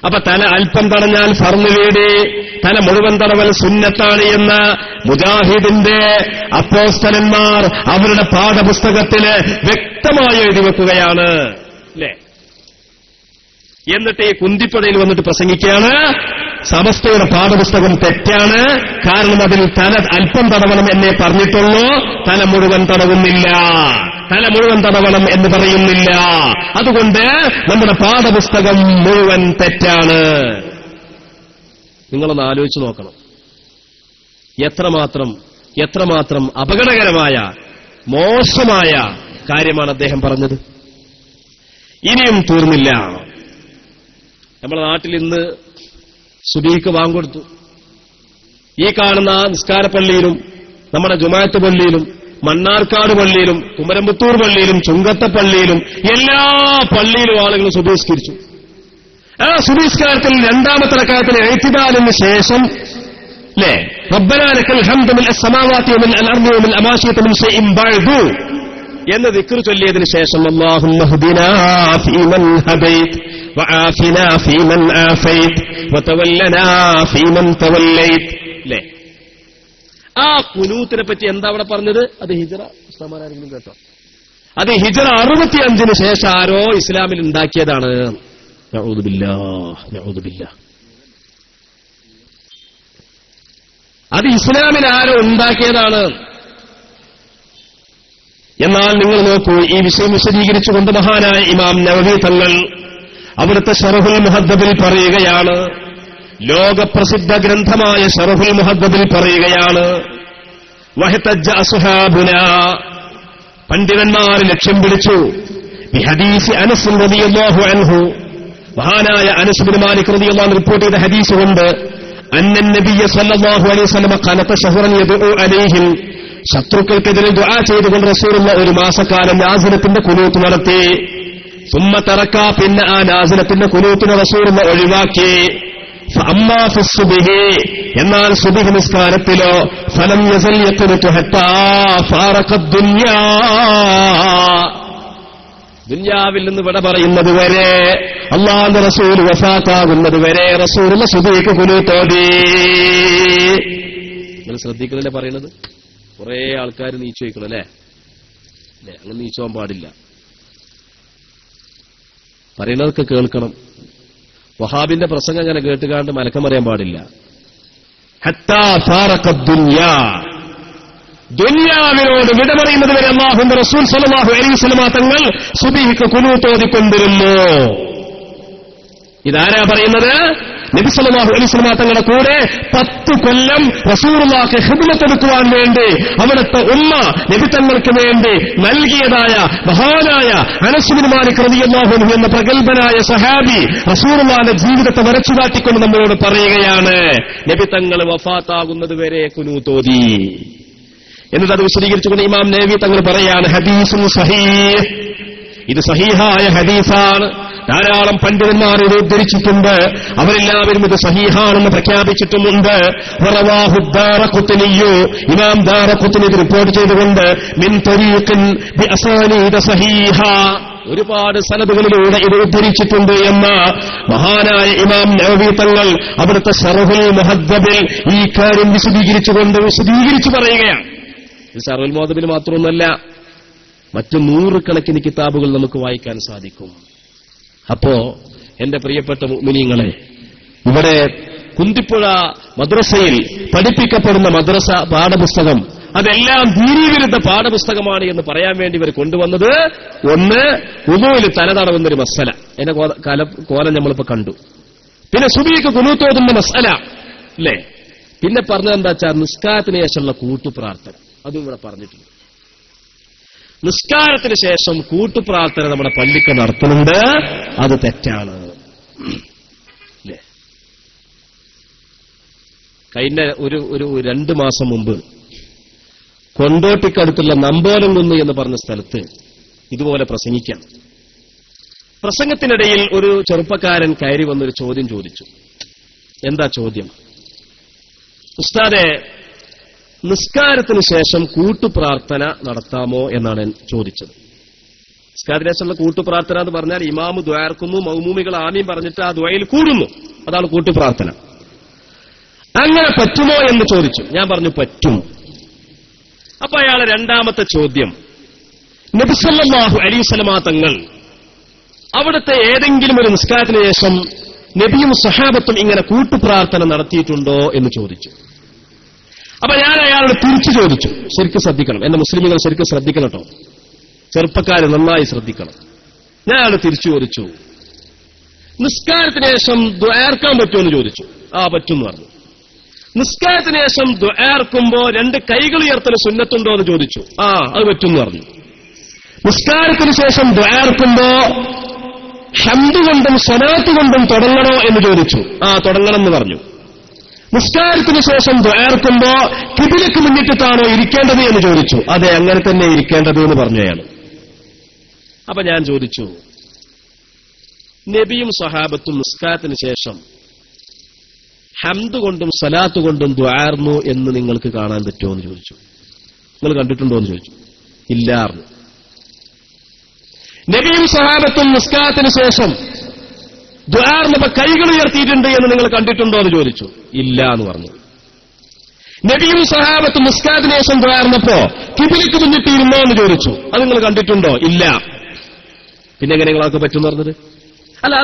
അപ്പൊ തല അല്പം തടഞ്ഞാൽ ഫർള് വീട്, തല മുഴുവൻ തടവൽ സുന്നത്താണ് എന്ന് മുജാഹിദിന്റെ അപ്പോസ്തലന്മാർ അവരുടെ പാഠപുസ്തകത്തില് വ്യക്തമായി എഴുതി വെക്കുകയാണ് അല്ലേ? എന്നിട്ട് ഈ കുന്തിപ്പുഴയിൽ വന്നിട്ട് പ്രസംഗിക്കുകയാണ് സമസ്തയുടെ പാഠപുസ്തകം തെറ്റാണ്, കാരണം അതിൽ തല അല്പം തടവണം എന്നേ പറഞ്ഞിട്ടുള്ളൂ, തല മുഴുവൻ തടവുന്നില്ല, തല മുഴുവൻ തടവണം എന്ന് പറയുന്നില്ല. അതുകൊണ്ട് നമ്മുടെ പാഠപുസ്തകം മുഴുവൻ തെറ്റാണ്. നിങ്ങളൊന്ന് ആലോചിച്ച് നോക്കണം, എത്രമാത്രം അപകടകരമായ മോശമായ കാര്യമാണ് അദ്ദേഹം പറഞ്ഞത്. ഇനിയും തീർന്നില്ല. നമ്മുടെ നാട്ടിൽ ഇന്ന് സുബീക്ക് വാങ്കൊടുത്തു. ഈ കാണുന്ന നിസ്കാരപ്പള്ളിയിലും നമ്മുടെ ജുമാഅത്ത് പള്ളിയിലും മണ്ണാർക്കാട് പള്ളിയിലും കുമരമ്പത്തൂർ പള്ളിയിലും ചുങ്കത്ത പള്ളിയിലും എല്ലാ പള്ളിയിലും ആളുകൾ സുബീസ്കരിച്ചു. ആ സുബീസ്കാരത്തിൽ 2ാമത്തെ റക്അത്തിൽ ഇഅ്തിദാലിന് ശേഷം അല്ലേ റബ്ബനാ ലക്കൽ ഹംദു മിൽ അസ്സമാവാതി വമിൽ അർളി വമിൽ അമാശിയതി മിൻ ശൈഇൻ ബഅദു എന്ന് ദിക്ർ ചൊല്ലിയതിനു ശേഷം അല്ലാഹുമ്മ ഹ്ദിനാ ഫീമൻ ഹദൈത് വആഫിനാ ഫീമൻ ആഫൈത് വതവല്ലനാ ഫീമൻ തവല്ലൈത് അല്ലേ? ആ ഖുനൂത്തിനെ പറ്റി എന്താ അവിടെ പറഞ്ഞത്? അത് ഹിജ്റ ഉസ്താമാരെങ്കിലും കേട്ടോ? അത് ഹിജ്റ 65 ശേഷം ആരോ ഇസ്ലാമിൽ ഉണ്ടാക്കിയതാണ്. നഊദു ബില്ലാഹ്. അത് ഇസ്ലാമിൽ ആരോ ഉണ്ടാക്കിയതാണ്. എന്നാൽ നിങ്ങൾ നോക്കൂ, ഈ വിഷയം വിശദീകരിച്ചുകൊണ്ട് മഹാനായ ഇമാം നവവി തങ്ങൾ അവിടുത്തെ ശറഹുൽ മുഹദ്ദബിൽ പറയുകയാണ്, ലോകപ്രസിദ്ധ ഗ്രന്ഥമായ ശറഹുൽ മുഹദ്ദബിൽ പറയുകയാണ്, വഹതജ്ജ അസ്ഹാബുനാ, പണ്ഡിതന്മാർ ലക്ഷ്യം പിടിച്ചു, ബിഹദീസ് അനസ് റളിയല്ലാഹു അൻഹു, മഹാനായ അനസ് ബിൻ മാലിക് റളിയല്ലാഹു അൻഹു റിപ്പോർട്ട് ചെയ്ത ഹദീസ് കൊണ്ട്, അന്നൻ നബിയ്യ സല്ലല്ലാഹു അലൈഹി വസല്ലം ഖനത ശഹ്റൻ യദഉ അലൈഹിം, ശത്രുക്കൾക്കെതിരെ ദുആ ചെയ്തുകൊണ്ട് റസൂലുള്ള 1 മാസക്കാലം നാസിലത്തിന്റെ ഖുനൂത്ത് നടത്തി. സുമ്മ തറക്ക, പിന്നെ ആ നാസിലത്തിന്റെ ഖുനൂത്തിനെ റസൂലുള്ള ഒഴിവാക്കി. ഫഅമ്മാ ഫിസ്സുബ്ഹി, എന്നാൽ സുബ്ഹി നിസ്കാരത്തിലോ ഫലം യസൽ യഖ്നുതു ഹത്താ ഫാറഖദ് ദുനിയാ, ദുനിയാവിൽ നിന്ന് വിട പറയുന്നത് വരെ, അല്ലാഹുവിന്റെ റസൂൽ വഫാത്താകുന്നത് വരെ റസൂലുള്ള സുബ്ഹിക്ക് ഖുനൂത്ത് ഓതി. നിങ്ങൾ ശ്രദ്ധിക്കുന്നില്ല പറയുന്നത്? കുറെ ആൾക്കാർ നീച്ചു വയ്ക്കണം അല്ലേ? അങ്ങനെ നീച്ചു പോകാൻ പാടില്ല. പറയുന്നതൊക്കെ കേൾക്കണം. വഹാബിന്റെ പ്രസംഗം അങ്ങനെ കേട്ടുകാണ്ട് മലക്കം പറയാൻ പാടില്ല. ഹത്താ ഫാറഖദ് ദുനിയാ, ദുനിയാവിനോട് വിട പറയുന്നത് വരെ അല്ലാഹുവിന്റെ റസൂൽ സ്വല്ലല്ലാഹു അലൈഹി വസല്ലം തങ്ങൾ സുബ്ഹിക്ക് ഖുനൂത്ത് ഓതിക്കൊണ്ടിരുന്നു. ഇതാരാ പറയുന്നത്? നബി സല്ലല്ലാഹു അലൈഹി വസല്ലം തങ്ങളുടെ കൂടെ 10 കൊല്ലം റസൂലുള്ളാഹിക്ക് ഖിദ്മത്ത് എടുക്കുവാൻ വേണ്ടി അവിടുത്തെ ഉമ്മ നബി തങ്ങൾക്ക് വേണ്ടി നൽകിയതായ മഹാനായ അനസ് ബിൻ മാലിക് റളിയല്ലാഹു അൻഹു എന്ന പ്രഗൽഭനായ സഹാബി റസൂലുള്ളാഹിന്റെ ജീവിതത്തെ വരച്ചുകാട്ടിക്കൊണ്ട് നമ്മളോട് പറയുകയാണ്, നബി തങ്ങൾ വഫാത്താകുന്നത് വരെ ഖുനൂത്ത് ഓതി. എന്നിട്ട് അത് വിശദീകരിച്ചുകൊണ്ട് ഇമാം നവവി തങ്ങൾ പറയാണ്, ഹദീസുൻ സഹീഹ്, ഇത് സഹീഹായ ഹദീസാണ്. ധാരാളം പണ്ഡിതന്മാർ ഇത് ഉദ്ധരിച്ചിട്ടുണ്ട്. അവരെല്ലാവരും ഇത് സഹീഹാണെന്ന് പ്രഖ്യാപിച്ചിട്ടുമുണ്ട്. വറവാഹു ദാറഖുത്നിയു, ഇമാം ദാറഖുത്നി ഇത് റിപ്പോർട്ട് ചെയ്തുകൊണ്ട് മിൻ തരീഖിൻ ബിഅസാനീദ സഹീഹ, ഒരുപാട് സനദുകളിലൂടെ ഇത് ഉദ്ധരിച്ചിട്ടുണ്ട് എന്ന് മഹാനായ ഇമാം നവവി തങ്ങൾ അവിടുത്തെ ശറഹുൽ മുഹദ്ദബിൽ ഈ കാര്യം വിശദീകരിച്ചു പറയുകയാണ്. ഇത് ശറഹുൽ മുഹദ്ദബിൽ മാത്രമൊന്നല്ല, മറ്റു 100 കണക്കിന് കിതാബുകൾ നമുക്ക് വായിക്കാൻ സാധിക്കും. അപ്പോ എന്റെ പ്രിയപ്പെട്ട മുഅ്മിനീങ്ങളെ, ഇവിടെ കുന്തിപ്പുഴ മദ്രസയിൽ പഠിപ്പിക്കപ്പെടുന്ന മദ്രസ പാഠപുസ്തകം അതെല്ലാം ദീനീവിരുദ്ധ പാഠപുസ്തകമാണ് എന്ന് പറയാൻ വേണ്ടി ഇവർ കൊണ്ടുവന്നത് ഒന്ന് ഉദൂയിൽ തല തടവുന്നൊരു മസല, എന്നെ കോലം നമ്മളിപ്പോ കണ്ടു. പിന്നെ സുബീക്ക് കുനൂത്തോതുന്ന മസല അല്ലേ. പിന്നെ പറഞ്ഞത് എന്താ വെച്ചാൽ നിസ്കാരത്തിന് ശേഷമുള്ള കൂട്ടുപ്രാർത്ഥന, അതും ഇവിടെ പറഞ്ഞിട്ടുണ്ട്. നിസ്കാരത്തിന് ശേഷം കൂട്ടുപ്രാർത്ഥന നമ്മുടെ പള്ളിക്ക് നടത്തുന്നുണ്ട്, അത് തെറ്റാണ് അല്ലേ. കഴിഞ്ഞ ഒരു 2 മാസം മുമ്പ് കൊണ്ടോട്ടിക്കടുത്തുള്ള നമ്പോലംകുന്ന് എന്ന് പറഞ്ഞ സ്ഥലത്ത് ഇതുപോലെ പ്രസംഗിക്കാം. പ്രസംഗത്തിനിടയിൽ ഒരു ചെറുപ്പക്കാരൻ കയറി വന്നൊരു ചോദ്യം ചോദിച്ചു. എന്താ ചോദ്യം? ഉസ്താദെ, നിസ്കാരത്തിന് ശേഷം കൂട്ടുപ്രാർത്ഥന നടത്താമോ എന്നാണ് ചോദിച്ചത്. നിസ്കാരത്തിന് ശേഷമുള്ള കൂട്ടുപ്രാർത്ഥന എന്ന് പറഞ്ഞാൽ ഇമാമ് ദ്വാർക്കുന്നു, മൗമൂമികൾ ആമീൻ പറഞ്ഞിട്ട് ആ ദ്വയിൽ കൂടുന്നു, അതാണ് കൂട്ടുപ്രാർത്ഥന. അങ്ങനെ പറ്റുമോ എന്ന് ചോദിച്ചു. ഞാൻ പറഞ്ഞു പറ്റും. അപ്പൊ അയാളെ രണ്ടാമത്തെ ചോദ്യം, നബി സല്ലല്ലാഹു അലൈഹി വസല്ലമ തങ്ങൾ അവിടുത്തെ ഏതെങ്കിലും ഒരു നിസ്കാരത്തിന് ശേഷം നബിയും സഹാബത്തും ഇങ്ങനെ കൂട്ടുപ്രാർത്ഥന നടത്തിയിട്ടുണ്ടോ എന്ന് ചോദിച്ചു. അപ്പൊ ഞാൻ അയാളോട് തിരിച്ചു ചോദിച്ചു. ശരിക്കും ശ്രദ്ധിക്കണം, എന്റെ മുസ്ലിമുകൾ ശരിക്കും ശ്രദ്ധിക്കണം കേട്ടോ, ചെറുപ്പക്കാർ നന്നായി ശ്രദ്ധിക്കണം. ഞാൻ അയാളോട് തിരിച്ചു ചോദിച്ചു, നിസ്കാരത്തിന് ശേഷം ദുആർക്കാൻ പറ്റുമോ എന്ന് ചോദിച്ചു. ആ പറ്റും എന്ന് പറഞ്ഞു. നിസ്കാരത്തിന് ശേഷം ദുആർക്കുമ്പോ 2 കൈകൾ ഉയർത്തൽ സുന്നത്തുണ്ടോ എന്ന് ചോദിച്ചു. ആ അത് പറ്റും എന്ന് പറഞ്ഞു. നിസ്കാരത്തിന് ശേഷം ദുആർക്കുമ്പോ ഹംദ് കൊണ്ടും സ്വലാത്ത് കൊണ്ടും തുടങ്ങണോ എന്ന് ചോദിച്ചു. ആ തുടങ്ങണം എന്ന് പറഞ്ഞു. നിസ്കാരത്തിന് ശേഷം ദുആർക്കുമ്പോ ഖിബിലക്ക് മുന്നിട്ടിട്ടാണോ ഇരിക്കേണ്ടത് എന്ന് ചോദിച്ചു. അതെ, അങ്ങനെ തന്നെ ഇരിക്കേണ്ടത് എന്ന് പറഞ്ഞു അയാൾ. അപ്പൊ ഞാൻ ചോദിച്ചു, നബിയും സഹാബത്തും നിസ്കാരത്തിന് ശേഷം ഹംദ് കൊണ്ടും സലാത്ത് കൊണ്ടും ദുആർന്നു എന്ന് നിങ്ങൾക്ക് കാണാൻ പറ്റുമോ എന്ന് ചോദിച്ചു. നിങ്ങൾ കണ്ടിട്ടുണ്ടോ എന്ന് ചോദിച്ചു. ഇല്ലാർന്നു. നബിയും സഹാബത്തും നിസ്കാരത്തിന് ശേഷം ദുആർന്നപ്പോ കൈകൾ ഉയർത്തിയിട്ടുണ്ട് എന്ന് നിങ്ങൾ കണ്ടിട്ടുണ്ടോ എന്ന് ചോദിച്ചു. ഇല്ല എന്ന് പറഞ്ഞു. നബിയും സഹാബത്തും നിസ്കാരത്തിന് ശേഷം ദുആർന്നപ്പോ ഖിബിലക്ക് മുന്നിട്ടിരുന്നോ എന്ന് ചോദിച്ചു. അത് നിങ്ങൾ കണ്ടിട്ടുണ്ടോ? ഇല്ല. പിന്നെ എങ്ങനെ നിങ്ങളൊക്കെ പറ്റുമെന്ന് പറഞ്ഞത്? അല്ല,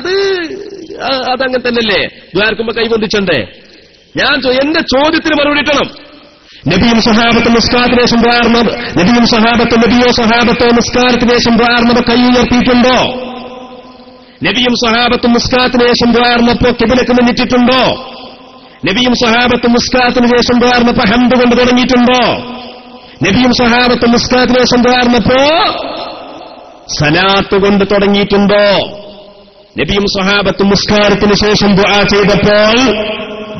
അതങ്ങനെ തന്നെയല്ലേ, ദ്വാർക്കുമ്പോ കൈബന്ധിച്ചണ്ടേ? എന്റെ ചോദ്യത്തിന് മറുപടി കിട്ടണം. നബിയും സഹാബത്തും നിസ്കാരത്തിന് ശേഷം ദ്വാർന്നത്, നബിയോ സഹാബത്തോ നിസ്കാരത്തിന് ശേഷം ദ്വാർന്നത് കൈ ഉയർത്തിയിട്ടുണ്ടോ? നബിയും സഹാബത്തും നിസ്കാരത്തിന് ശേഷം ദ്വാർന്നപ്പോ ഖിബിലക്ക് മുന്നിട്ടിട്ടുണ്ടോ? നബിയും സഹാബത്തും നിസ്കാരത്തിന് ശേഷം ദ്വാർന്നപ്പോ ഹംദ് കൊണ്ട് തുടങ്ങിയിട്ടുണ്ടോ? നബിയും സഹാബത്തും നിസ്കാരത്തിന് ശേഷം ദ്വാർന്നപ്പോ സലാത്ത് കൊണ്ട് തുടങ്ങിയിട്ടുണ്ടോ? നബിയും സഹാബത്തും നിസ്കാരത്തിന് ശേഷം ദുആ ചെയ്തപ്പോൾ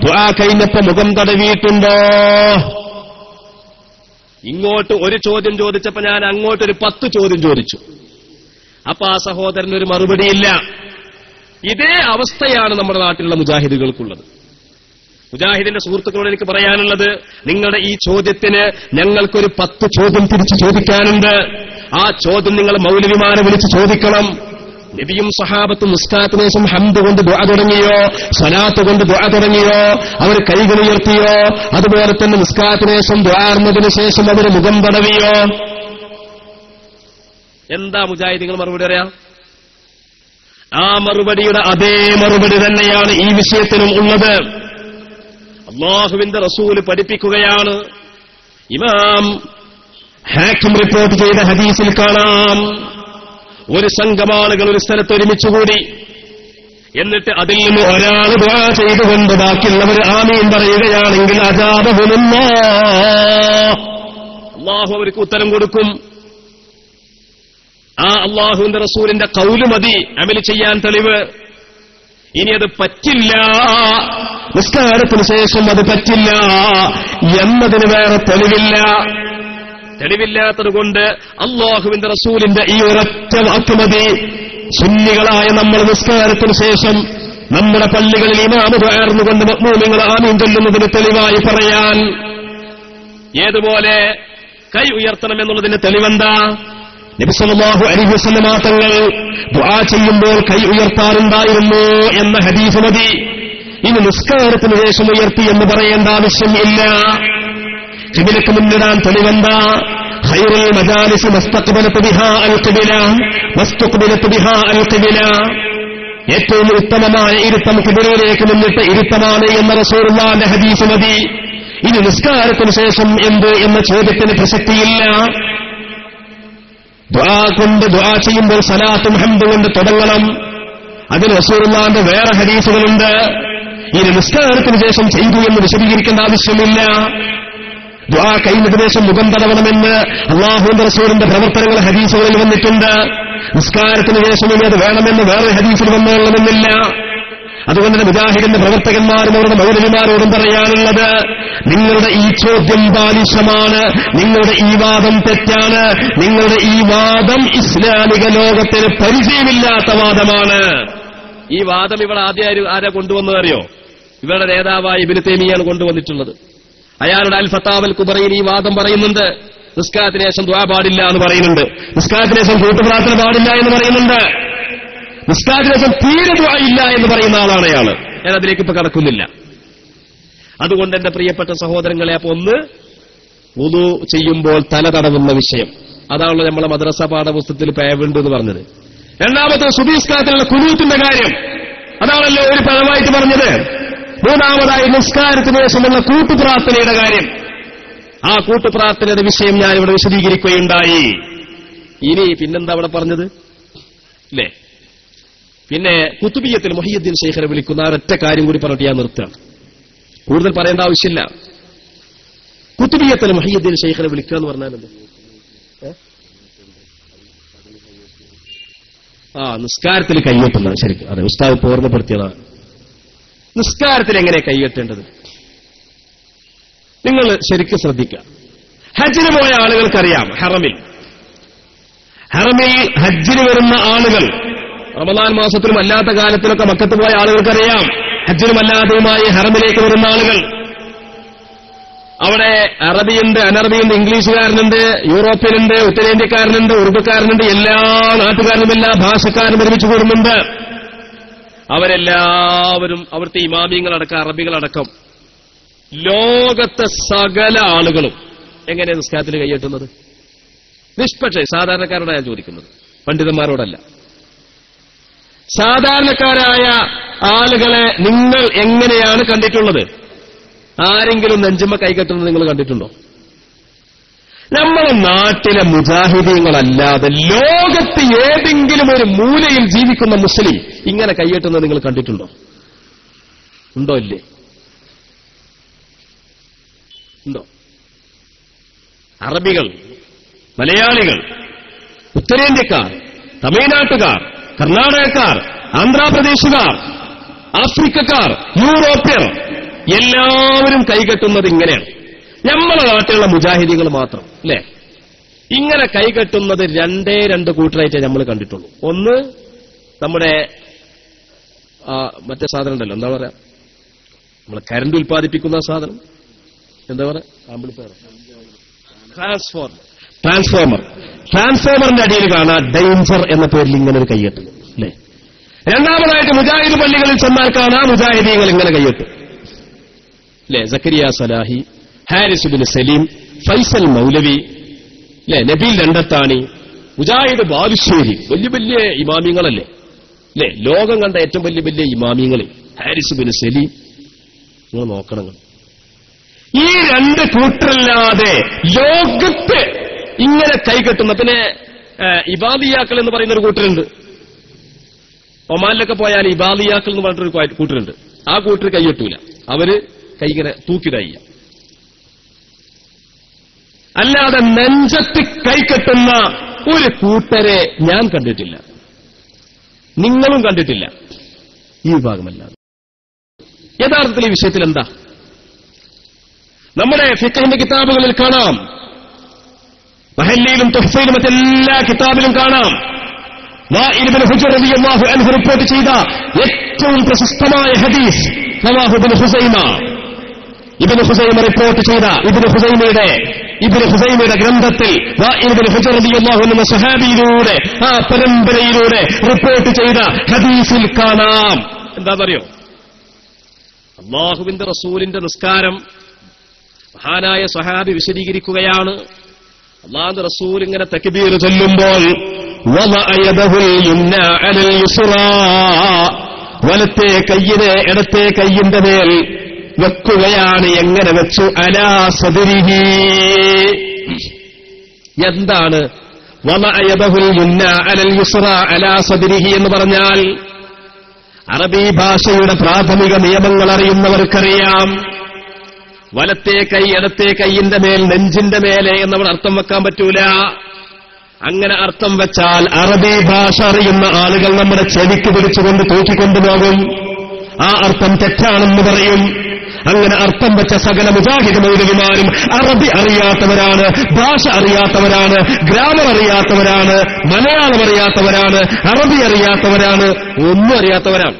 ദുആ കഴിഞ്ഞപ്പോ മുഖം തടവിയിട്ടുണ്ടോ? ഇങ്ങോട്ട് ഒരു ചോദ്യം ചോദിച്ചപ്പോ ഞാൻ അങ്ങോട്ടൊരു 10 ചോദ്യം ചോദിച്ചു. അപ്പൊ ആ സഹോദരനൊരു മറുപടിയില്ല. ഇതേ അവസ്ഥയാണ് നമ്മുടെ നാട്ടിലുള്ള മുജാഹിദുകൾക്കുള്ളത്. മുജാഹിദിന്റെ സുഹൃത്തുക്കളോട് എനിക്ക് പറയാനുള്ളത്, നിങ്ങളുടെ ഈ ചോദ്യത്തിന് ഞങ്ങൾക്കൊരു 10 ചോദ്യം തിരിച്ചു ചോദിക്കാനുണ്ട്. ആ ചോദ്യം നിങ്ങൾ മൗലവിമാരെ വിളിച്ച് ചോദിക്കണം. നബിയും സഹാബത്തും നിസ്കാരത്തിന് ശേഷം ഹംദ് കൊണ്ട് ദുആ തുടങ്ങിയോ? സ്വലാത്ത് കൊണ്ട് ദുആ തുടങ്ങിയോ? അവർ കൈകൾ ഉയർത്തിയോ? അതുപോലെ തന്നെ നിസ്കാരത്തിന് ശേഷം ദുആർന്നതിന് ശേഷം അവർ മുഖം തടവിയോ? എന്താ മുജാഹിദുകൾ മറുപടി പറയാം? ആ മറുപടിയുടെ അതേ മറുപടി തന്നെയാണ് ഈ വിഷയത്തിനും ഉള്ളത്. അല്ലാഹുവിന്റെ റസൂൽ പഠിപ്പിക്കുകയാണ്. ഇമാം ഹാക്കിം റിപ്പോർട്ട് ചെയ്ത ഹദീസിൽ കാണാം, ഒരു സംഘം ആളുകൾ ഒരു സ്ഥലത്ത് ഒരുമിച്ചുകൂടി. എന്നിട്ട് അതിൽ നിന്ന് ഒരാൾ ദുആ ചെയ്തുകൊണ്ട് ബാക്കിയുള്ളവർ ആമീൻ പറയുകയാണെങ്കിൽ അല്ലാഹു അവർക്ക് ഉത്തരം കൊടുക്കും. ആ അല്ലാഹുവിന്റെ റസൂലിന്റെ ഖൗല് മതി അമൽ ചെയ്യാൻ തെളിവ്. ഇനി അത് പറ്റില്ല, നിസ്കാരത്തിന് ശേഷം അത് പറ്റില്ല എന്നതിന് വേറെ തെളിവില്ല. തെളിവില്ലാത്തതുകൊണ്ട് അല്ലാഹുവിന്റെ റസൂലിന്റെ ഈ ഒരൊറ്റ വാക്ക് മതി. സുന്നികളായ നമ്മൾ നിസ്കാരത്തിന് ശേഷം നമ്മുടെ പള്ളികളിൽ ഇമാമ് ദുആർന്നുകൊണ്ട് മുഅ്മിനീങ്ങൾ ആമീൻ ചൊല്ലുന്നതിന് തെളിവായി പറയാൻ. ഏതുപോലെ കൈ ഉയർത്തണം എന്നുള്ളതിന് തെളിവെന്താ? നബി സല്ലല്ലാഹു അലൈഹി വസല്ലമ തങ്ങൾ ദുആ ചെയ്യുമ്പോൾ കൈ ഉയർത്താറുണ്ടായിരുന്നു എന്ന ഹദീസ് മതി. ഇനി നിസ്കാരത്തിന് ശേഷം ഉയർത്തി എന്ന് പറയേണ്ട ആവശ്യം ഇല്ല. ഖിബിലക്ക് മുന്നിടാൻ തെളിവെന്താ? ഖൈറുൽ മജാലിസ് മസ്തഖ്ബലത് ബിഹാ അൽ ഖിബല വസ്തഖ്ബലത് ബിഹാ അൽ ഖിബല. ഏറ്റവും ഉത്തമമായ ഇരുത്തം ഖിബലയിലേക്ക് മുന്നിട്ട് ഇരുത്തമാണ് എന്ന റസൂലുള്ളാഹിന്റെ ഹദീസ് മതി. ഇനി നിസ്കാരത്തിന് ശേഷം എന്ത് എന്ന ചോദ്യത്തിന് പ്രസക്തിയില്ല. ദുആ കൊണ്ട് ദുആ ചെയ്യുമ്പോൾ സലാത്തും ഹംദും കൊണ്ട് തുടങ്ങണം. അതിന് റസൂലുള്ളാഹിന്റെ വേറെ ഹദീസുകളുണ്ട്. ഇനി നിസ്കാരത്തിന് ശേഷം ചെയ്തു എന്ന് വിശദീകരിക്കേണ്ട ആവശ്യമില്ല. ദുആ കഴിഞ്ഞതിന് ശേഷം മുഖം തടവണമെന്ന് അല്ലാഹുവിന്റെ റസൂലിന്റെ പ്രവർത്തനങ്ങൾ ഹദീസുകളിൽ വന്നിട്ടുണ്ട്. നിസ്കാരത്തിന് ശേഷം ഇനി അത് വേണമെന്ന് വേറെ ഹദീസിൽ വന്നുകൊള്ളണമെന്നില്ല. അതുകൊണ്ട് തന്നെ മുജാഹിദിന്റെ പ്രവർത്തകന്മാരും അവരുടെ മൗലവിമാരോടും പറയാനുള്ളത്, നിങ്ങളുടെ ഈ ചോദ്യം ബാലിശമാണ്, നിങ്ങളുടെ ഈ വാദം തെറ്റാണ്, നിങ്ങളുടെ ഈ വാദം ഇസ്ലാമിക ലോകത്തിന് പരിചയമില്ലാത്ത വാദമാണ്. ഈ വാദം ഇവിടെ ആദ്യം ആരാ കൊണ്ടുവന്നതറിയോ? ഇവരുടെ നേതാവായ ഇബ്നു തൈമിയ്യാണ് കൊണ്ടുവന്നിട്ടുള്ളത്. അയാളുടെ അൽ ഫതാവൽ കുബറയിൽ ഈ വാദം പറയുന്നുണ്ട്. നിസ്കാരത്തിന് ശേഷം ദുആ പാടില്ല എന്ന് പറയുന്നുണ്ട്. നിസ്കാരത്തിന് ശേഷം കൂട്ടുപ്രാർത്ഥന പാടില്ല എന്ന് പറയുന്നുണ്ട്. നിസ്കാരത്തിന് ശേഷം തീരെ ദുആ ഇല്ല എന്ന് പറയുന്ന ആളാണ് അയാള്. ഞാൻ അതിലേക്ക് ഇപ്പൊ കടക്കുന്നില്ല. അതുകൊണ്ട് എന്റെ പ്രിയപ്പെട്ട സഹോദരങ്ങളെ, അപ്പൊ ഒന്ന് വുളു ചെയ്യുമ്പോൾ തല തടവുന്ന വിഷയം, അതാണല്ലോ നമ്മളെ മദ്രസ പാഠപുസ്തകത്തിൽ പേവുണ്ട് എന്ന് പറഞ്ഞത്. രണ്ടാമത്തെ സുബീസ്കാരത്തിലുള്ള ഖുനൂത്തിന്റെ കാര്യം, അതാണല്ലോ ഒരു പദമായിട്ട് പറഞ്ഞത്. മൂന്നാമതായി നിസ്കാരത്തിന് ശേഷമുള്ള കൂട്ടുപ്രാർത്ഥനയുടെ കാര്യം. ആ കൂട്ടുപ്രാർത്ഥനയുടെ വിഷയം ഞാൻ ഇവിടെ വിശദീകരിക്കുകയുണ്ടായി. ഇനി പിന്നെന്താ അവിടെ പറഞ്ഞത് അല്ലേ? പിന്നെ കുത്തുബിയ്യത്തിൽ മുഹയ്യിദ്ദീൻ ശൈഖിനെ വിളിക്കുന്ന ഒരൊറ്റ കാര്യം കൂടി പറഞ്ഞിട്ട് ഞാൻ നിർത്തുകയാണ്. കൂടുതൽ പറയേണ്ട ആവശ്യമില്ല. കുത്തുബിയ്യത്തിൽ മുഹയ്യിദ്ദീൻ ശൈഖിനെ വിളിക്കുക എന്ന് പറഞ്ഞാലെന്ത്? നിസ്കാരത്തിൽ കൈയ്യെട്ടുന്നത്. ശരിക്കും അതെ, ഉസ്താദ് ഓർമ്മപ്പെടുത്തിയതാണ്. നിസ്കാരത്തിൽ എങ്ങനെ കൈയ്യെട്ടേണ്ടത് നിങ്ങൾ ശരിക്കും ശ്രദ്ധിക്കുക. ഹജ്ജിന് പോയ ആളുകൾക്കറിയാം. ഹറമിൽ ഹജ്ജിന് വരുന്ന ആളുകൾ റമദാൻ മാസത്തിലും അല്ലാത്ത കാലത്തിലൊക്കെ മക്കത്ത് പോയ ആളുകൾക്കറിയാം. ഹജ്ജിനും അല്ലാതെയുമായി ഹറമിലേക്ക് വരുന്ന ആളുകൾ, അവിടെ അറബിയുണ്ട്, അനറബിയുണ്ട്, ഇംഗ്ലീഷുകാരനുണ്ട്, യൂറോപ്യനുണ്ട്, ഉത്തരേന്ത്യക്കാരനുണ്ട്, ഉറുദുക്കാരനുണ്ട്, എല്ലാ നാട്ടുകാരനും എല്ലാ ഭാഷക്കാരും ഒരുമിച്ച് കൂടുന്നുണ്ട്. അവരെല്ലാവരും അവിടുത്തെ ഇമാമിങ്ങളടക്കം അറബികളടക്കം ലോകത്തെ സകല ആളുകളും എങ്ങനെ നിസ്കാരത്തിൽ കൈയ്യെട്ടുന്നത്? നിഷ്പക്ഷ സാധാരണക്കാരോടാണ് ഞാൻ ചോദിക്കുന്നത്, പണ്ഡിതന്മാരോടല്ല. സാധാരണക്കാരായ ആളുകളെ നിങ്ങൾ എങ്ങനെയാണ് കണ്ടിട്ടുള്ളത്? ആരെങ്കിലും നെഞ്ചുമ്മ കൈകെട്ടുന്നത് നിങ്ങൾ കണ്ടിട്ടുണ്ടോ? നമ്മളെ നാട്ടിലെ മുജാഹിദീങ്ങളല്ലാതെ ലോകത്ത് ഏതെങ്കിലും ഒരു മൂലയിൽ ജീവിക്കുന്ന മുസ്ലിം ഇങ്ങനെ കൈകെട്ടുന്നത് നിങ്ങൾ കണ്ടിട്ടുണ്ടോ? ഉണ്ടോ? ഇല്ലേ? ഉണ്ടോ? അറബികൾ, മലയാളികൾ, ഉത്തരേന്ത്യക്കാർ, തമിഴ്നാട്ടുകാർ, കർണാടകക്കാർ, ആന്ധ്രാപ്രദേശുകാർ, ആഫ്രിക്കക്കാർ, യൂറോപ്യർ എല്ലാവരും കൈകെട്ടുന്നത് ഇങ്ങനെയാണ്. നമ്മളെ നാട്ടിലുള്ള മുജാഹിദീങ്ങൾ മാത്രം അല്ലേ ഇങ്ങനെ കൈകെട്ടുന്നത് രണ്ട് കൂട്ടരായിട്ടേ നമ്മൾ കണ്ടിട്ടുള്ളൂ. ഒന്ന് നമ്മുടെ മറ്റേ സാധനം ഉണ്ടല്ലോ, എന്താ പറയാ, നമ്മൾ കരണ്ട് ഉൽപ്പാദിപ്പിക്കുന്ന സാധനം, എന്താ പറയാ, ആംപ്ലിഫയർ, ട്രാൻസ്ഫോമറിന്റെ അടിയിൽ കാണാം ഡേഞ്ചർ എന്ന പേരിൽ ഇങ്ങനെ ഒരു കൈയ്യെട്ട് അല്ലേ. രണ്ടാമതായിട്ട് മുജാഹിദ് പള്ളികളിൽ ചെന്നാൽ കാണാം മുജാഹിദീങ്ങൾ ഇങ്ങനെ കൈയ്യെട്ടും അല്ലേ. സക്കരിയ സലാഹി, ഹാരിസ് ബിൻ സലീം, ഫൈസൽ മൗലവി അല്ലേ, നബീൽ രണ്ടത്താണി, മുജാഹിദ് ബാലുശ്ശേരി, വലിയ വലിയ ഇമാമിങ്ങളല്ലേ അല്ലേ, ലോകം കണ്ട ഏറ്റവും വലിയ വലിയ ഇമാമിങ്ങളെ ഹാരിസ് ബിൻ സലീം. നിങ്ങൾ നോക്കണം, ഈ രണ്ട് കൂട്ടരല്ലാതെ ലോകത്ത് ഇങ്ങനെ കൈകെട്ടുന്ന, പിന്നെ ഇബാദിയാക്കൾ എന്ന് പറയുന്ന ഒരു കൂട്ടരുണ്ട്. ഒമാനിലൊക്കെ പോയാൽ ഇബാദിയാക്കൾ എന്ന് പറഞ്ഞിട്ടൊരു കൂട്ടരുണ്ട്. ആ കൂട്ടർ കൈകെട്ടൂല, അവര് കൈങ്ങനെ തൂക്കിടയ്യ. അല്ലാതെ നെഞ്ചത്ത് കൈകെട്ടുന്ന ഒരു കൂട്ടരെ ഞാൻ കണ്ടിട്ടില്ല, നിങ്ങളും കണ്ടിട്ടില്ല, ഈ വിഭാഗമല്ലാതെ. യഥാർത്ഥത്തിൽ ഈ വിഷയത്തിൽ എന്താ? നമ്മുടെ ഫിഖ്ഹിന്റെ കിതാബുകളിൽ കാണാം, മഹല്ലിയിലും തുഹ്ഫയിലും മറ്റെല്ലാ കിതാബിലും കാണാം, വാഇൽ ഇബ്നു ഹുജർ റളിയല്ലാഹു അൻഹു റിപ്പോർട്ട് ചെയ്ത ഏറ്റവും പ്രശസ്തമായ ഹദീസ് റവാഹു ഇബ്നു ഖുസൈമ. ഇബ്നു ഖുസൈമ റിപ്പോർട്ട് ചെയ്ത ഇബ്നു ഖുസൈമയുടെ ഗ്രന്ഥത്തിൽ വാഇൽ ഇബ്നു ഹുജർ റളിയല്ലാഹു അൻഹു എന്ന സ്വഹാബിയിലൂടെ, ആ പരമ്പരയിലൂടെ റിപ്പോർട്ട് ചെയ്ത ഹദീസിൽ കാണാം. എന്താണെന്നറിയോ? അല്ലാഹുവിന്റെ റസൂലിന്റെ നിസ്കാരം മഹാനായ സ്വഹാബി വിശദീകരിക്കുകയാണ്. അല്ലാഹുവിന്റെ റസൂൽ ഇങ്ങനെ തക്ബീർ ചൊല്ലുമ്പോൾ വലത്തെ കയ്യിനെ ഇടത്തെ കയ്യിന്റെ മേൽ വെക്കുകയാണ്. എങ്ങനെ വെച്ചു? അലാ സദരിഹി. എന്താണ് വമഅ യദഹുൽ യുംന അലൽ യുസ്റ അലാ സദരിഹി എന്ന് പറഞ്ഞാൽ അറബി ഭാഷയുടെ പ്രാഥമിക നിയമങ്ങൾ അറിയുന്നവർക്കറിയാം. വലത്തെ കൈ ഇടത്തെ കൈയിന്റെ മേൽ നെഞ്ചിന്റെ മേലെ എന്നവർ അർത്ഥം വെക്കാൻ പറ്റൂല. അങ്ങനെ അർത്ഥം വെച്ചാൽ അറബി ഭാഷ അറിയുന്ന ആളുകൾ നമ്മുടെ ചെവിക്ക് പിടിച്ചുകൊണ്ട് തൂക്കിക്കൊണ്ടുപോകും. ആ അർത്ഥം തെറ്റാണെന്ന് പറയും. അങ്ങനെ അർത്ഥം വെച്ച സകല മുജാഹിദ് മൗലവിമാരും അറബി അറിയാത്തവരാണ്, ഭാഷ അറിയാത്തവരാണ്, ഗ്രാമർ അറിയാത്തവരാണ്, മലയാളം അറിയാത്തവരാണ്, അറബി അറിയാത്തവരാണ്, ഒന്നും അറിയാത്തവരാണ്.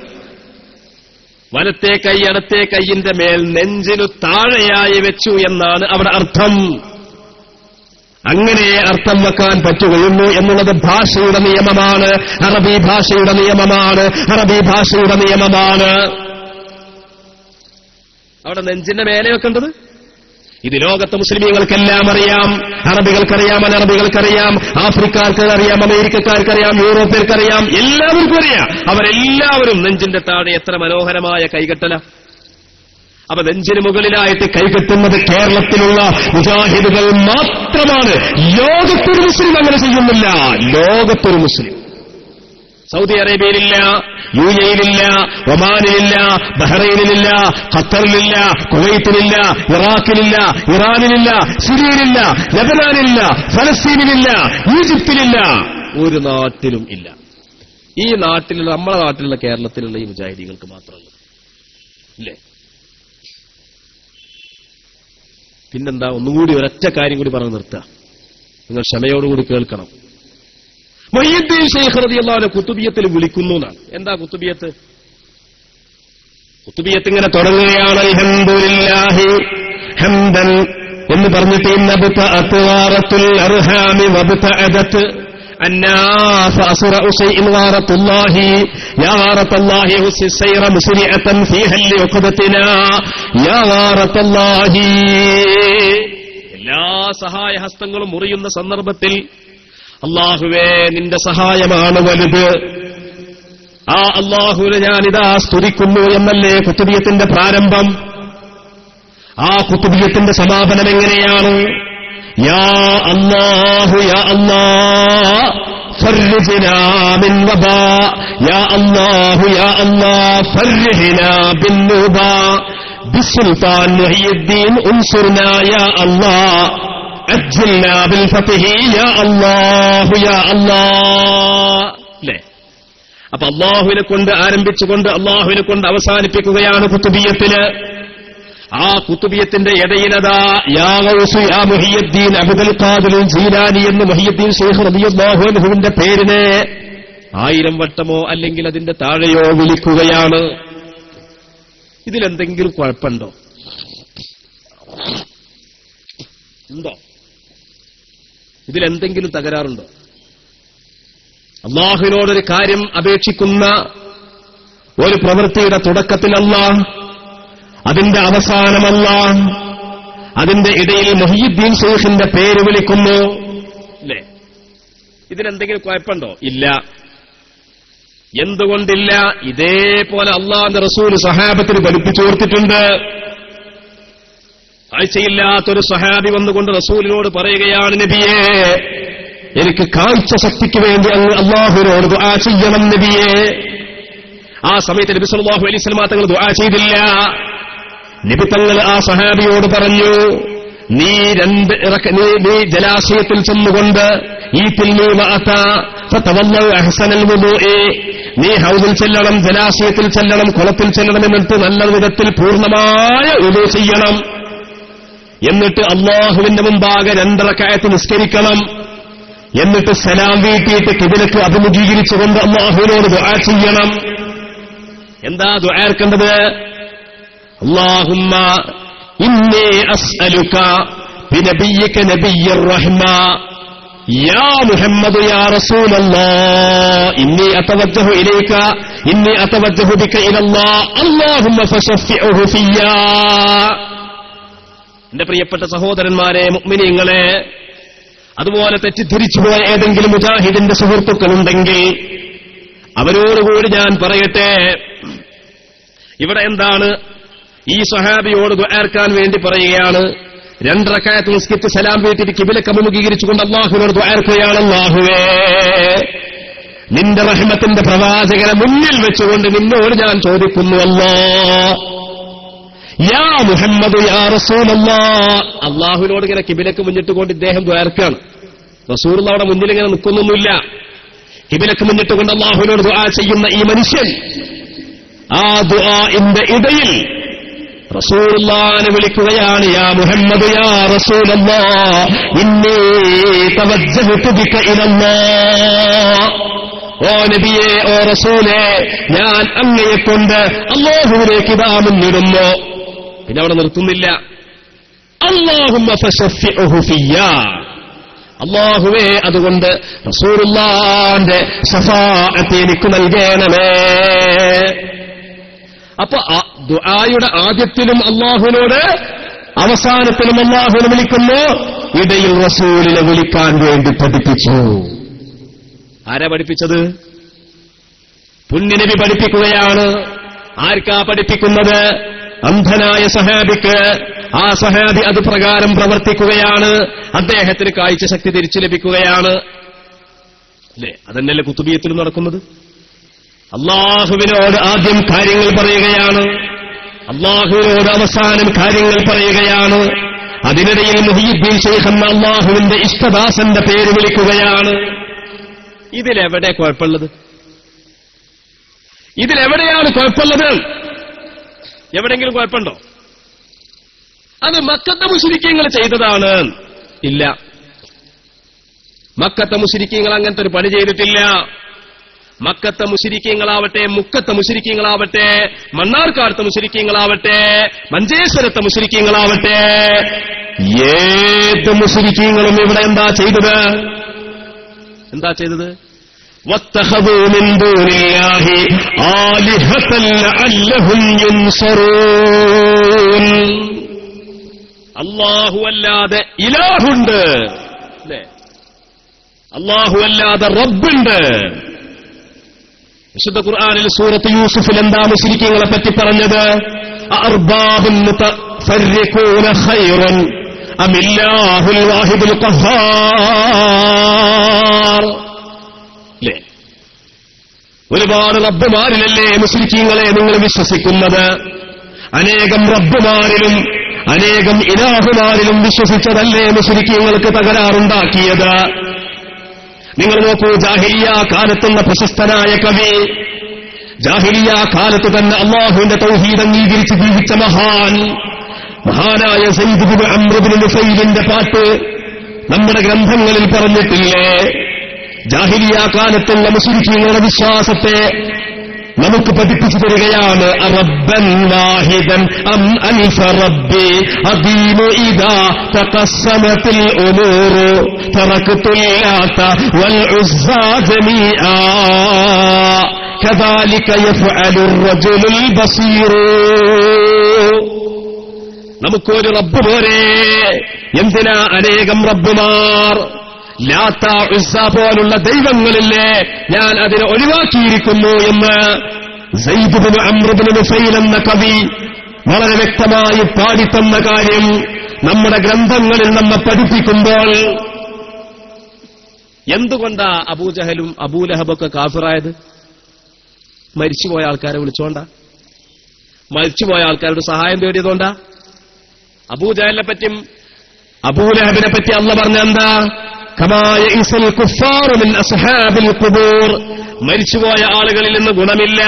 വലത്തെ കൈ ഇടത്തെ കൈയിന്റെ മേൽ നെഞ്ചിനു താഴെയായി വെച്ചു എന്നാണ് അവിടെ അർത്ഥം. അങ്ങനെ അർത്ഥം വെക്കാൻ പറ്റുകയുള്ളൂ എന്നുള്ളത് ഭാഷയുടെ നിയമമാണ്, അറബി ഭാഷയുടെ നിയമമാണ്, അറബി ഭാഷയുടെ നിയമമാണ്. അവിടെ നെഞ്ചിന്റെ മേലെ വെക്കേണ്ടത് ഇത് ലോകത്തെ മുസ്ലിമീങ്ങൾക്കെല്ലാം അറിയാം. അറബികൾക്കറിയാം, അനറബികൾക്കറിയാം, ആഫ്രിക്കാർക്ക് അറിയാം, അമേരിക്കക്കാർക്കറിയാം, യൂറോപ്യർക്കറിയാം, എല്ലാവർക്കും അറിയാം. അവരെല്ലാവരും നെഞ്ചിന്റെ താഴെ എത്ര മനോഹരമായ കൈകെട്ടല. അപ്പൊ നെഞ്ചിന് മുകളിലായിട്ട് കൈകെട്ടുന്നത് കേരളത്തിലുള്ള മുജാഹിദുകൾ മാത്രമാണ്. ലോകത്തൊരു മുസ്ലിം അങ്ങനെ ചെയ്യുന്നില്ല. ലോകത്തൊരു മുസ്ലിം സൗദി അറേബ്യയിലില്ല, യു എയിലില്ല, ഒമാനിലില്ല, ബഹ്റൈനിലില്ല, ഖത്തറിലില്ല, കുവൈത്തിലില്ല, ഇറാഖിലില്ല, ഇറാനിലില്ല, സിറിയയിലില്ല, ലബനാനിലില്ല, ഫലസ്തീനിലില്ല, ഈജിപ്തിലില്ല, ഒരു നാട്ടിലും ഇല്ല. ഈ നാട്ടിലുള്ള നമ്മുടെ നാട്ടിലുള്ള കേരളത്തിലുള്ള ഈ മുജാഹിദീങ്ങൾക്ക് മാത്രമല്ല. ഇല്ലേ? പിന്നെന്താ? ഒന്നുകൂടി ഒരൊറ്റ കാര്യം കൂടി പറഞ്ഞു നിർത്തുക. നിങ്ങൾ ക്ഷമയോടുകൂടി കേൾക്കണം. മുഹ്യിദ്ദീൻ ശൈഖ് റളിയല്ലാഹു അൻഹു കുത്തുബിയത്തിൽ വിളിക്കുന്നു എന്നാണ്. എന്താ കുത്തുബിയത്ത്? കുത്തുബിയത്ത് ഇങ്ങനെ തുടങ്ങുകയാണ്. അൽഹംദുലില്ലാഹി ഹംദൻ എന്ന് പറഞ്ഞിട്ട് ഇന്നബതഅത് വാറത്തുൽ അർഹാമി വബതഅദത് الناس أسرع شيء غارة الله يا غارة الله وسي السير مسرعة في هل عقدتنا يا غارة الله. എല്ലാ സഹായ ഹസ്തങ്ങളും മുറിയുന്ന സന്ദർഭത്തിൽ അല്ലാഹുവേ നിന്റെ സഹായമാണ് വലുത്, ആ അല്ലാഹുവിനെ ഞാനിതാ സ്തുതിക്കുന്നു എന്നല്ലേ കുത്തുബിയത്തിന്റെ പ്രാരംഭം. ആ കുത്തുബിയത്തിന്റെ സമാപനം എങ്ങനെയാണ്? യാ അല്ലാഹു യാ അല്ലാഹ് ഫർജ്നാ മിൻ വബാ യാ അല്ലാഹു യാ അല്ലാഹ് ഫർജ്നാ ബിൻ നുബാ ബിസുൽത്താൻ മുഹ്യിദ്ദീൻ ഉൻസുർനാ യാ അല്ലാഹ് അജ്ജിൽനാ ബിൽ ഫത്ഹി യാ അല്ലാഹു യാ അല്ലാഹ്. അല്ലേ? അപ്പൊ അല്ലാഹുവിനെ കൊണ്ട് ആരംഭിച്ചുകൊണ്ട് അല്ലാഹുവിനെ കൊണ്ട് അവസാനിപ്പിക്കുകയാണ് കുത്തുബിയത്തിന്. ആ കുത്തുബിയത്തിന്റെ ഇടയിലതാ യാ ഗൗസ് യാ മുഹ്യിദ്ദീൻ അബ്ദുൽ ഖാദിർ ജീലാനി എന്ന് മുഹ്യിദ്ദീൻ ശൈഖ് റളിയല്ലാഹു അൻഹുവിന്റെ പേരിനെ 1000 വട്ടമോ അല്ലെങ്കിൽ അതിന്റെ താഴെയോ വിളിക്കുകയാണ്. ഇതിലെന്തെങ്കിലും കുഴപ്പമുണ്ടോ? ഉണ്ടോ? ഇതിലെന്തെങ്കിലും തകരാറുണ്ടോ? അല്ലാഹുവിനോടൊരു കാര്യം അപേക്ഷിക്കുന്ന ഒരു പ്രവൃത്തിയുടെ തുടക്കത്തിൽ അല്ലാഹ്, അതിന്റെ അവസാനമല്ല, അതിന്റെ ഇടയിൽ മുഹ്യിദ്ദീൻ ശൈഖിന്റെ പേര് വിളിക്കുന്നു. അല്ലേ? ഇതിനെന്തെങ്കിലും കുഴപ്പമുണ്ടോ? ഇല്ല. എന്തുകൊണ്ടില്ല? ഇതേപോലെ അല്ലാഹുവിന്റെ റസൂൽ സഹാബത്തിന് പഠിപ്പിച്ചു കൊടുത്തിട്ടുണ്ട്. കാഴ്ചയില്ലാത്തൊരു സഹാബി വന്നുകൊണ്ട് റസൂലിനോട് പറയുകയാണ്, നബിയേ എനിക്ക് കാഴ്ച ശക്തിക്ക് വേണ്ടി അങ്ങ് അല്ലാഹുവിനോട് ദുആ ചെയ്യണം നബിയേ. ആ സമയത്ത് നബി സല്ലല്ലാഹു അലൈഹി വസല്ലം തങ്ങൾ ദുആ ചെയ്തില്ല. നബി തങ്ങൾ ആ സഹാബിയോട് പറഞ്ഞു, നീ ജലാശയത്തിൽ ചെന്നുകൊണ്ട് നീ ഹൗദിൽ ചെല്ലണം, ജലാശയത്തിൽ ചെല്ലണം, കുളത്തിൽ ചെല്ലണം, എന്നിട്ട് നല്ല വിധത്തിൽ പൂർണ്ണമായ ഉളു ചെയ്യണം. എന്നിട്ട് അല്ലാഹുവിന്റെ മുമ്പാകെ 2 റക്അത്ത് നിസ്കരിക്കണം. എന്നിട്ട് സലാം വീട്ടിയിട്ട് ഖിബലക്ക് അഭിമുഖീകരിച്ചുകൊണ്ട് അല്ലാഹുവിനോട് ദുആ ചെയ്യണം. എന്താ ദുആർക്കേണ്ടത്? അല്ലാഹുമ്മ ഇന്നി അസ്അലുക ബിനബിയ്യിക നബിയ്യിർ റഹ്മ യാ മുഹമ്മദ് യാ റസൂലല്ലാഹ് ഇന്നി അതവജ്ജഹു ഇലൈക ഇന്നി അതവജ്ജഹു ബിക ഇലല്ലാഹ് അല്ലാഹുമ്മ ഫശഫിഉഹു ഫിയ്യാ. എന്റെ പ്രിയപ്പെട്ട സഹോദരന്മാരെ, മുഅ്മിനീങ്ങളെ, അതുപോലെ തെറ്റിദ്ധരിച്ചുപോയ ഏതെങ്കിലും മുജാഹിദിന്റെ സുഹൃത്തുക്കളുണ്ടെങ്കിൽ അവരോടുകൂടി ഞാൻ പറയട്ടെ, ഇവിടെ എന്താണ് ഈ സ്വഹാബിയോട് ദുആർക്കാൻ വേണ്ടി പറയുകയാണ്. 2 റക്അത്ത് നിസ്കരിച്ച് സലാം വീട്ടിട്ട് ഖിബിലക്ക് അഭിമുഖീകരിച്ചുകൊണ്ട് അല്ലാഹുവിനോട് ദുആർക്കുകയാണ്. അല്ലാഹുവേ, നിന്റെ റഹ്മത്തിന്റെ പ്രവാചകനെ മുന്നിൽ വെച്ചുകൊണ്ട് നിന്നോട് ഞാൻ ചോദിക്കുന്നു. അല്ലാഹ് യാ മുഹമ്മദ് യാ റസൂലല്ലാഹ്. അല്ലാഹുവിനോട് ഇങ്ങനെ ഖിബിലക്ക് മുന്നിട്ടുകൊണ്ട് ഇദ്ദേഹം ദുആർക്കാണ്. റസൂലുള്ള അവിടെ മുന്നിൽ ഇങ്ങനെ നിൽക്കുന്നൊന്നുമില്ല. ഖിബിലക്ക് മുന്നിട്ടുകൊണ്ട് അല്ലാഹുവിനോട് ദുആ ചെയ്യുന്ന ഈ മനുഷ്യൻ ആ ദുആഇന്റെ ഇടയിൽ റസൂലുള്ളാഹിനെ വിളിക്കുകയാണ്. യാ മുഹമ്മദ് യാ റസൂലല്ലാഹ് ഇന്നി തവജ്ജഹ്തു ബിക ഇലല്ലാഹ്. ഓ നബിയേ, ഓ റസൂലേ, ഞാൻ അങ്ങയെക്കൊണ്ട് അല്ലാഹുവിലേക്ക് ഇതാ മുന്നിടുന്നു. പിന്നെ അവിടെ നിർത്തുന്നില്ല. അല്ലാഹുമ്മ ഫശഫിഉഹു ഫിയ്യാ. അല്ലാഹുവേ, അതുകൊണ്ട് റസൂലുള്ളാഹിന്റെ ശഫാഅത്ത് എനിക്ക് നൽകണമേ. അപ്പൊ ദുആയുടെ ആദ്യത്തിലും അല്ലാഹുവിനോട്, അവസാനത്തിലും അല്ലാഹുവിനെ വിളിക്കുന്നു. ഇടയിൽ റസൂലിനെ വിളിക്കാൻ വേണ്ടി പഠിപ്പിച്ചു. ആരാ പഠിപ്പിച്ചത്? പുണ്യനബി പഠിപ്പിക്കുകയാണ്. ആർക്കാ പഠിപ്പിക്കുന്നത്? അന്ധനായ സഹാബിക്ക്. ആ സഹാബി അത് പ്രകാരം പ്രവർത്തിക്കുകയാണ്. അദ്ദേഹത്തിന് കാഴ്ച ശക്തി തിരിച്ചു ലഭിക്കുകയാണ്. അല്ലേ? അതന്നെയല്ലേ കുത്തുബിയത്തിൽ നടക്കുന്നത്. അള്ളാഹുവിനോട് ആദ്യം കാര്യങ്ങൾ പറയുകയാണ്, അള്ളാഹുവിനോട് അവസാനം കാര്യങ്ങൾ പറയുകയാണ്. അതിനിടയിൽ മുഹയ്യിദ്ദീൻ ശൈഖ് എന്ന അള്ളാഹുവിന്റെ ഇഷ്ടദാസന്റെ പേര് വിളിക്കുകയാണ്. ഇതിലെവിടെ കുഴപ്പമുള്ളത്? ഇതിലെവിടെയാണ് കുഴപ്പമുള്ളത്? എവിടെയെങ്കിലും കുഴപ്പമുണ്ടോ? അത് മക്കത്തെ മുശ്രിക്കീങ്ങൾ ചെയ്തതാണ്. ഇല്ല, മക്കത്തെ മുശ്രിക്കീങ്ങൾ അങ്ങനത്തെ ഒരു പണി ചെയ്തിട്ടില്ല. മക്കത്തെ മുശ്രിക്കീങ്ങളാവട്ടെ, മുക്കത്തെ മുശ്രിക്കീങ്ങളാവട്ടെ, മണ്ണാർക്കാടത്തെ മുശ്രിക്കീങ്ങളാവട്ടെ, മഞ്ചേശ്വരത്തെ മുശ്രിക്കീങ്ങളാവട്ടെ, ഏത് മുശ്രിക്കീങ്ങളും ഇവിടെ എന്താ ചെയ്തത്? വത്തഖദൂ മിൻ ദൂനില്ലാഹി ആലിഹതൻ ലഅല്ലഹും യുൻസറൂൻ. അല്ലാഹു അല്ലാതെ ഇലാഹുണ്ട്, അല്ലേ? അല്ലാഹു അല്ലാതെ റബ്ബുണ്ട്. വിശുദ്ധ ഖുർആനിൽ സൂറത്ത് യൂസുഫിൽ എന്താ മുശ്രിക്കീങ്ങളെ പറ്റി പറഞ്ഞത്? അർബാബുൻ മുതഫർരിഖൂന ഖൈറുൻ അമില്ലാഹുൽ വാഹിദുൽ ഖഹാർ. അല്ലേ? ഒരുപാട് റബ്ബുമാരിലല്ലേ മുശ്രിക്കീങ്ങളെ നിങ്ങൾ വിശ്വസിക്കുന്നത്? അനേകം റബ്ബുമാരിലും അനേകം ഇലാഹുമാരിലും വിശ്വസിച്ചതല്ലേ മുശ്രിക്കീങ്ങൾക്ക് തകരാറുണ്ടാക്കിയത്? നിങ്ങൾ നോക്കൂ, ജാഹിലിയ്യ കാലത്തുള്ള പ്രശസ്തനായ കവി, ജാഹിലിയ്യ കാലത്ത് തന്നെ അല്ലാഹുവിന്റെ തൗഹീദ് അംഗീകരിച്ച് ജീവിച്ച മഹാനായ സയ്യിദ് ഇബ്നു അംർ ഇബ്നു നുഫൈലിന്റെ പാട്ട് നമ്മുടെ ഗ്രന്ഥങ്ങളിൽ പറഞ്ഞിട്ടില്ലേ? ജാഹിലിയ്യ കാലത്തുള്ള മുശ്രിക്കീങ്ങളുടെ വിശ്വാസത്തെ നമുക്ക് പഠിപ്പിച്ചു തരികയാണ്. റബ്ബൻ വാഹിദൻ അം അൽഫ റബ്ബി അദീമു ഇദാ തഖസ്സമത്തിൽ ഉമൂറു തറക്തുൽ ലാത വൽ ഉസ്സാ ജമീആ കദാലിക യഫ്അലു റജുലുൽ ബസീർ. നമുക്കൊരു റബ്ബ് പോരെ, എന്തിനാ അനേകം റബ്ബുമാർ? ലാത്ത ഉസ്സ പോലുള്ള ദൈവങ്ങളില്ലേ, ഞാൻ അതിനെ ഒഴിവാക്കിയിരിക്കുന്നു എന്ന് സയ്യിദ് ഇബ്നു അംർ ഇബ്നു നുഫൈൽ എന്ന കവി വളരെ വ്യക്തമായി പാടിത്തന്ന കാര്യം നമ്മുടെ ഗ്രന്ഥങ്ങളിൽ നമ്മെ പഠിപ്പിക്കുമ്പോൾ, എന്തുകൊണ്ടാ അബൂജഹലും അബൂലഹബൊക്കെ കാഫിറായത്? മരിച്ചുപോയ ആൾക്കാരെ വിളിച്ചോണ്ടാ? മരിച്ചുപോയ ആൾക്കാരുടെ സഹായം തേടിയതുകൊണ്ടാ? അബൂജഹലിനെ പറ്റിയും അബൂലഹബിനെ പറ്റി അല്ലാഹു പറഞ്ഞ എന്താ? കമാ യഇസൽ കുഫാറു മിൻ അസ്ഹാബിൽ ഖുബൂർ. മരിച്ചുപോയ ആളുകളിൽ നിന്ന് ഗുണമില്ല,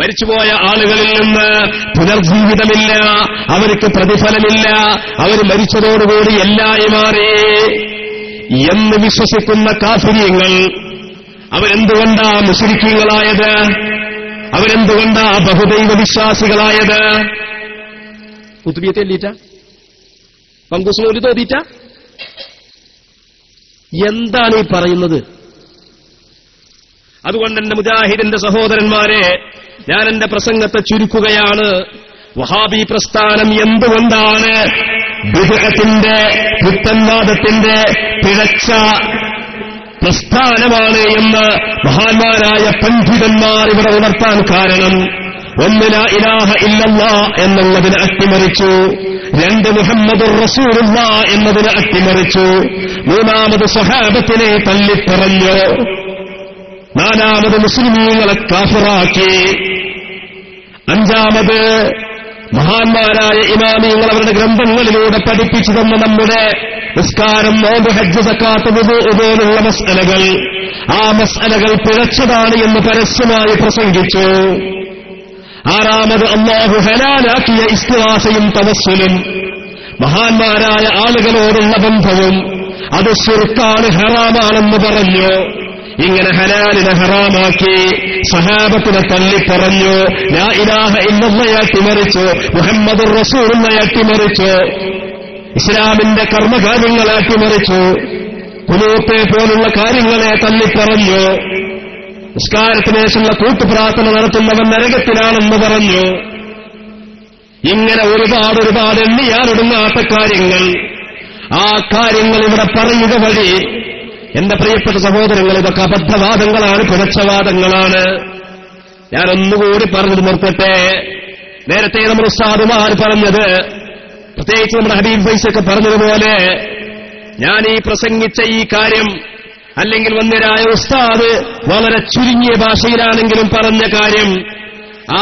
മരിച്ചുപോയ ആളുകളിൽ നിന്ന് പുനർജീവിതമില്ല, അവർക്ക് പ്രതിഫലമില്ല, അവർ മരിച്ചതോടുകൂടി എല്ലായി മാറി എന്ന് വിശ്വസിക്കുന്ന കാഫിര്യങ്ങൾ അവരെന്തുകൊണ്ടാ മുശ്രിക്കീങ്ങളായത്? അവരെന്തുകൊണ്ടാ ബഹുദൈവ വിശ്വാസികളായത്? കുത്തുബിയത്തെ എല്ലിറ്റ പങ്കൂസിനോട് തോന്നിയിട്ട? എന്താണ് ഈ പറയുന്നത്? അതുകൊണ്ട് എന്റെ മുജാഹിദിന്റെ സഹോദരന്മാരെ, ഞാൻ എന്റെ പ്രസംഗത്തെ ചുരുക്കുകയാണ്. വഹാബി പ്രസ്ഥാനം എന്തുകൊണ്ടാണ് ബിദ്അത്തിന്റെ, പുത്തൻവാദത്തിന്റെ പിഴച്ച പ്രസ്ഥാനമാണ് എന്ന് മഹാന്മാരായ പണ്ഡിതന്മാർ ഇവിടെ ഉണർത്താൻ കാരണം, ഒന്ന് ലാ ഇലാഹ ഇല്ലല്ലാഹ് എന്നുള്ളതിനെ അട്ടിമറിച്ചു, രണ്ട് മുഹമ്മദുർ റസൂലുള്ളാഹ് എന്നതിനെ അട്ടിമറിച്ചു, മൂന്നാമത് സ്വഹാബത്തിനെ തള്ളിപ്പറഞ്ഞു, നാലാമത് മുസ്ലിമീങ്ങളെ കാഫിറാക്കി, അഞ്ചാമത് മഹാന്മാരായ ഇമാമിങ്ങൾ അവരുടെ ഗ്രന്ഥങ്ങളിലൂടെ പഠിപ്പിച്ചു തന്ന നമ്മുടെ നിസ്കാരം, നോമ്പ്, ഹജ്ജ്, സക്കാത്ത്, വുദൂ പോലുള്ള മസ്അലകൾ, ആ മസ്അലകൾ പിഴച്ചതാണ് എന്ന് പരസ്യമായി പ്രസംഗിച്ചു. ആറാമത് അല്ലാഹു ഹലാലാക്കിയ ഇസ്തിഗാസയും തവസ്സുലും മഹാന്മാരായ ആളുകളോടുള്ള ബന്ധവും അത് ശിർക്കാണ്, ഹറാമാണെന്ന് പറഞ്ഞു. ഇങ്ങനെ ഹലാലിനെ ഹറാമാക്കി, സഹാബത്തിനെ തള്ളിപ്പറഞ്ഞു, ലാ ഇലാഹ ഇല്ലല്ലാഹയെ അട്ടിമറിച്ചു, മുഹമ്മദുർ റസൂലുള്ളാഹിയെ അട്ടിമറിച്ചു, ഇസ്ലാമിന്റെ കർമ്മകാര്യങ്ങളെ അട്ടിമറിച്ചു, ഖുനൂത്ത് പോലുള്ള കാര്യങ്ങളെ തള്ളിപ്പറഞ്ഞു, നിസ്കാരത്തിന് ശേഷമുള്ള കൂട്ടുപ്രാർത്ഥന നടത്തുന്നവൻ നരകത്തിലാണെന്ന് പറഞ്ഞു. ഇങ്ങനെ ഒരുപാട് എണ്ണിയാലൊടുങ്ങാത്ത കാര്യങ്ങൾ. ആ കാര്യങ്ങൾ ഇവിടെ പറയുക വഴി എന്റെ പ്രിയപ്പെട്ട സഹോദരങ്ങൾ, ഇതൊക്കെ അബദ്ധവാദങ്ങളാണ്, പിഴച്ചവാദങ്ങളാണ്. ഞാനൊന്നുകൂടി പറഞ്ഞു നിർത്തട്ടെ. നേരത്തെ നമ്മുടെ ഉസ്താദുമാർ പറഞ്ഞത്, പ്രത്യേകിച്ച് നമ്മുടെ ഹബീബ് ഫൈസൊക്കെ പറഞ്ഞതുപോലെ, ഞാൻ ഈ പ്രസംഗിച്ച ഈ കാര്യം, അല്ലെങ്കിൽ വന്യരായ ഉസ്താദ് വളരെ ചുരുങ്ങിയ ഭാഷയിലാണെങ്കിലും പറഞ്ഞ കാര്യം,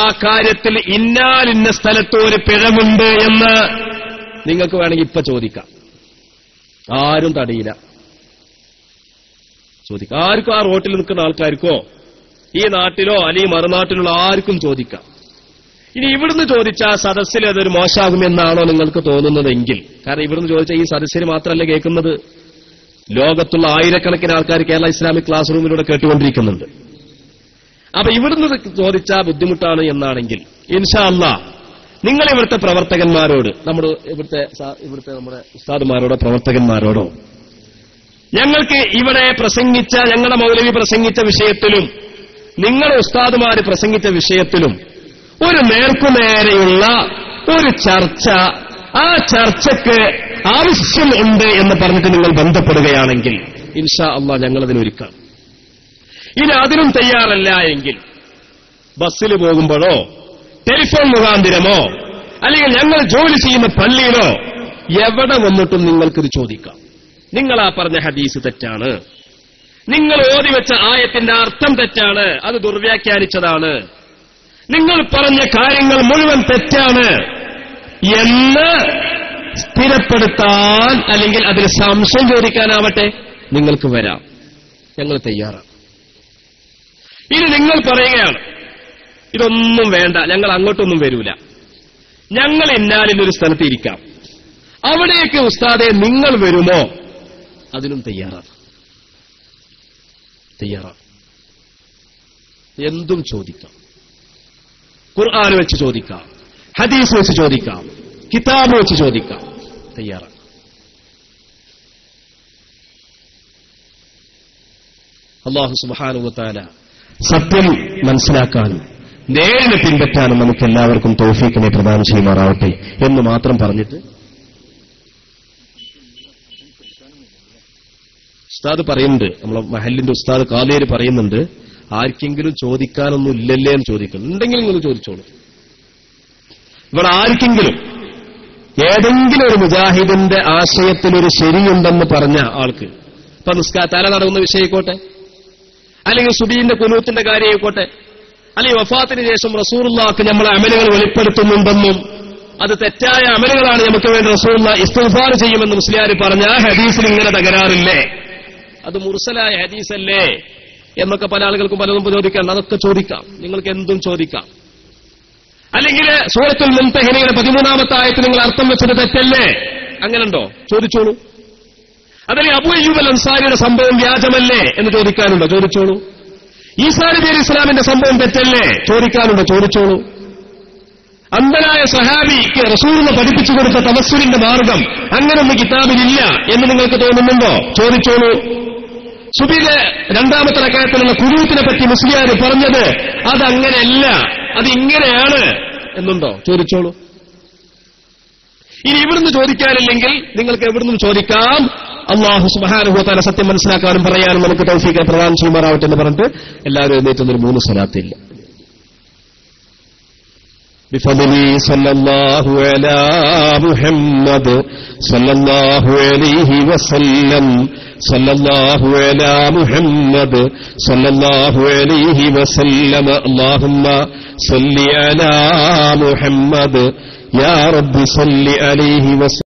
ആ കാര്യത്തിൽ ഇന്നാലിന്ന സ്ഥലത്ത് ഒരു പിഴവുണ്ട് എന്ന് നിങ്ങൾക്ക് വേണമെങ്കിൽ ഇപ്പൊ ചോദിക്കാം. ആരും തടയില്ല, ചോദിക്കാം. ആർക്കും, ആ റോട്ടിൽ നിൽക്കുന്ന ആൾക്കാർക്കോ ഈ നാട്ടിലോ അല്ലെങ്കിൽ മറുനാട്ടിലുള്ള ആർക്കും ചോദിക്കാം. ഇനി ഇവിടുന്ന് ചോദിച്ചാൽ സദസ്സിൽ അതൊരു മോശമാകുമെന്നാണോ നിങ്ങൾക്ക് തോന്നുന്നതെങ്കിൽ, കാരണം ഇവിടുന്ന് ചോദിച്ചാൽ ഈ സദസ്സിന് മാത്രമല്ല കേൾക്കുന്നത്, ലോകത്തുള്ള ആയിരക്കണക്കിന് ആൾക്കാർ കേരള ഇസ്ലാമിക് ക്ലാസ് റൂമിലൂടെ കേട്ടുകൊണ്ടിരിക്കുന്നുണ്ട്. അപ്പൊ ഇവിടുന്ന് ചോദിച്ചാൽ ബുദ്ധിമുട്ടാണ് എന്നാണെങ്കിൽ, ഇൻഷാ അല്ലാഹ് നിങ്ങൾ ഇവിടുത്തെ പ്രവർത്തകന്മാരോട്, ഇവിടുത്തെ നമ്മുടെ ഉസ്താദുമാരോടോ പ്രവർത്തകന്മാരോടോ, ഞങ്ങൾക്ക് ഇവിടെ പ്രസംഗിച്ച, ഞങ്ങളുടെ മൗലവി പ്രസംഗിച്ച വിഷയത്തിലും നിങ്ങളുടെ ഉസ്താദുമാര് പ്രസംഗിച്ച വിഷയത്തിലും ഒരു നേർക്കുനേരെയുള്ള ഒരു ചർച്ച, ആ ചർച്ചയ്ക്ക് ആവശ്യം ഉണ്ട് എന്ന് പറഞ്ഞിട്ട് നിങ്ങൾ ബന്ധപ്പെടുകയാണെങ്കിൽ ഇൻഷാ അല്ലാഹ് ഞങ്ങളതിനൊരുക്കാം. ഇനി അതിനും തയ്യാറല്ല എങ്കിൽ ബസ്സിൽ പോകുമ്പോഴോ ടെലിഫോൺ മുഖാന്തിരമോ അല്ലെങ്കിൽ ഞങ്ങൾ ജോലി ചെയ്യുന്ന പള്ളിയിലോ എവിടെ വന്നിട്ടും നിങ്ങൾക്കിത് ചോദിക്കാം. നിങ്ങൾ ആ പറഞ്ഞ ഹദീസ് തെറ്റാണ്, നിങ്ങൾ ഓതിവെച്ച ആയത്തിന്റെ അർത്ഥം തെറ്റാണ്, അത് ദുർവ്യാഖ്യാനിച്ചതാണ്, നിങ്ങൾ പറഞ്ഞ കാര്യങ്ങൾ മുഴുവൻ തെറ്റാണ് എന്ന് സ്ഥിരപ്പെടുത്താൻ, അല്ലെങ്കിൽ അതിൽ സംശയം ചോദിക്കാനാവട്ടെ, നിങ്ങൾക്ക് വരാം. ഞങ്ങൾ തയ്യാറാണ്. ഇനി നിങ്ങൾ പറയുകയാണ് ഇതൊന്നും വേണ്ട, ഞങ്ങൾ അങ്ങോട്ടൊന്നും വരൂല, ഞങ്ങൾ ഇന്നാലിനൊരു സ്ഥലത്ത് ഇരിക്കാം, അവിടേക്ക് ഉസ്താദെ നിങ്ങൾ വരുമോ? അതിനും തയ്യാറാണ്. എന്തും ചോദിക്കാം. ഖുർആൻ വെച്ച് ചോദിക്കാം, ഹദീസ് വെച്ച് ചോദിക്കാം, കിതാബ് വെച്ച് ചോദിക്കാം. തയ്യാറാണ്. അല്ലാഹു സുബ്ഹാനഹു വ തആല സത്യം മനസ്സിലാക്കാനും നേരിനെ പിൻപറ്റാനും നമുക്ക് എല്ലാവർക്കും തൗഫീഖിനെ പ്രദാനം ചെയ്യുമാറാവട്ടെ എന്ന് മാത്രം പറഞ്ഞിട്ട്, ഉസ്താദ് പറയുന്നുണ്ട്, നമ്മളെ മഹല്ലിന്റെ ഉസ്താദ് കാലേര് പറയുന്നുണ്ട്, ആർക്കെങ്കിലും ചോദിക്കാനൊന്നും ഇല്ലല്ലേ എന്ന് ചോദിക്കുന്നു. ഉണ്ടെങ്കിൽ നിങ്ങൾ ചോദിച്ചോളൂ. ഇവിടെ ആർക്കെങ്കിലും ഏതെങ്കിലും ഒരു മുജാഹിദിന്റെ ആശയത്തിലൊരു ശരിയുണ്ടെന്ന് പറഞ്ഞ ആൾക്ക്, ഇപ്പൊ തല നടക്കുന്ന വിഷയമായിക്കോട്ടെ, അല്ലെങ്കിൽ സുബീന്റെ കുനൂത്തിന്റെ കാര്യമായിക്കോട്ടെ, അല്ലെങ്കിൽ വഫാത്തിന് ശേഷം റസൂലുള്ളാഹിക്ക് നമ്മളെ അമലുകൾ വെളിപ്പെടുത്തുന്നുണ്ടെന്നും അത് തെറ്റായ അമലുകളാണ് നമുക്ക് വേണ്ടി റസൂലുള്ളാഹി ഇസ്തിഗ്ഫാർ ചെയ്യുമെന്ന് മുസ്ലിയാർ പറഞ്ഞ ആ ഹദീസിൽ ഇങ്ങനെ തകരാറില്ലേ, അത് മുർസലായ ഹദീസല്ലേ എന്നൊക്കെ പല ആളുകൾക്കും പലതും ചോദിക്കാം. അതൊക്കെ ചോദിക്കാം, നിങ്ങൾക്ക് എന്തും ചോദിക്കാം. അല്ലെങ്കിൽ സൂറത്തുൽ മുംതഹിനയുടെ 13-ാമത്തെ ആയത്തിൽ നിങ്ങൾ അർത്ഥം വെച്ചത് തെറ്റല്ലേ, അങ്ങനെയുണ്ടോ? ചോദിച്ചോളൂ. അതല്ലെങ്കിൽ അബൂ അയ്യൂബ് അൽ അൻസാരിയുടെ സംഭവം വ്യാജമല്ലേ എന്ന് ചോദിക്കാനുണ്ടോ? ചോദിച്ചോളൂ. ഈസാ നബി അലൈഹി ഇസ്ലാമിന്റെ സംഭവം തെറ്റല്ലേ? ചോദിക്കാനുണ്ടോ? ചോദിച്ചോളൂ. അന്ധനായ സഹാബിക്ക് റസൂലിനെ പഠിപ്പിച്ചു കൊടുത്ത തവസ്സുലിന്റെ മാർഗം അങ്ങനൊന്നും കിതാബിലില്ല എന്ന് നിങ്ങൾക്ക് തോന്നുന്നുണ്ടോ? ചോദിച്ചോളൂ. സുബിലെ 2-ാമത്തെ റക്അത്തിലുള്ള ഖുനൂത്തിനെ പറ്റി മുസ്ലിയാർ പറഞ്ഞത് അതങ്ങനെയല്ല, അതിങ്ങനെയാണ് എന്നുണ്ടോ? ചോദിച്ചോളൂ. ഇനി ഇവിടുന്ന് ചോദിക്കാനില്ലെങ്കിൽ നിങ്ങൾക്ക് എവിടുന്നും ചോദിക്കാം. അല്ലാഹു സുബ്ഹാനഹു വ തആല സത്യം മനസ്സിലാക്കാനും പറയാനും നമുക്ക് തൗഫീഖ് പ്രദാനം ചെയ്യുമാറാവട്ടെ എന്ന് പറഞ്ഞിട്ട് എല്ലാവരും എഴുന്നേറ്റുന്നൊരു 3 സ്വലാത്തില്ല. بفضله صلى الله على محمد صلى الله عليه وسلم صلى الله على محمد صلى الله عليه وسلم اللهم صل على محمد يا رب صل عليه وسلم